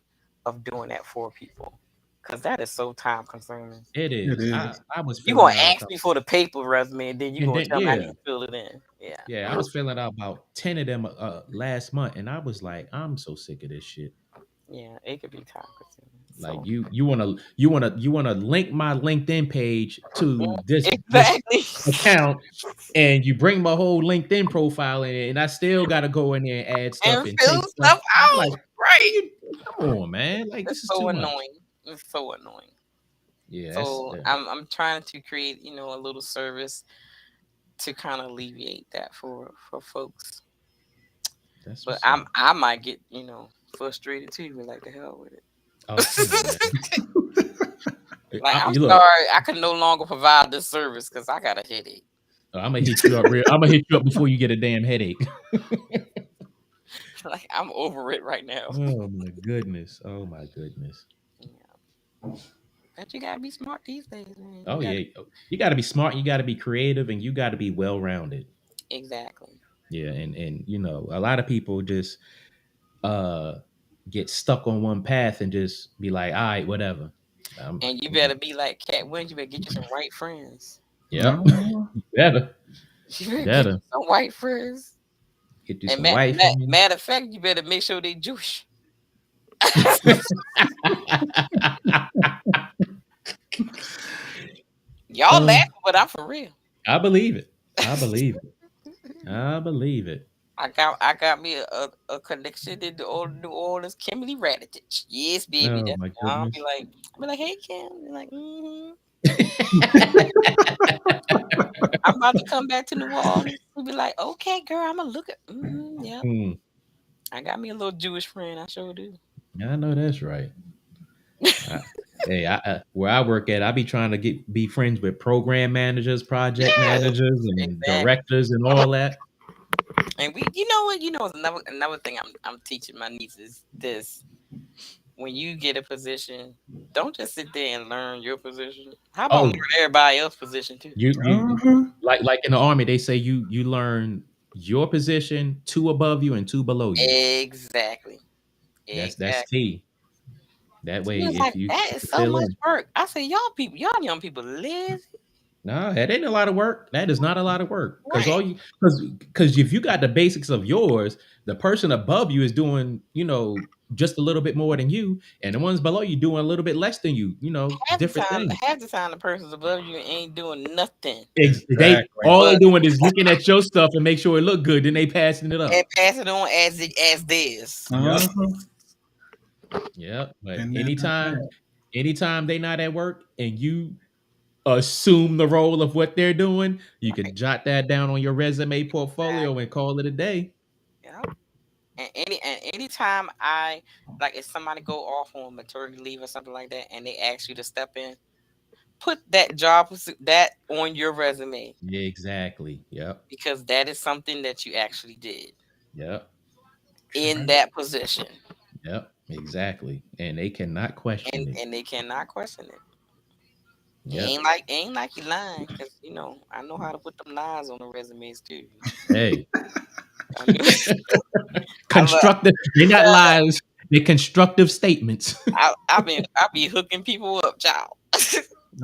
Speaker 5: of doing that for people, because that is so time consuming.
Speaker 3: It
Speaker 4: It
Speaker 3: is.
Speaker 4: is.
Speaker 3: I was
Speaker 5: You
Speaker 3: filling
Speaker 5: gonna
Speaker 3: out a
Speaker 5: ask
Speaker 3: couple,
Speaker 5: me for the paper resume, and then you
Speaker 3: and
Speaker 5: gonna
Speaker 3: then
Speaker 5: tell me I need
Speaker 3: yeah,
Speaker 5: to fill it in. Yeah.
Speaker 3: yeah, I was filling out about 10 of them last month, and I was like, I'm so sick of this shit.
Speaker 5: Yeah, it could be time consuming.
Speaker 3: Like
Speaker 5: So
Speaker 3: you wanna link my LinkedIn page to this
Speaker 5: exactly.
Speaker 3: account, and you bring my whole LinkedIn profile in, and I still got to go in there and add stuff
Speaker 5: And
Speaker 3: and
Speaker 5: fill
Speaker 3: take stuff.
Speaker 5: stuff
Speaker 3: I'm
Speaker 5: out.
Speaker 3: like,
Speaker 5: Right.
Speaker 3: come on, man! Like
Speaker 5: It's
Speaker 3: this is
Speaker 5: so
Speaker 3: too much.
Speaker 5: annoying. It's so annoying.
Speaker 3: Yeah,
Speaker 5: So I'm trying to create, a little service to kind of alleviate that for folks.
Speaker 3: that's
Speaker 5: But
Speaker 3: what's up.
Speaker 5: I might get, frustrated too, but like the hell with it.
Speaker 3: Oh, come on, man!
Speaker 5: Like, I'm
Speaker 3: You look,
Speaker 5: sorry, I can no longer provide this service because I got a headache.
Speaker 3: I'm gonna hit you up real. I'm gonna hit you up before you get a damn headache.
Speaker 5: Like, I'm over it right now.
Speaker 3: Oh my goodness! Oh my goodness!
Speaker 5: Yeah. But you gotta be smart these days, man. You
Speaker 3: Oh
Speaker 5: gotta
Speaker 3: yeah, you got to be smart. You got to be creative, and you got to be well rounded.
Speaker 5: Exactly.
Speaker 3: Yeah, and a lot of people just uh get stuck on one path and just be like, all right, whatever. Um,
Speaker 5: And you better be like Cat Williams. You better get you some white friends.
Speaker 3: yep,
Speaker 4: No.
Speaker 3: better,
Speaker 5: You better get
Speaker 3: better
Speaker 5: you some white friends.
Speaker 3: get you
Speaker 5: And
Speaker 3: some white friends.
Speaker 5: matter of fact, you better make sure they Jewish. Y'all
Speaker 3: Uh,
Speaker 5: laughing, but I'm for real.
Speaker 3: I believe it. I believe it. I believe it.
Speaker 5: I got me a connection in the old New Orleans, Kimberly Raditich. Yes, baby.
Speaker 3: Oh
Speaker 5: That's
Speaker 3: my
Speaker 5: I'll
Speaker 3: goodness.
Speaker 5: be like, hey Kim. Be like, I'm about to come back to New Orleans. We'll be like, okay, girl, I'm gonna look at yep.
Speaker 3: Hmm.
Speaker 5: I got me a little Jewish friend, I sure do.
Speaker 3: I know that's right. I, hey, where I work at, I be trying to be friends with program managers, project
Speaker 5: Yes,
Speaker 3: managers, and
Speaker 5: exactly.
Speaker 3: directors, and all that.
Speaker 5: And we, you know what, another thing I'm teaching my nieces this. When you get a position, don't just sit there and learn your position. How about learn
Speaker 3: Oh,
Speaker 5: everybody else's position too?
Speaker 3: you
Speaker 4: Uh-huh.
Speaker 3: like in the army, they say you learn your position, two above you and two below you.
Speaker 5: Exactly.
Speaker 3: That's
Speaker 5: Exactly.
Speaker 3: key. That
Speaker 5: She
Speaker 3: way,
Speaker 5: was
Speaker 3: if
Speaker 5: like,
Speaker 3: you
Speaker 5: that is so
Speaker 3: fill
Speaker 5: much
Speaker 3: in,
Speaker 5: work. I said, y'all young people lazy.
Speaker 3: no, that ain't a lot of work. That is not a lot of work. Because
Speaker 5: Right.
Speaker 3: because if you got the basics of yours, the person above you is doing, just a little bit more than you, and the ones below you doing a little bit less than you. Different things.
Speaker 5: Half the time the persons above you ain't doing nothing
Speaker 3: They
Speaker 4: Exactly.
Speaker 3: all they
Speaker 5: but
Speaker 3: doing is looking at your stuff and make sure it look good. Then they passing it
Speaker 5: and
Speaker 3: up.
Speaker 5: pass it on as theirs.
Speaker 3: Yep,
Speaker 4: Uh-huh.
Speaker 3: yep. But
Speaker 4: And then
Speaker 3: anytime they not at work and you assume the role of what they're doing, you could jot that down on your resume portfolio and call it a day.
Speaker 5: Yeah. And anytime I like if somebody go off on maternity leave or something like that and they ask you to step in, put that on your resume
Speaker 3: Yeah, exactly. Yep,
Speaker 5: because that is something that you actually did
Speaker 3: yep,
Speaker 5: in
Speaker 4: Right.
Speaker 5: that position.
Speaker 3: yep, exactly. And they cannot question it.
Speaker 5: And they cannot question it.
Speaker 3: Yep.
Speaker 5: Ain't like you lying because I know how to put them lies on the resumes too.
Speaker 3: Hey,
Speaker 5: I, knew, I love
Speaker 3: constructive. They're not lies. They're constructive statements.
Speaker 5: I be hooking people up, child.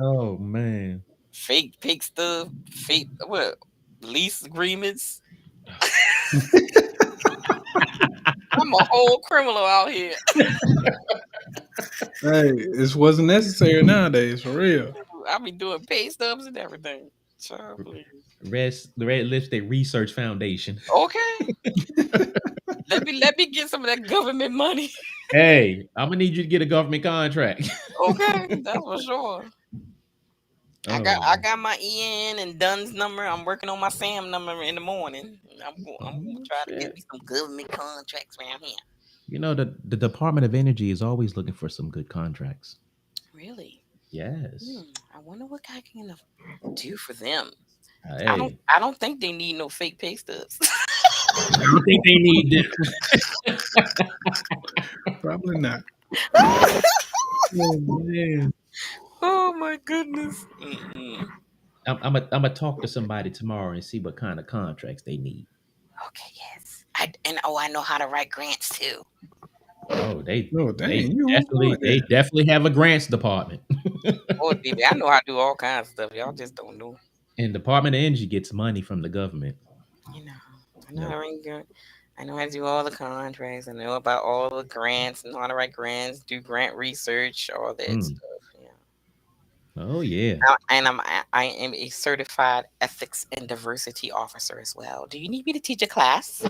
Speaker 3: Oh man.
Speaker 5: Fake stuff, fake what lease agreements. I'm a whole criminal out here.
Speaker 4: Hey, this wasn't necessary nowadays, for real.
Speaker 5: I be doing pay stubs and everything. Child, please.
Speaker 3: The Red Lipstick Research Foundation.
Speaker 5: Okay, let me get some of that government money.
Speaker 3: Hey, I'm gonna need you to get a government contract.
Speaker 5: Okay, that's for sure.
Speaker 3: Oh,
Speaker 5: I got my EN and Dunn's number. I'm working on my Sam number in the morning. I'm gonna try to get
Speaker 3: shit.
Speaker 5: me some government contracts around here.
Speaker 3: The Department of Energy is always looking for some good contracts.
Speaker 5: Really?
Speaker 3: Yes.
Speaker 5: I wonder what I can do for them.
Speaker 3: Hey,
Speaker 5: I don't think they need no fake pay stubs.
Speaker 3: I don't think they need this.
Speaker 4: Probably not.
Speaker 3: Oh, man.
Speaker 5: Oh my goodness. Mm-mm.
Speaker 3: I'm gonna talk to somebody tomorrow and see what kind of contracts they need.
Speaker 5: Okay, yes. I know how to write grants too.
Speaker 3: Oh,
Speaker 4: Oh, dang, you on point
Speaker 3: they
Speaker 4: there.
Speaker 3: definitely have a grants department.
Speaker 5: Oh, baby, I know how to do all kinds of stuff. Y'all just don't know.
Speaker 3: And Department of Energy gets money from the government.
Speaker 5: You know, I know
Speaker 3: Yep.
Speaker 5: how to write I know how to do all the contracts. I know about all the grants. I know how to write grants, do grant research, all that
Speaker 3: Mm.
Speaker 5: stuff. Yeah.
Speaker 3: Oh yeah.
Speaker 5: And I am a certified ethics and diversity officer as well. Do you need me to teach a class?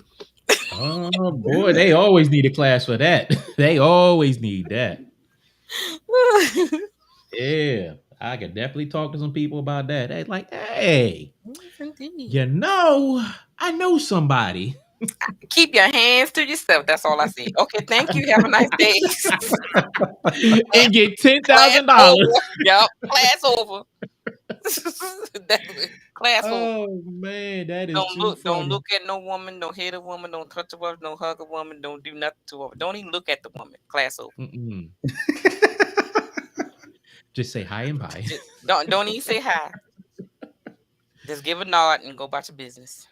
Speaker 3: Oh boy, they always need a class for that. They always need that. Yeah, I could definitely talk to some people about that. They like, hey,
Speaker 5: Yes, indeed.
Speaker 3: I know somebody.
Speaker 5: Keep your hands to yourself. That's all I say. Okay, thank you. Have a nice day.
Speaker 3: And get
Speaker 5: Class
Speaker 3: $10,000.
Speaker 5: over. Yep. Class over. Class over.
Speaker 3: Oh man, that is too
Speaker 5: Don't
Speaker 3: funny.
Speaker 5: look at no woman. Don't hit a woman. Don't touch a woman. Don't hug a woman. Don't do nothing to a woman. Don't even look at the woman. Class over.
Speaker 3: Mm-mm. Just say hi and bye.
Speaker 5: Don't even say hi. Just give a nod and go about your business.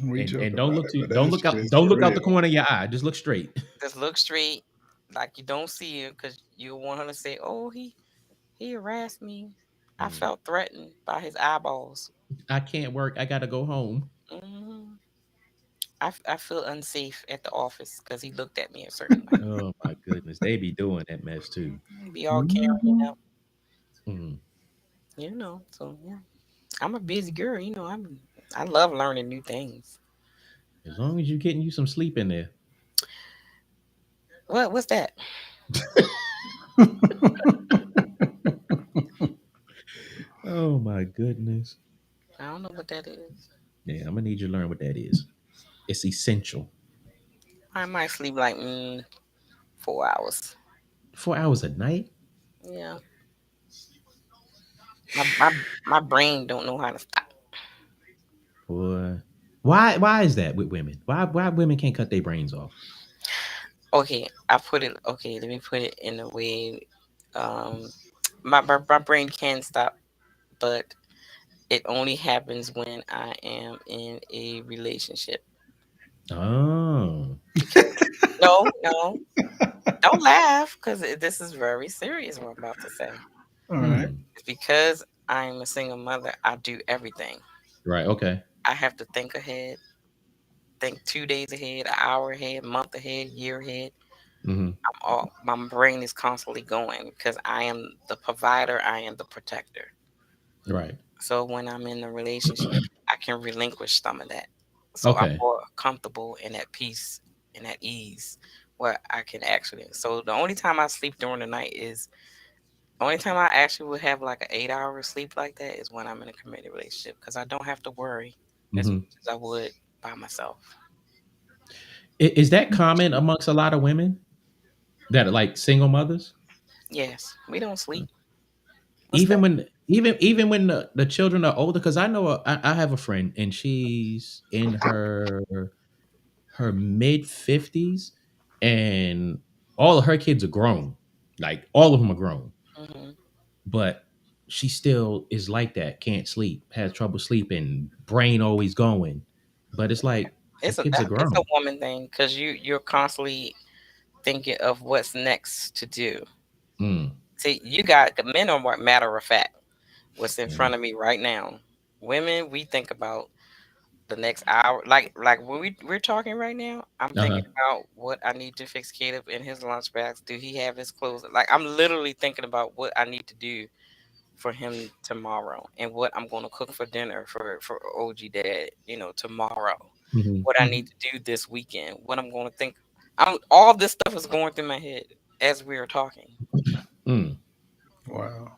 Speaker 4: We
Speaker 3: And
Speaker 4: joke
Speaker 3: don't
Speaker 4: about
Speaker 3: look
Speaker 4: it,
Speaker 3: too
Speaker 4: but that
Speaker 3: don't look
Speaker 4: shit
Speaker 3: out
Speaker 4: is
Speaker 3: don't
Speaker 4: for
Speaker 3: look out the
Speaker 4: real.
Speaker 3: corner of your eye. Just look straight.
Speaker 5: Just look straight, like you don't see it, because you want her to say, "Oh, he harassed me. I
Speaker 3: Mm.
Speaker 5: felt threatened by his eyeballs.
Speaker 3: I can't work. I gotta go home.
Speaker 5: hmm I feel unsafe at the office because he looked at me a certain way.
Speaker 3: Oh my goodness. They be doing that mess too.
Speaker 5: He be all caring,
Speaker 4: Mhm.
Speaker 3: Mm.
Speaker 5: So yeah, I'm a busy girl. I love learning new things.
Speaker 3: As long as you're getting you some sleep in there.
Speaker 5: What's that?
Speaker 3: Oh my goodness.
Speaker 5: I don't know what that is.
Speaker 3: Yeah, I'm gonna need you to learn what that is. It's essential.
Speaker 5: I might sleep like 4 hours.
Speaker 3: 4 hours a night?
Speaker 5: Yeah, my brain don't know how to stop.
Speaker 3: Boy. Why is that with women? Why women can't cut their brains off?
Speaker 5: Okay, I put it. Okay, let me put it in a way. Um, my brain can stop, but it only happens when I am in a relationship.
Speaker 3: Oh.
Speaker 5: Because no, don't laugh, because this is very serious. What I'm about to say.
Speaker 4: All right.
Speaker 3: Hmm.
Speaker 5: It's because I'm a single mother. I do everything.
Speaker 3: Right, okay.
Speaker 5: I have to think ahead, think 2 days ahead, an hour ahead, month ahead, year ahead.
Speaker 3: Hmm.
Speaker 5: My brain is constantly going because I am the provider. I am the protector.
Speaker 3: Right.
Speaker 5: So when I'm in a relationship, I can relinquish some of that. So I'm
Speaker 3: Okay.
Speaker 5: more comfortable and at peace and at ease where I can actually. So the only time I sleep during the night is only time I actually would have like an 8 hour sleep like that is when I'm in a committed relationship because I don't have to worry as much
Speaker 3: Hmm.
Speaker 5: as I would by myself.
Speaker 3: Is that common amongst a lot of women that are like single mothers?
Speaker 5: Yes, we don't sleep. What's
Speaker 3: Even
Speaker 5: that?
Speaker 3: when even when the children are older, because I know I have a friend and she's in her mid 50s and all of her kids are grown. Like all of them are grown.
Speaker 5: hmm
Speaker 3: But she still is like that, can't sleep, has trouble sleeping, brain always going. But it's like the kids are
Speaker 5: It's a
Speaker 3: grown.
Speaker 5: woman thing because you're constantly thinking of what's next to do.
Speaker 3: Mm,
Speaker 5: See, you got the men are more matter of fact. What's in
Speaker 3: mm,
Speaker 5: front of me right now. Women, we think about the next hour. Like when we're talking right now, I'm
Speaker 3: uh-huh.
Speaker 5: thinking about what I need to fix Caleb in his lunch bags. Do he have his clothes? Like I'm literally thinking about what I need to do for him tomorrow and what I'm going to cook for dinner for OG dad, tomorrow.
Speaker 3: Mhm,
Speaker 5: What I
Speaker 4: Mhm.
Speaker 5: need to do this weekend. What I'm going to think. I'm all this stuff is going through my head as we are talking.
Speaker 3: mm.
Speaker 4: Wow.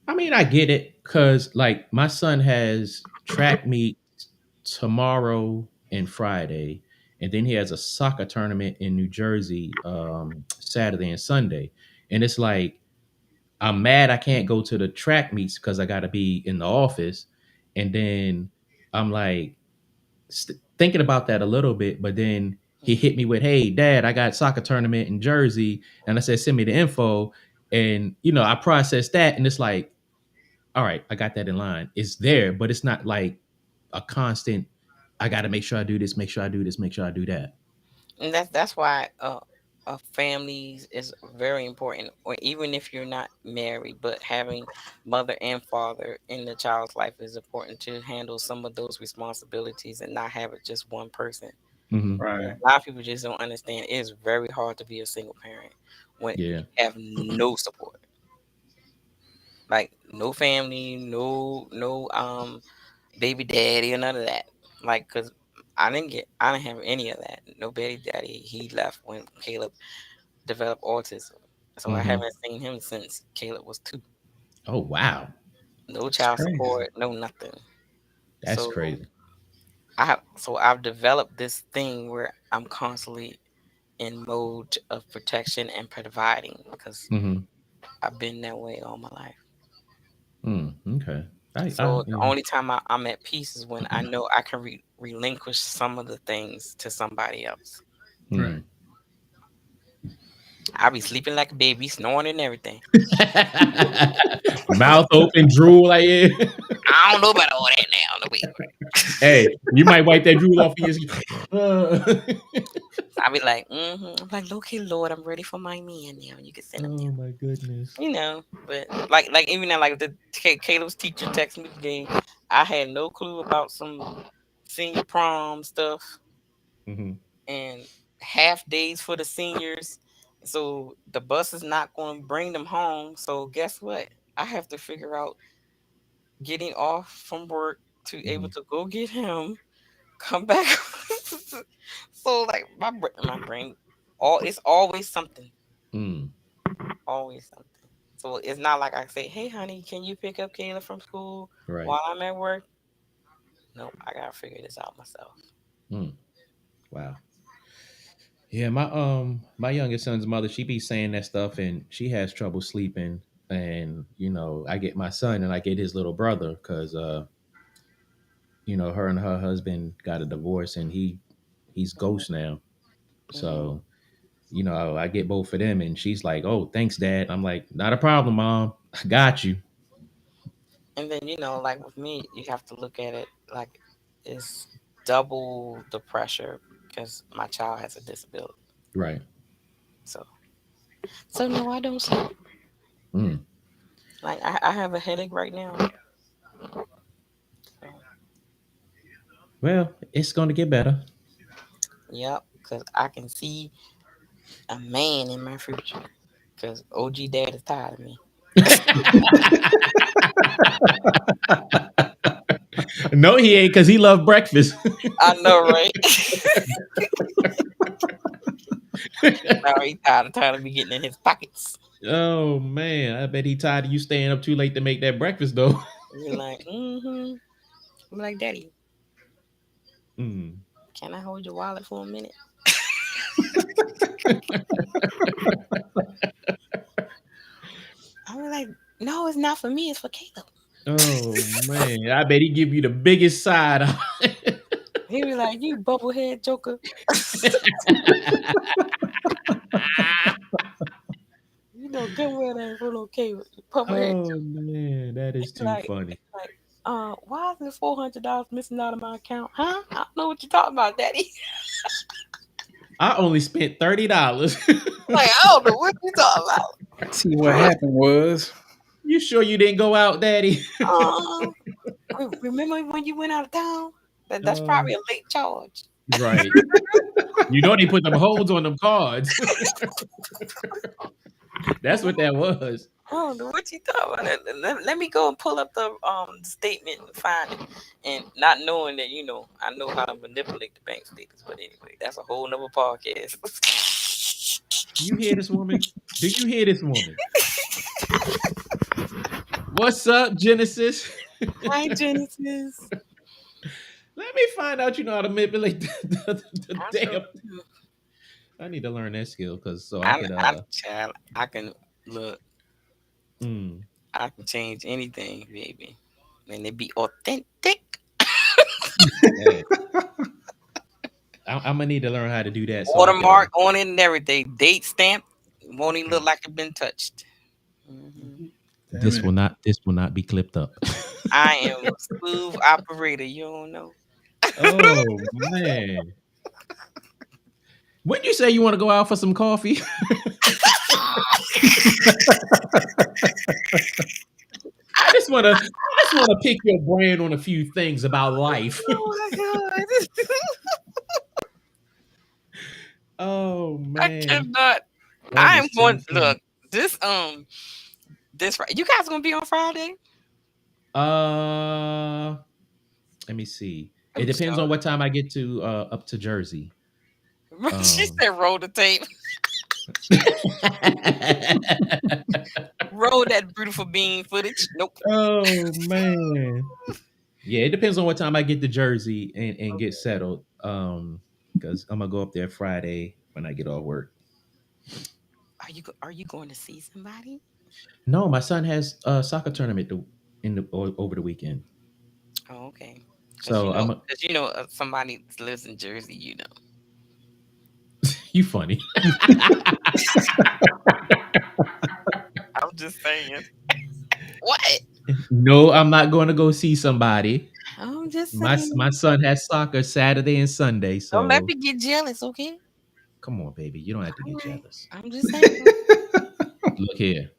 Speaker 3: I mean, I get it because like my son has track meet tomorrow and Friday, and then he has a soccer tournament in New Jersey Saturday and Sunday. And it's like I'm mad I can't go to the track meets because I got to be in the office. And then I'm like thinking about that a little bit, but then he hit me with, "Hey, Dad, I got soccer tournament in Jersey," and I said, "Send me the info." And I processed that, and it's like, all right, I got that in line. It's there, but it's not like a constant. I got to make sure I do this, make sure I do this, make sure I do that.
Speaker 5: And that's why a family is very important. Or even if you're not married, but having mother and father in the child's life is important to handle some of those responsibilities and not have it just one person.
Speaker 3: Hmm.
Speaker 4: Right.
Speaker 5: A lot of people just don't understand. It is very hard to be a single parent when
Speaker 3: Yeah.
Speaker 5: you have no support, like no family, no baby daddy or none of that. Like, cause I didn't have any of that. No baby daddy. He left when Caleb developed autism. So I
Speaker 3: Hmm.
Speaker 5: haven't seen him since Caleb was 2.
Speaker 3: Oh wow,
Speaker 5: No
Speaker 4: It's
Speaker 5: child
Speaker 4: crazy.
Speaker 5: support, no nothing.
Speaker 3: that's
Speaker 5: So
Speaker 3: crazy.
Speaker 5: I've developed this thing where I'm constantly in mode of protection and providing because
Speaker 3: Hmm.
Speaker 5: I've been that way all my life.
Speaker 3: Mm, okay.
Speaker 5: So the
Speaker 3: Yeah.
Speaker 5: only time I'm at peace is when I know I can relinquish some of the things to somebody else.
Speaker 4: Right.
Speaker 3: Mm.
Speaker 5: I be sleeping like a baby, snoring and everything.
Speaker 3: Mouth open, drool like yeah.
Speaker 5: I don't know about all that now. No, wait.
Speaker 3: Hey, you might wipe that drool off of your skin.
Speaker 5: I be like, I'm like, okay, Lord, I'm ready for my man now. You can send him
Speaker 3: Oh
Speaker 5: now.
Speaker 3: my goodness.
Speaker 5: But like even now, like the Caleb's teacher texted me today. I had no clue about some senior prom stuff
Speaker 3: Mhm.
Speaker 5: and half days for the seniors. So the bus is not going to bring them home. So guess what? I have to figure out getting off from work to able
Speaker 3: Mhm.
Speaker 5: to go get him, come back. So like my brain, it's always something,
Speaker 3: Mm.
Speaker 5: always something. So it's not like I say, "Hey, honey, can you pick up Kayla from school
Speaker 3: Right.
Speaker 5: while I'm at work?" Nope, I gotta figure this out myself.
Speaker 3: Mm. Wow. Yeah, my youngest son's mother, she be saying that stuff and she has trouble sleeping. And I get my son and I get his little brother because her and her husband got a divorce and he's ghost now.
Speaker 5: Hmm.
Speaker 3: So, I get both of them and she's like, "Oh, thanks, Dad." I'm like, "Not a problem, Mom. I got you."
Speaker 5: And then like with me, you have to look at it like it's double the pressure because my child has a disability.
Speaker 3: Right.
Speaker 5: So no, I don't sleep.
Speaker 3: Mm.
Speaker 5: Like I have a headache right now. So,
Speaker 3: Well, it's going to get better.
Speaker 5: yep, because I can see a man in my future. Because OG dad is tired of me.
Speaker 3: No, he ain't because he loved breakfast.
Speaker 5: I know, right? Now he tired of me getting in his pockets.
Speaker 3: Oh man, I bet he tired of you staying up too late to make that breakfast though.
Speaker 5: You're like, I'm like, Daddy,
Speaker 3: Mm.
Speaker 5: can I hold your wallet for a minute? I'm like, no, it's not for me. It's for Caleb.
Speaker 3: Oh man, I bet he give you the biggest side eye.
Speaker 5: He be like, you bubblehead joker. You know good well that ain't real okay with you, bubblehead
Speaker 3: Oh
Speaker 5: joker.
Speaker 3: man, that is too
Speaker 5: Like,
Speaker 3: funny.
Speaker 5: like, why is this $400 missing out of my account? Huh? I don't know what you're talking about, Daddy.
Speaker 3: I only spent $30.
Speaker 5: Like, I don't know what you're talking about.
Speaker 4: See, what happened was,
Speaker 3: You sure you didn't go out, Daddy?
Speaker 5: Uh, remember when you went out of town? That's probably a late charge.
Speaker 3: Right. They put them holds on them cards. That's what that was.
Speaker 5: I don't know what you talking about. Let me go and pull up the statement and find it. And not knowing that, I know how to manipulate the bank statements. But anyway, that's a whole nother podcast.
Speaker 3: You hear this woman? Do you hear this woman? What's up, Genesis?
Speaker 5: Hi, Genesis.
Speaker 3: Let me find out you know how to manipulate the
Speaker 5: I
Speaker 3: damn.
Speaker 5: sure-
Speaker 3: I need to learn that skill because
Speaker 5: child, I can look.
Speaker 3: mm,
Speaker 5: I can change anything, baby, and it be authentic.
Speaker 3: hey, I'm gonna need to learn how to do that so I could.
Speaker 5: Watermark on it and everything. Date stamp. Won't even look like it been touched. Mhm.
Speaker 3: This
Speaker 4: damn
Speaker 3: will
Speaker 4: it.
Speaker 3: not. This will not be clipped up.
Speaker 5: I am a smooth operator. You don't know.
Speaker 3: Oh man. When you say you want to go out for some coffee, I just want to pick your brain on a few things about life.
Speaker 5: Oh my god!
Speaker 3: Oh
Speaker 5: I
Speaker 3: man,
Speaker 5: cannot.
Speaker 3: that
Speaker 5: I am
Speaker 3: is too
Speaker 5: going.
Speaker 3: funny.
Speaker 5: Look, this. You guys gonna be on Friday?
Speaker 3: Uh, Let me see. It
Speaker 5: I'm
Speaker 3: depends
Speaker 5: sorry.
Speaker 3: on what time I get to up to Jersey.
Speaker 5: She
Speaker 3: Um,
Speaker 5: said, "Roll the tape. Roll that beautiful bean footage." Nope.
Speaker 3: oh man. Yeah, it depends on what time I get to Jersey and get settled. Because I'm gonna go up there Friday when I get off work.
Speaker 5: Are you going to see somebody?
Speaker 3: No, my son has a soccer tournament over the weekend.
Speaker 5: Oh, okay.
Speaker 3: So
Speaker 5: Somebody lives in Jersey.
Speaker 3: you funny.
Speaker 5: I'm just saying. What?
Speaker 3: No, I'm not going to go see somebody.
Speaker 5: I'm just
Speaker 3: My
Speaker 5: saying.
Speaker 3: son has soccer Saturday and Sunday,
Speaker 5: Don't let
Speaker 3: so
Speaker 5: me get jealous, okay?
Speaker 3: come on, baby. You don't have to
Speaker 5: All
Speaker 3: get
Speaker 5: right.
Speaker 3: jealous.
Speaker 5: I'm just saying.
Speaker 3: Look here.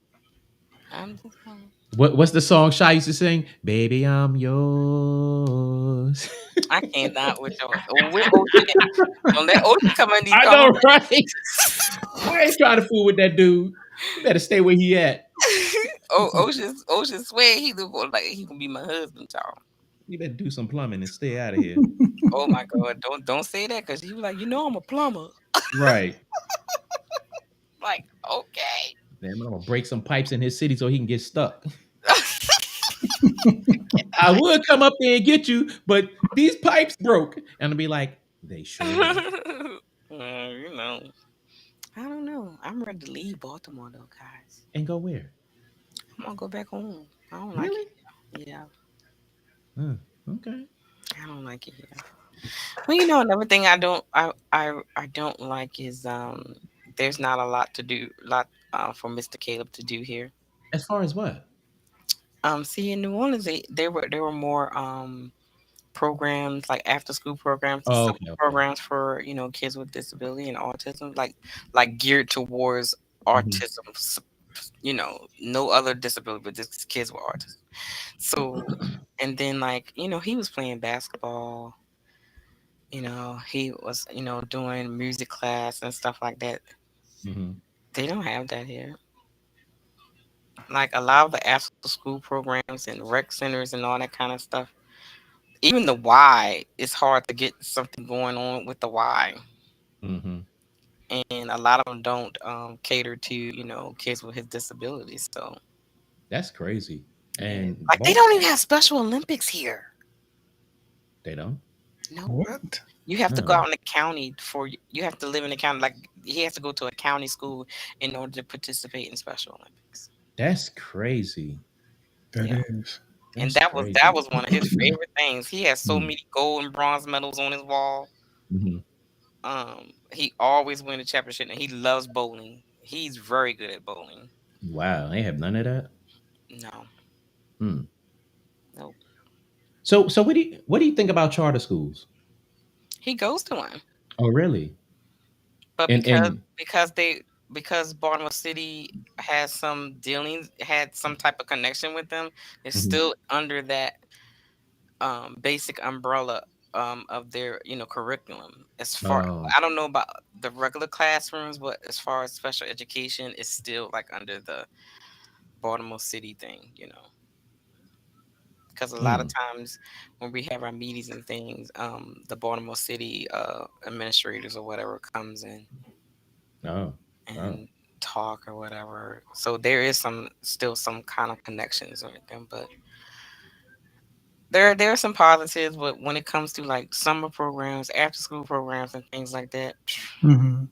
Speaker 5: I'm just saying.
Speaker 3: What's the song Shy used to sing? Baby, I'm yours.
Speaker 5: I cannot with your with Ocean. Don't let Ocean come in these
Speaker 3: I know,
Speaker 5: conversations.
Speaker 3: right? I ain't trying to fool with that dude. You better stay where he at.
Speaker 5: Oh, Ocean swear he look like he gonna be my husband, y'all.
Speaker 3: You better do some plumbing and stay out of here.
Speaker 5: Oh my god, don't say that because he was like, I'm a plumber.
Speaker 3: Right.
Speaker 5: Like, okay.
Speaker 3: Damn, I'm gonna break some pipes in his city so he can get stuck. I would come up there and get you, but these pipes broke. And I'll be like, they sure were.
Speaker 5: You know, I don't know. I'm ready to leave Baltimore though, guys.
Speaker 3: And go where?
Speaker 5: I'm gonna go back home. I don't like
Speaker 3: Really?
Speaker 5: it. Yeah,
Speaker 3: Huh, okay.
Speaker 5: I don't like it here. Well, another thing I don't like is there's not a lot to do lot for Mr. Caleb to do here.
Speaker 3: As far as what?
Speaker 5: See, in New Orleans, there were more programs like after school programs and
Speaker 3: Oh,
Speaker 5: summer
Speaker 3: okay, okay.
Speaker 5: programs for kids with disability and autism, like geared towards
Speaker 3: Mhm.
Speaker 5: autism. No other disability, but just kids with autism. So, and then he was playing basketball. He was doing music class and stuff like that.
Speaker 3: Mhm.
Speaker 5: They don't have that here. Like a lot of the after school programs and rec centers and all that kind of stuff. Even the Y, it's hard to get something going on with the Y.
Speaker 3: Mhm.
Speaker 5: And a lot of them don't cater to kids with his disabilities. So
Speaker 3: That's crazy.
Speaker 5: yeah,
Speaker 3: And
Speaker 5: like they don't even have Special Olympics here.
Speaker 3: they don't?
Speaker 5: No,
Speaker 4: What?
Speaker 5: you have to go
Speaker 3: No.
Speaker 5: out in the county you have to live in the county. Like he has to go to a county school in order to participate in Special Olympics.
Speaker 3: That's crazy.
Speaker 4: That
Speaker 5: Yeah,
Speaker 4: is.
Speaker 5: and
Speaker 3: That's
Speaker 5: that was
Speaker 3: crazy.
Speaker 5: one of his favorite things. He has so
Speaker 3: Mm.
Speaker 5: many gold and bronze medals on his wall.
Speaker 3: Mhm.
Speaker 5: He always win the championship, and he loves bowling. He's very good at bowling.
Speaker 3: Wow, they have none of that?
Speaker 5: No,
Speaker 3: Hmm.
Speaker 5: no,
Speaker 3: So what do you think about charter schools?
Speaker 5: he goes to one.
Speaker 3: Oh, really?
Speaker 5: But
Speaker 3: And
Speaker 5: because Baltimore City had some type of connection with them, it's
Speaker 3: Mhm.
Speaker 5: still under that basic umbrella of their curriculum. As far
Speaker 3: Oh.
Speaker 5: I don't know about the regular classrooms, but as far as special education, it's still like under the Baltimore City thing. Because a lot of
Speaker 3: Hmm.
Speaker 5: times when we have our meetings and things, the Baltimore City administrators or whatever comes in
Speaker 3: Oh. Oh.
Speaker 5: and talk or whatever. So there is still some kind of connections with them, but there are some positives. But when it comes to like summer programs, after school programs, and things like that,
Speaker 4: Hmm.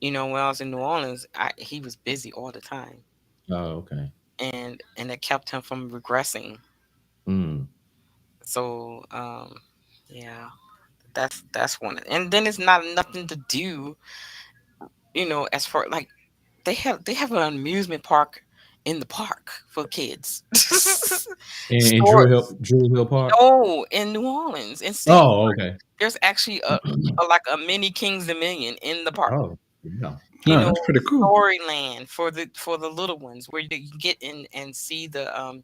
Speaker 5: when I was in New Orleans, he was busy all the time,
Speaker 3: Oh, okay.
Speaker 5: and it kept him from regressing.
Speaker 3: Mm.
Speaker 5: So yeah, that's one. And then it's not nothing to do, as far like they have an amusement park in the park for kids.
Speaker 3: In
Speaker 5: Store
Speaker 3: Drew Hill Park?
Speaker 5: No, in New Orleans, in State
Speaker 3: Oh,
Speaker 5: Park,
Speaker 3: okay.
Speaker 5: there's actually a mini Kings Dominion in the park.
Speaker 3: Oh, yeah.
Speaker 5: You
Speaker 4: No,
Speaker 5: know,
Speaker 4: that's pretty cool.
Speaker 5: Storyland for the little ones, where you can get in and see the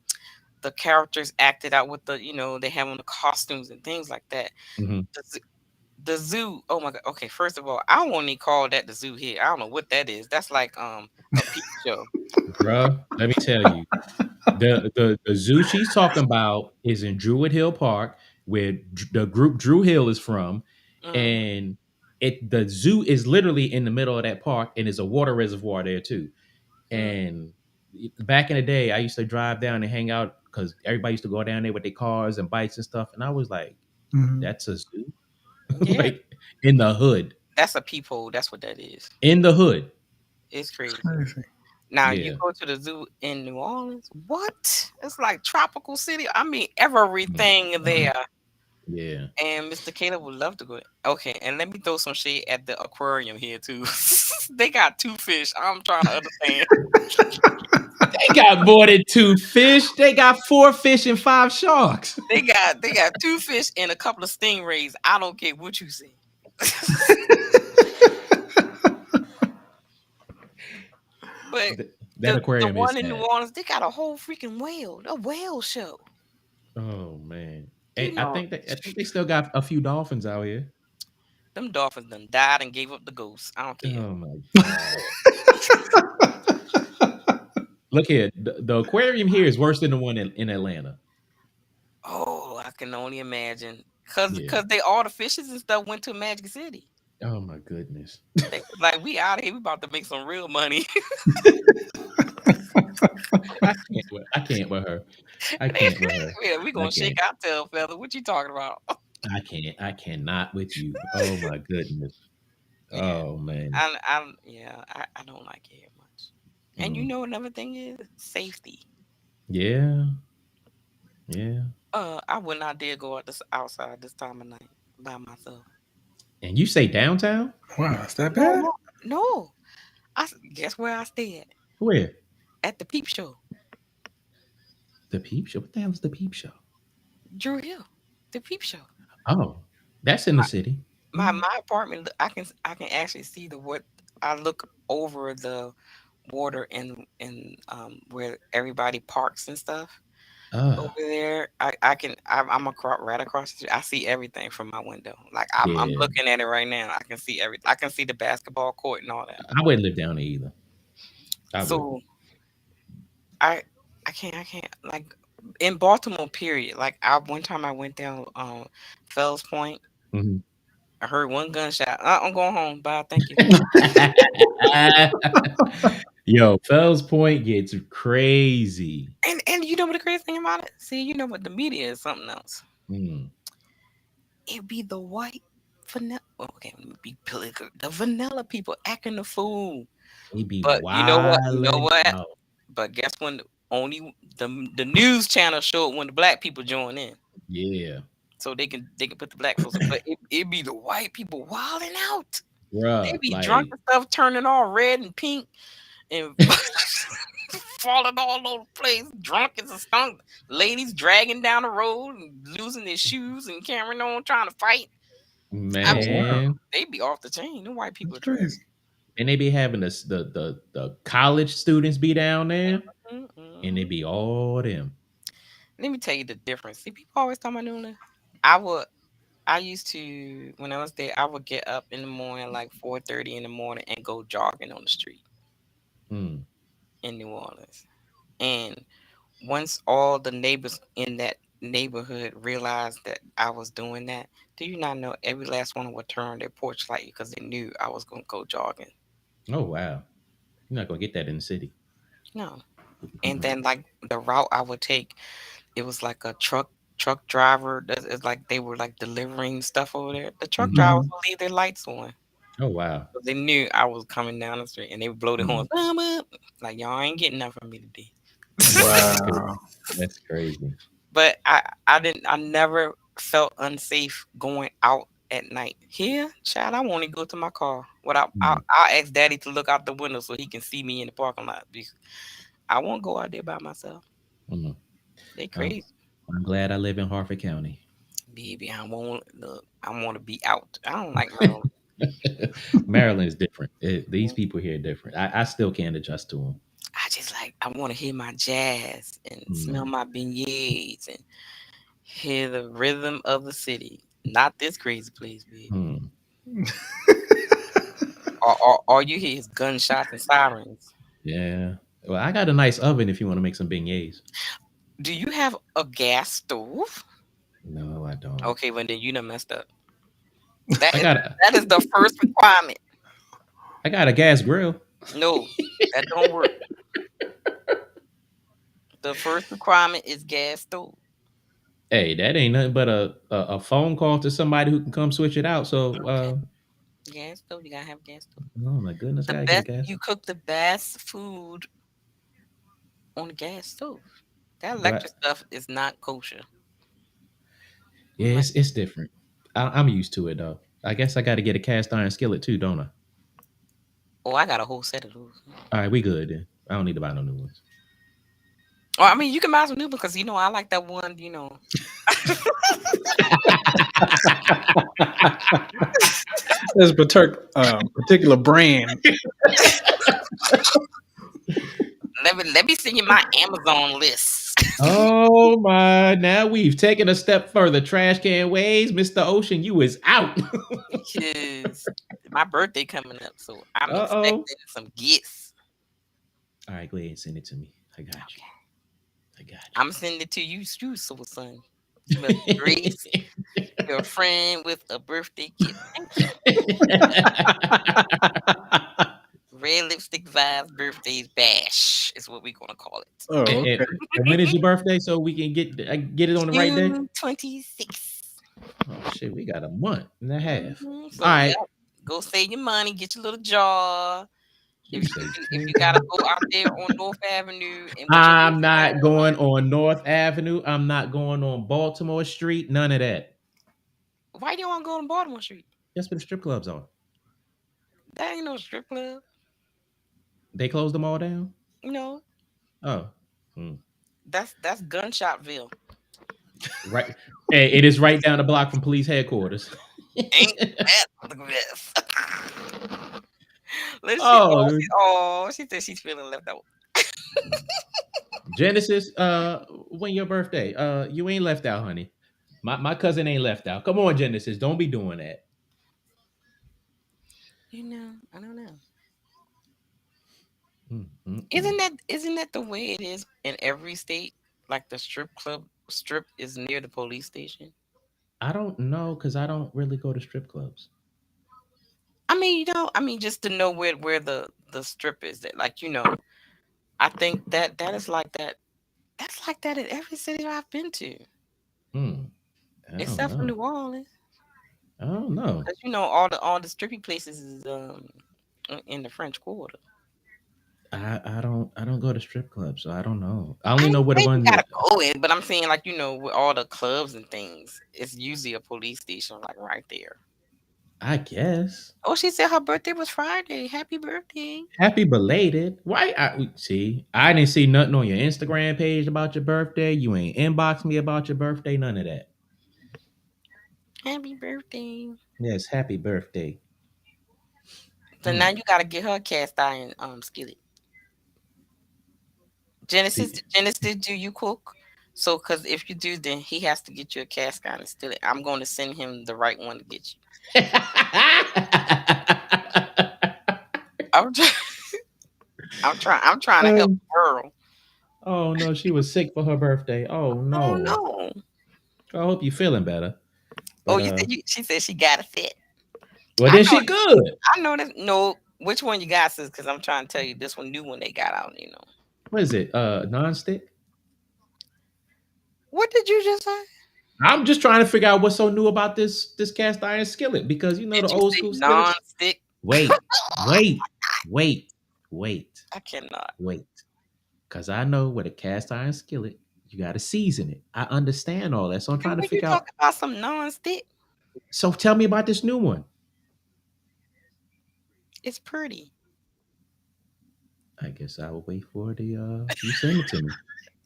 Speaker 5: characters acted out with they have on the costumes and things like that.
Speaker 3: Mhm.
Speaker 5: The zoo. Oh my god. Okay, first of all, I won't even call that the zoo here. I don't know what that is. That's like a peep show.
Speaker 3: Bruh, let me tell you. The zoo she's talking about is in Druid Hill Park, where the group Drew Hill is from,
Speaker 5: Hmm.
Speaker 3: and the zoo is literally in the middle of that park, and there's a water reservoir there too. And back in the day, I used to drive down and hang out because everybody used to go down there with their cars and bikes and stuff, and I was like,
Speaker 4: Hmm.
Speaker 3: "That's a zoo,
Speaker 5: Yeah,
Speaker 3: like in the hood,
Speaker 5: that's a peephole. That's what that is.
Speaker 3: in the hood."
Speaker 5: It's
Speaker 4: It's
Speaker 5: crazy.
Speaker 4: crazy.
Speaker 5: Now you
Speaker 3: Yeah,
Speaker 5: go to the zoo in New Orleans. What? It's like tropical city. I mean,
Speaker 3: mm,
Speaker 5: everything there.
Speaker 3: yeah.
Speaker 5: And Mr. Caleb would love to go. Okay, and let me throw some shade at the aquarium here too. They got two fish. I'm trying to understand.
Speaker 3: They got more than 2 fish. They got 4 fish and 5 sharks.
Speaker 5: They got 2 fish and a couple of stingrays. I don't care what you say. But
Speaker 3: That
Speaker 5: the
Speaker 3: aquarium is
Speaker 5: one in New
Speaker 3: sad.
Speaker 5: Orleans, they got a whole freaking whale, a whale show.
Speaker 3: Oh man.
Speaker 5: You
Speaker 3: Hey, I
Speaker 5: know,
Speaker 3: think they still got a few dolphins out here.
Speaker 5: them dolphins done died and gave up the ghost. I don't care.
Speaker 3: Oh my god. Look here, the aquarium here is worse than the one in Atlanta.
Speaker 5: Oh, I can only imagine. Cause
Speaker 3: Yeah.
Speaker 5: they all the fishes and stuff went to Magic City.
Speaker 3: Oh my goodness.
Speaker 5: They was like, we out of here. We about to make some real money.
Speaker 3: I can't with her. I can't with her.
Speaker 5: Yeah, we
Speaker 3: I
Speaker 5: gonna shake
Speaker 3: can't.
Speaker 5: our tail feather. What you talking about?
Speaker 3: I can't. I cannot with you. Oh my goodness.
Speaker 5: Yeah,
Speaker 3: Oh man.
Speaker 5: I don't like it here much. And you
Speaker 3: Mm.
Speaker 5: know another thing is safety.
Speaker 3: Yeah. Yeah.
Speaker 5: I would not dare go outside this time of night by myself.
Speaker 3: And you say downtown?
Speaker 4: Wow, is that
Speaker 5: No,
Speaker 4: bad?
Speaker 5: no. Guess where I stay
Speaker 3: Where?
Speaker 5: at the Peep Show,
Speaker 3: The Peep Show. What the hell is the Peep Show?
Speaker 5: Drew Hill, the Peep Show.
Speaker 3: Oh, that's in the city.
Speaker 5: My apartment, I can actually see what I look over the water and where everybody parks and stuff over there. I'm right across the street. I see everything from my window. Like I'm
Speaker 3: Yeah.
Speaker 5: looking at it right now. I can see everything. I can see the basketball court and all that.
Speaker 3: I wouldn't live down there either. I would.
Speaker 5: So I can't like in Baltimore. Period. Like one time I went down Fells Point.
Speaker 3: Mhm.
Speaker 5: I heard one gunshot. I'm going home. Bye. Thank you.
Speaker 3: Yo, Fells Point gets crazy.
Speaker 5: And you know what the crazy thing about it? See, you know what the media is something else.
Speaker 3: Mm.
Speaker 5: It be the white vanilla. Okay, let me be political. The vanilla people acting the fool.
Speaker 3: They be
Speaker 5: But you know what? You know
Speaker 3: wildin'
Speaker 5: what?
Speaker 3: out.
Speaker 5: But guess when only the news channel show it when the black people join in,
Speaker 3: Yeah,
Speaker 5: so they can put the black folks. But it be the white people wilding out. They
Speaker 3: bruh.
Speaker 5: be
Speaker 3: Like,
Speaker 5: drunk and stuff, turning all red and pink, and falling all over the place, drunk as a skunk. Ladies dragging down the road and losing their shoes and carrying on, trying to fight.
Speaker 3: man,
Speaker 5: They be off the chain. The white people
Speaker 4: That's
Speaker 5: are
Speaker 4: crazy.
Speaker 3: and they be having the college students be down there, and they be all them.
Speaker 5: Let me tell you the difference. See, people always talk about doing it. I used to, when I was there, I would get up in the morning, like 4:30 in the morning, and go jogging on the street
Speaker 3: Mm.
Speaker 5: in New Orleans. And once all the neighbors in that neighborhood realized that I was doing that, do you not know every last one would turn their porch light because they knew I was going to go jogging?
Speaker 3: Oh wow, you're not gonna get that in the city.
Speaker 5: No. And then, like, the route I would take, it was like a truck driver. It's like they were like delivering stuff over there. The truck
Speaker 3: Mhm.
Speaker 5: drivers would leave their lights on.
Speaker 3: Oh wow.
Speaker 5: They knew I was coming down the street, and they would blow their horns. Like, y'all ain't getting nothing from me today.
Speaker 4: Wow.
Speaker 3: That's crazy.
Speaker 5: But I never felt unsafe going out at night. Here, child, I want to go to my car. I'll ask Daddy to look out the window so he can see me in the parking lot. Because I won't go out there by myself.
Speaker 3: Mhm.
Speaker 5: They crazy.
Speaker 3: I'm glad I live in Harford County.
Speaker 5: Baby, I want to be out. I don't like Maryland.
Speaker 3: Maryland is different. These people here are different. I still can't adjust to them.
Speaker 5: I want to hear my jazz and smell my beignets and hear the rhythm of the city. Not this crazy place, baby. All you hear is gunshots and sirens.
Speaker 3: Yeah. Well, I got a nice oven if you want to make some beignets.
Speaker 5: Do you have a gas stove?
Speaker 3: No, I don't.
Speaker 5: Okay, well then you done messed up.
Speaker 3: I
Speaker 5: That is the first requirement.
Speaker 3: got a gas grill.
Speaker 5: No, that don't work. The first requirement is gas stove.
Speaker 3: Hey, that ain't nothing but a phone call to somebody who can come switch it out. So,
Speaker 5: Gas stove, you gotta have gas stove.
Speaker 3: oh my goodness, I
Speaker 5: The
Speaker 3: gotta get
Speaker 5: best
Speaker 3: gas.
Speaker 5: you cook the best food on the gas stove. That electric stuff is not kosher.
Speaker 3: Yeah, it's different. I'm used to it though. I guess I got to get a cast iron skillet too, don't I?
Speaker 5: Oh, I got a whole set of those.
Speaker 3: All right, we good then. I don't need to buy no new ones.
Speaker 5: Or I mean, you can buy some new because I like that one.
Speaker 4: There's a particular brand.
Speaker 5: Let me send you my Amazon list.
Speaker 3: Oh my! Now we've taken a step further. Trash can ways, Mr. Ocean, you is out.
Speaker 5: Because my birthday coming up, so I'm
Speaker 3: Uh-oh.
Speaker 5: expecting some gifts.
Speaker 3: All right, go ahead and send it to me. I got you. I got
Speaker 5: I'm sending it to you, soul son. You must grace your friend with a birthday gift. Thank you. Red lipstick vibes birthdays bash is what we're gonna call it.
Speaker 4: Oh,
Speaker 3: and,
Speaker 4: okay.
Speaker 3: and when is your birthday so we can get it on the right day?
Speaker 5: June 26th.
Speaker 3: Oh shit, we got a month and a half.
Speaker 5: So
Speaker 3: All right.
Speaker 5: yeah, go save your money, get your little jar.
Speaker 3: You
Speaker 5: If
Speaker 3: say
Speaker 5: you gotta go out there on North Avenue and with your
Speaker 3: I'm
Speaker 5: little
Speaker 3: not
Speaker 5: phone,
Speaker 3: going on North Avenue. I'm not going on Baltimore Street. None of that.
Speaker 5: why do you want to go on Baltimore Street?
Speaker 3: That's where the strip clubs are.
Speaker 5: That ain't no strip club.
Speaker 3: They closed them all down.
Speaker 5: You know,
Speaker 3: Oh, hmm.
Speaker 5: that's Gunshotville.
Speaker 3: Right. Hey, it is right down the block from police headquarters.
Speaker 5: Ain't that look at this? Let's see.
Speaker 3: Oh,
Speaker 5: She said she's feeling left out.
Speaker 3: Genesis, when your birthday? You ain't left out, honey. My cousin ain't left out. Come on, Genesis, don't be doing that.
Speaker 5: I don't know.
Speaker 3: Mm, mm,
Speaker 5: Isn't
Speaker 3: mm.
Speaker 5: that the way it is in every state? Like the strip is near the police station.
Speaker 3: I don't know because I don't really go to strip clubs.
Speaker 5: Just to know where the strip is. That I think that is like that. That's like that in every city I've been to,
Speaker 3: Hmm. I don't
Speaker 5: except for
Speaker 3: know.
Speaker 5: New Orleans.
Speaker 3: I don't know.
Speaker 5: Because all the strippy places is in the French Quarter.
Speaker 3: I don't go to strip clubs, so I don't know. I
Speaker 5: I
Speaker 3: only know
Speaker 5: ain't
Speaker 3: where the
Speaker 5: saying you
Speaker 3: ones
Speaker 5: gotta
Speaker 3: that
Speaker 5: go in, but I'm saying with all the clubs and things, it's usually a police station like right there.
Speaker 3: I guess.
Speaker 5: Oh, she said her birthday was Friday. Happy birthday.
Speaker 3: Happy belated. Why? See, I didn't see nothing on your Instagram page about your birthday. You ain't inbox me about your birthday. None of that.
Speaker 5: Happy birthday.
Speaker 3: Yes, happy birthday.
Speaker 5: So
Speaker 3: Hmm.
Speaker 5: now you gotta get her a cast iron skillet.
Speaker 3: See.
Speaker 5: Genesis, do you cook? So, because if you do, then he has to get you a cast iron skillet. I'm going to send him the right one to get you. I'm trying. I'm trying to help
Speaker 3: Um,
Speaker 5: the girl.
Speaker 3: oh no, she was sick for her birthday. Oh
Speaker 5: Oh
Speaker 3: no.
Speaker 5: no.
Speaker 3: I hope you're feeling better.
Speaker 5: Oh,
Speaker 3: But
Speaker 5: she said she got a fit.
Speaker 3: well
Speaker 5: I
Speaker 3: then
Speaker 5: know.
Speaker 3: she good.
Speaker 5: I know that. No, which one you got, sis? Because I'm trying to tell you this one new one they got out.
Speaker 3: What is it? Non-stick?
Speaker 5: What did you just say?
Speaker 3: I'm just trying to figure out what's so new about this cast iron skillet because you know the
Speaker 5: Did you
Speaker 3: old
Speaker 5: say
Speaker 3: school skillets.
Speaker 5: non-stick?
Speaker 3: Wait, wait, wait, wait,
Speaker 5: I cannot.
Speaker 3: wait. Because I know with a cast iron skillet, you got to season it. I understand all that. So I'm
Speaker 5: And
Speaker 3: trying to
Speaker 5: when you
Speaker 3: figure
Speaker 5: talk
Speaker 3: out.
Speaker 5: about some non-stick,
Speaker 3: So tell me about this new one.
Speaker 5: it's pretty.
Speaker 3: I guess I will wait for you send it to me.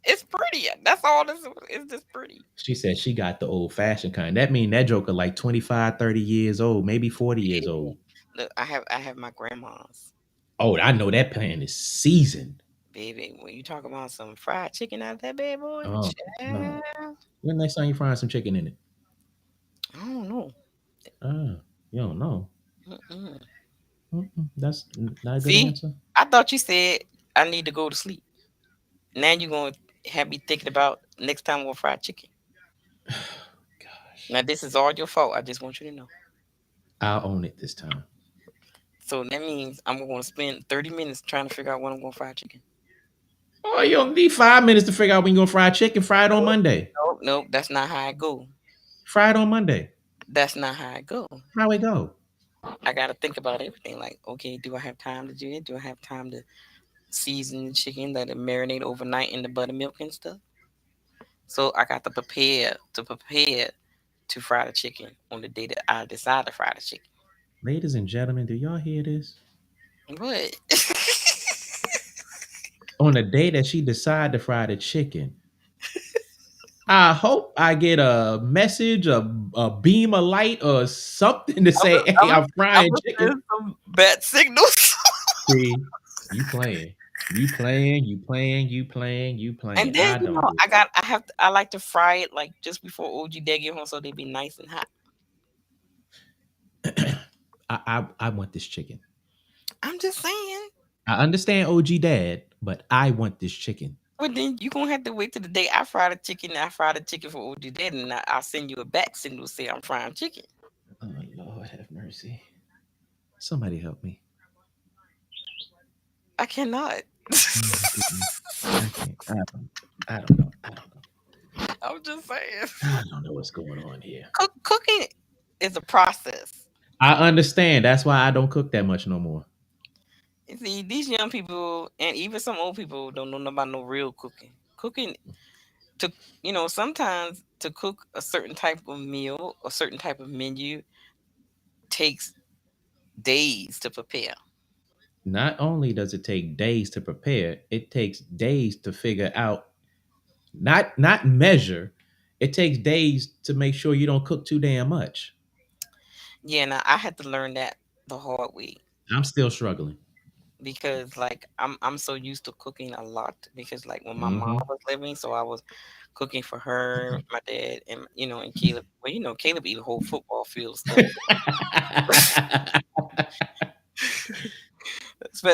Speaker 5: It's pretty. That's all this is. Just pretty.
Speaker 3: She said she got the old fashioned kind. That mean that joker like 25, 30 years old, maybe 40 years old.
Speaker 5: Look, I have my grandma's.
Speaker 3: Oh, I know that pan is seasoned.
Speaker 5: Baby, when you talk about some fried chicken out of that bad boy,
Speaker 3: Oh no.
Speaker 5: child,
Speaker 3: When next time you frying some chicken in it?
Speaker 5: I don't know.
Speaker 3: You don't know.
Speaker 5: Mm-mm.
Speaker 3: That's not a good
Speaker 5: See,
Speaker 3: answer.
Speaker 5: I thought you said I need to go to sleep. Now you're going to have me thinking about next time we'll fry chicken.
Speaker 3: Gosh,
Speaker 5: Now, this is all your fault. I just want you to know.
Speaker 3: I'll own it this time.
Speaker 5: So that means I'm going to spend 30 minutes trying to figure out when I'm going to fry chicken.
Speaker 3: Oh, you don't need 5 minutes to figure out when you're gonna fry chicken. Fry it on
Speaker 5: Nope,
Speaker 3: Monday.
Speaker 5: nope, nope. That's not how I go.
Speaker 3: Fry it on Monday.
Speaker 5: That's not how I go.
Speaker 3: How it go?
Speaker 5: I got to think about everything. Like, okay, do I have time to do it? Do I have time to season the chicken, let it marinate overnight in the buttermilk and stuff? So I got to prepare to fry the chicken on the day that I decide to fry the chicken.
Speaker 3: Ladies and gentlemen, do y'all hear this?
Speaker 5: What?
Speaker 3: on the day that she decide to fry the chicken, I hope I get a message, a beam of light, or something to say, "Hey, I'm
Speaker 5: I'm
Speaker 3: frying
Speaker 5: gonna
Speaker 3: chicken."
Speaker 5: send some bad signals.
Speaker 3: See, you playing, you playing, you playing, you playing, you
Speaker 5: And
Speaker 3: playing.
Speaker 5: then
Speaker 3: I don't do
Speaker 5: I like to fry it like just before OG Day get home so they be nice and hot.
Speaker 3: that. I want this chicken.
Speaker 5: I'm just saying.
Speaker 3: I understand OG Dad, but I want this chicken.
Speaker 5: But then you gonna have to wait till the day I fry the chicken. I fry the chicken for OG Day, and I'll send you a back signal say I'm frying chicken.
Speaker 3: Oh Lord, have mercy. Somebody help me.
Speaker 5: I cannot.
Speaker 3: Oh my goodness. I can't. I don't know. I don't know.
Speaker 5: I'm just saying.
Speaker 3: I don't know what's going on here.
Speaker 5: Cooking is a process.
Speaker 3: I understand. That's why I don't cook that much no more.
Speaker 5: You see, these young people and even some old people don't know about no real cooking. Cooking to sometimes to cook a certain type of meal, a certain type of menu takes days to prepare.
Speaker 3: Not only does it take days to prepare, it takes days to figure out, not measure. It takes days to make sure you don't cook too damn much.
Speaker 5: Yeah, now I had to learn that the hard way
Speaker 3: I'm still struggling.
Speaker 5: because like I'm so used to cooking a lot because like when my mom
Speaker 3: Hmm.
Speaker 5: was living, so I was cooking for her, my dad, and and Caleb. Well, Caleb eat a whole football field of stuff,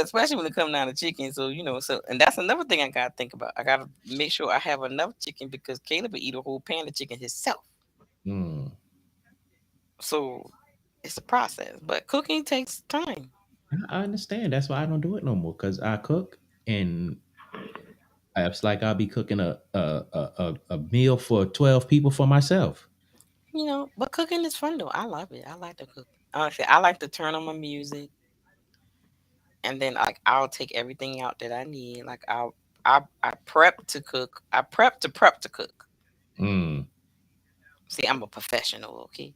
Speaker 5: especially when it comes down to chicken. So and that's another thing I gotta think about. I gotta make sure I have enough chicken because Caleb would eat a whole pan of chicken himself.
Speaker 3: Mm.
Speaker 5: So it's a process, but cooking takes time.
Speaker 3: I understand. That's why I don't do it no more because I cook and it's like I'll be cooking a meal for 12 people for myself.
Speaker 5: But cooking is fun though. I love it. I like to cook. Honestly, I like to turn on my music and then like I'll take everything out that I need. Like I prep to cook. I prep to cook.
Speaker 3: Mm.
Speaker 5: See, I'm a professional, okay?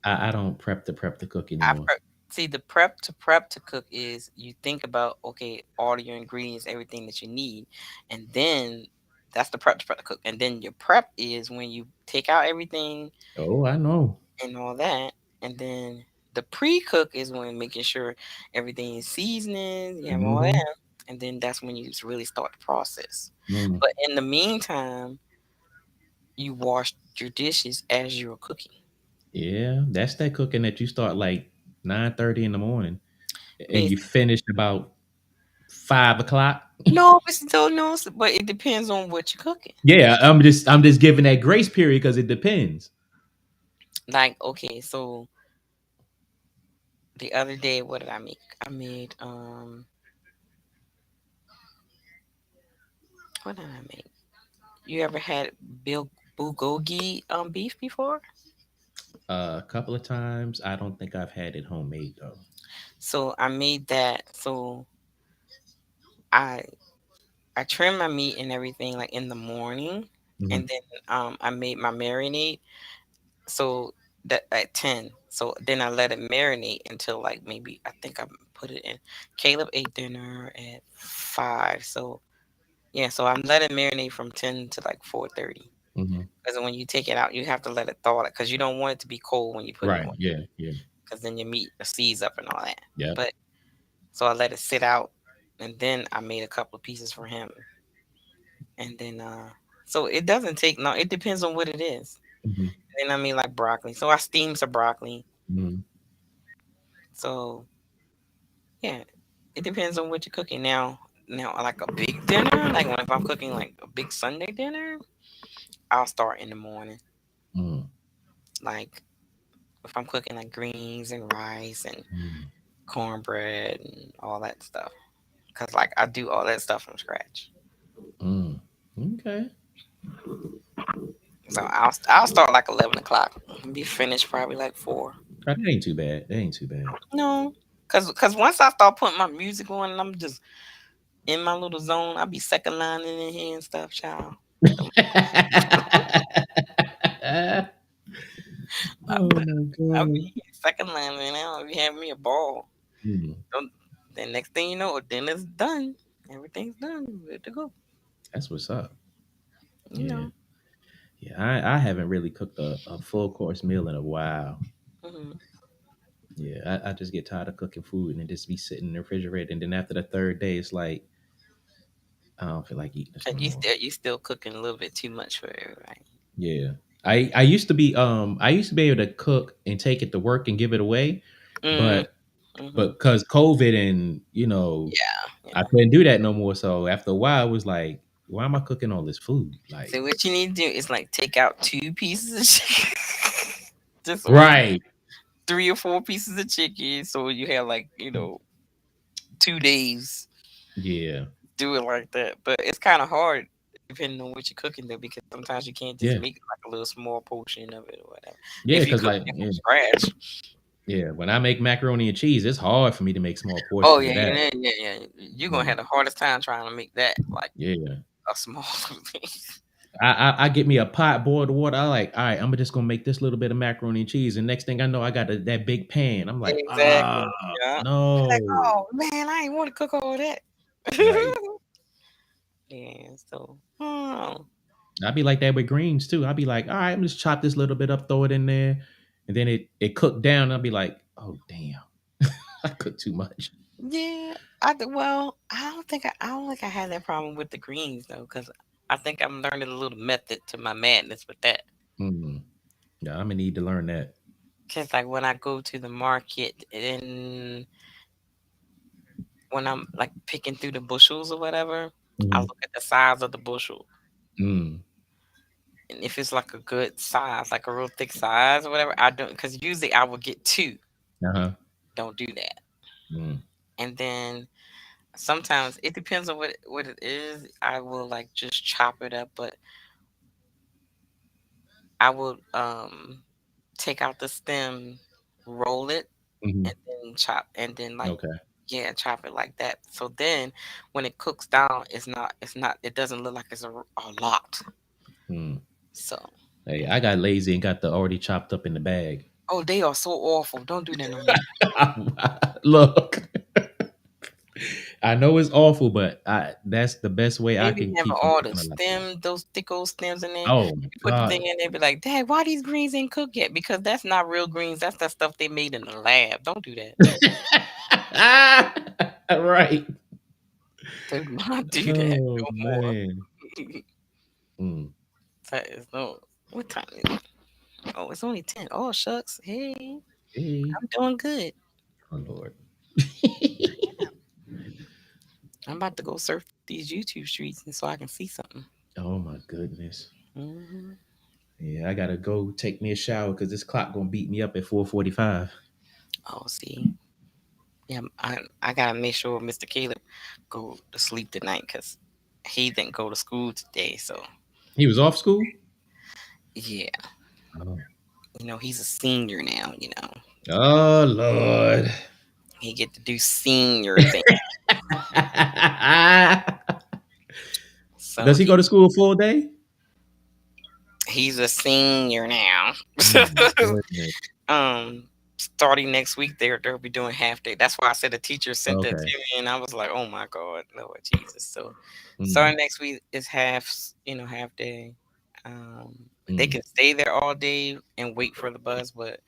Speaker 3: I don't prep the cook
Speaker 5: I
Speaker 3: anymore.
Speaker 5: prep See the prep to cook is you think about okay, all of your ingredients, everything that you need, and then that's the prep to cook. And then your prep is when you take out everything
Speaker 3: Oh, I know.
Speaker 5: and all that. And then the pre-cook is when making sure everything is seasoning, you have all
Speaker 3: Hmm.
Speaker 5: that. And then that's when you just really start the process.
Speaker 3: Mm.
Speaker 5: But in the meantime, you wash your dishes as you're cooking.
Speaker 3: Yeah, that's that cooking that you start like 9:30 in the morning and you
Speaker 5: Basically.
Speaker 3: finish about 5 o'clock.
Speaker 5: No, but still no, but it depends on what you're cooking.
Speaker 3: Yeah, I'm just giving that grace period because it depends.
Speaker 5: Like, okay, so the other day, what did I make? I made what did I make? You ever had Bill bulgogi beef before?
Speaker 3: A couple of times. I don't think I've had it homemade though.
Speaker 5: So I made that. So I I trim my meat and everything like in the morning,
Speaker 3: Mhm.
Speaker 5: and then I made my marinade. So that at 10. So then I let it marinate until like maybe I think I put it in. Caleb ate dinner at 5. So yeah, so I'm letting marinate from 10 to like 4:30.
Speaker 3: Mhm.
Speaker 5: Because when you take it out, you have to let it thaw it because you don't want it to be cold when you put it
Speaker 3: Right.
Speaker 5: on.
Speaker 3: Yeah. Yeah.
Speaker 5: Because then your meat seizes up and all that.
Speaker 3: Yep.
Speaker 5: But so I let it sit out, and then I made a couple of pieces for him, and then so it doesn't take no. It depends on what it is.
Speaker 3: Mhm.
Speaker 5: And then I mean like broccoli. So I steam some broccoli.
Speaker 3: Mhm.
Speaker 5: So yeah, it depends on what you're cooking. Now like a big dinner, like when if I'm cooking like a big Sunday dinner, I'll start in the morning.
Speaker 3: Mhm.
Speaker 5: Like if I'm cooking like greens and rice and
Speaker 3: Mhm.
Speaker 5: cornbread and all that stuff, because like I do all that stuff from scratch.
Speaker 3: Mm. Okay.
Speaker 5: So I'll start like 11 o'clock. Be finished probably like 4.
Speaker 3: That ain't too bad. That ain't too bad.
Speaker 5: No, cause once I start putting my music on and I'm just in my little zone, I be second lining in here and stuff, child. I,
Speaker 3: Oh my
Speaker 5: I
Speaker 3: god.
Speaker 5: be second lining now. I be having me a ball.
Speaker 3: Mm.
Speaker 5: Don't- Then next thing you know, dinner's done. Everything's done. Good to go.
Speaker 3: That's what's up.
Speaker 5: You
Speaker 3: Yeah.
Speaker 5: know.
Speaker 3: Yeah. I haven't really cooked a full course meal in a while.
Speaker 5: Hmm.
Speaker 3: Yeah. I just get tired of cooking food and then just be sitting in the refrigerator. And then after the third day, it's like, I don't feel like eating this no
Speaker 5: And
Speaker 3: more.
Speaker 5: you still cooking a little bit too much for everybody.
Speaker 3: Yeah. I used to be I used to be able to cook and take it to work and give it away,
Speaker 5: Mm,
Speaker 3: but
Speaker 5: hmm.
Speaker 3: because COVID and
Speaker 5: Yeah.
Speaker 3: I couldn't do that no more. So after a while, it was like, why am I cooking all this food? Like,
Speaker 5: So what you need to do is like take out 2 pieces of chicken, just or
Speaker 3: right?
Speaker 5: 3 or 4 pieces of chicken, so you have like 2 days.
Speaker 3: Yeah,
Speaker 5: Do it like that, but it's kind of hard depending on what you're cooking though, because sometimes you can't just
Speaker 3: yeah,
Speaker 5: make like a little small portion of it or whatever.
Speaker 3: yeah.
Speaker 5: If you
Speaker 3: Because
Speaker 5: cook
Speaker 3: like,
Speaker 5: it
Speaker 3: yeah,
Speaker 5: from scratch,
Speaker 3: yeah, when I make macaroni and cheese, it's hard for me to make small
Speaker 5: oh
Speaker 3: portions
Speaker 5: yeah,
Speaker 3: of that.
Speaker 5: yeah, yeah, yeah, you're gonna
Speaker 3: Mm,
Speaker 5: have the hardest time trying to make that like
Speaker 3: yeah,
Speaker 5: a small thing.
Speaker 3: I get me a pot, boil the water. I like, all right, I'm just gonna make this little bit of macaroni and cheese, and next thing I know, I got that big pan. I'm like,
Speaker 5: Exactly. Yeah. Like,
Speaker 3: no,
Speaker 5: oh man, I ain't want to cook all that.
Speaker 3: right.
Speaker 5: Yeah. So, oh,
Speaker 3: I'd be like that with greens too. I'd be like, all right, I'm just chop this little bit up, throw it in there, and then it cooked down. I'd be like, oh damn, I cooked too much.
Speaker 5: yeah. Well, I don't think I had that problem with the greens though, because I think I'm learning a little method to my madness with that.
Speaker 3: Mm. Yeah, I'm gonna need to learn that.
Speaker 5: Cause like when I go to the market and when I'm like picking through the bushels or whatever, I
Speaker 3: Mhm.
Speaker 5: look at the size of the bushel.
Speaker 3: Mm.
Speaker 5: And if it's like a good size, like a real thick size or whatever, I don't, because usually I will get two.
Speaker 3: Uh-huh.
Speaker 5: Don't do that.
Speaker 3: Mm.
Speaker 5: And then sometimes it depends on what it is. I will like just chop it up, but I will take out the stem, roll it,
Speaker 3: Mhm.
Speaker 5: and then chop, and then like
Speaker 3: Okay.
Speaker 5: yeah, chop it like that. So then when it cooks down, it doesn't look like it's a lot.
Speaker 3: Mm.
Speaker 5: So
Speaker 3: Hey, I got lazy and got the already chopped up in the bag.
Speaker 5: oh, they are so awful. Don't do that no more.
Speaker 3: Look, I know it's awful, but that's the best way I
Speaker 5: They be
Speaker 3: can
Speaker 5: having
Speaker 3: keep from
Speaker 5: all the
Speaker 3: cooking a lot.
Speaker 5: those thick old stems in there.
Speaker 3: Oh my
Speaker 5: You put the thing
Speaker 3: god.
Speaker 5: in there, be like, Dad, why these greens ain't cooked yet? Because that's not real greens. That's that stuff they made in the lab. Don't do that.
Speaker 3: Right.
Speaker 5: Do not do that
Speaker 3: Oh
Speaker 5: no more.
Speaker 3: man. Mm.
Speaker 5: That is no. What time is it? Oh, it's only 10. Oh, shucks. Hey,
Speaker 3: Hey.
Speaker 5: I'm doing good.
Speaker 3: Oh Lord.
Speaker 5: I'm about to go surf these YouTube streets and so I can see something.
Speaker 3: Oh my goodness.
Speaker 5: Hmm.
Speaker 3: Yeah, I gotta go take me a shower because this clock gonna beat me up at 4:45.
Speaker 5: Oh, see. Yeah, I gotta make sure Mr. Caleb go to sleep tonight because he didn't go to school today. So
Speaker 3: He was off school?
Speaker 5: yeah,
Speaker 3: Oh,
Speaker 5: he's a senior now.
Speaker 3: oh Lord.
Speaker 5: He get to do senior things. So
Speaker 3: Does he go to school a full day?
Speaker 5: he's a senior now.
Speaker 3: Oh my goodness.
Speaker 5: Starting next week, they'll be doing half day. That's why I said the teacher sent that to
Speaker 3: Okay.
Speaker 5: me, and I was like, oh my God, Lord Jesus. So
Speaker 3: Mm,
Speaker 5: starting next week is half day. They
Speaker 3: mm.
Speaker 5: can stay there all day and wait for the bus, but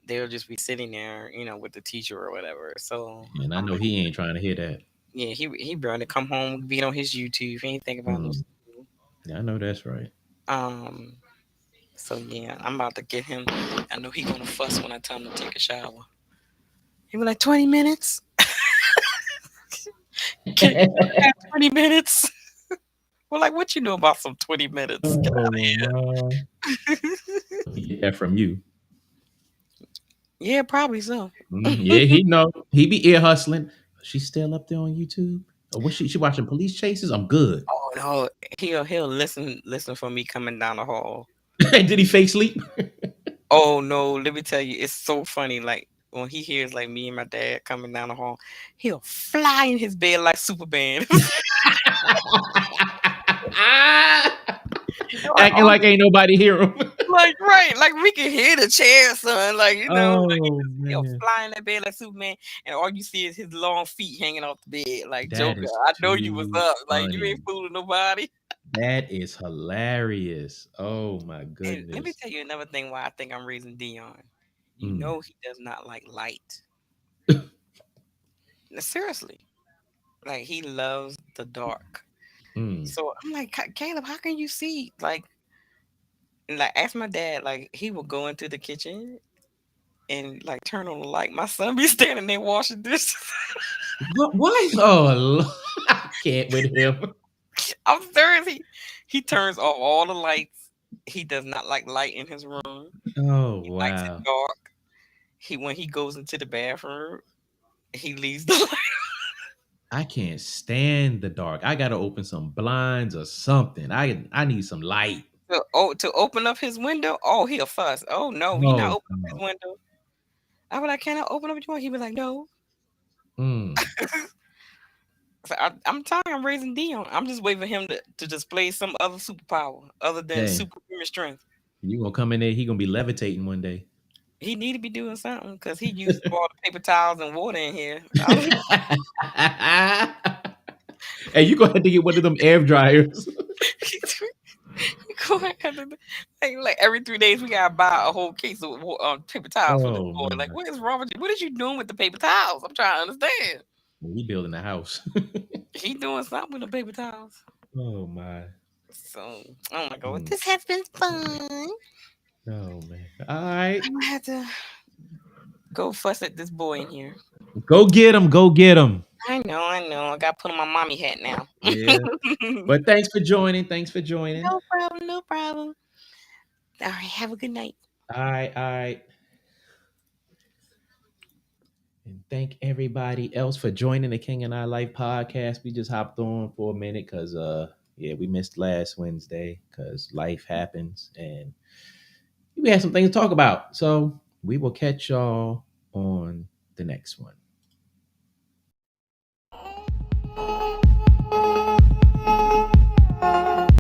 Speaker 5: they'll just be sitting there, with the teacher or whatever. So
Speaker 3: And I know he ain't trying to hear that.
Speaker 5: yeah, he better come home, be on his YouTube. He ain't think about no
Speaker 3: Mm.
Speaker 5: school.
Speaker 3: Yeah, I know that's right.
Speaker 5: Um, so yeah, I'm about to get him. I know he gonna fuss when I tell him to take a shower. He be like 20 minutes. Can you have 20 minutes? Well, like what you know about some 20 minutes? Get out
Speaker 3: Oh
Speaker 5: of
Speaker 3: man.
Speaker 5: here.
Speaker 3: He get that from you.
Speaker 5: Yeah, probably so.
Speaker 3: Yeah, he know. He be ear hustling. She's still up there on YouTube. Or was she watching police chases? I'm good.
Speaker 5: Oh no, he'll listen for me coming down the hall.
Speaker 3: Did he fake sleep?
Speaker 5: Oh no, let me tell you, it's so funny. Like when he hears like me and my dad coming down the hall, he'll fly in his bed like Superman.
Speaker 3: Acting like ain't nobody hear him.
Speaker 5: like, right, like we can hear the chair, son. Like, you know, like he
Speaker 3: Oh
Speaker 5: just,
Speaker 3: man,
Speaker 5: fly in that bed like Superman, and all you see is his long feet hanging off the bed. Like,
Speaker 3: that
Speaker 5: Joker,
Speaker 3: is
Speaker 5: I know you was
Speaker 3: too
Speaker 5: up. Like, you
Speaker 3: funny.
Speaker 5: ain't fooling nobody.
Speaker 3: That is hilarious. Oh my
Speaker 5: And let me
Speaker 3: goodness.
Speaker 5: tell you another thing why I think I'm raising Dion. You
Speaker 3: Mm.
Speaker 5: know he does not like light. Seriously. Like he loves the dark.
Speaker 3: Mm.
Speaker 5: So I'm like, Caleb, how can you see? Like, and like ask my dad, like he will go into the kitchen and like turn on the light. My son be standing there washing dishes.
Speaker 3: What? Oh, I can't with him.
Speaker 5: I'm serious. He turns off all the lights. He does not like light in his room.
Speaker 3: Oh
Speaker 5: He likes it
Speaker 3: wow.
Speaker 5: dark. When he goes into the bathroom, he leaves the light.
Speaker 3: I can't stand the dark. I gotta open some blinds or something. I need some light.
Speaker 5: To open up his window. Oh, he'll fuss. Oh no, you not
Speaker 3: Oh
Speaker 5: open up his
Speaker 3: no.
Speaker 5: window. I be like, can I open up your window? He be like, no.
Speaker 3: Mm.
Speaker 5: So I'm telling you, I'm raising Dion. I'm just waiting for him to display some other superpower other than
Speaker 3: Hey,
Speaker 5: superhuman strength.
Speaker 3: you gonna come in there? He gonna be levitating one day.
Speaker 5: He need to be doing something because he used all the paper towels and water in here.
Speaker 3: Hey, you gonna have to get one of them air dryers.
Speaker 5: Go ahead. Like every 3 days, we gotta buy a whole case of paper towels for this
Speaker 3: Oh
Speaker 5: boy. Like,
Speaker 3: man,
Speaker 5: what is wrong with you? What is you doing with the paper towels? I'm trying to understand.
Speaker 3: we building a house.
Speaker 5: He doing something with the paper towels.
Speaker 3: Oh my.
Speaker 5: So, oh my god,
Speaker 3: Mm.
Speaker 5: this has been fun.
Speaker 3: Oh man. All right,
Speaker 5: I'm gonna have to go fuss at this boy in here.
Speaker 3: go get him. Go get him.
Speaker 5: I know. I gotta put on my mommy hat now.
Speaker 3: Yeah. But thanks for joining. Thanks for joining.
Speaker 5: No problem, no problem. All right, have a good night.
Speaker 3: All right. All right. And thank everybody else for joining the King and I Life podcast. We just hopped on for a minute because yeah, we missed last Wednesday because life happens and we had some things to talk about. So we will catch y'all on the next one.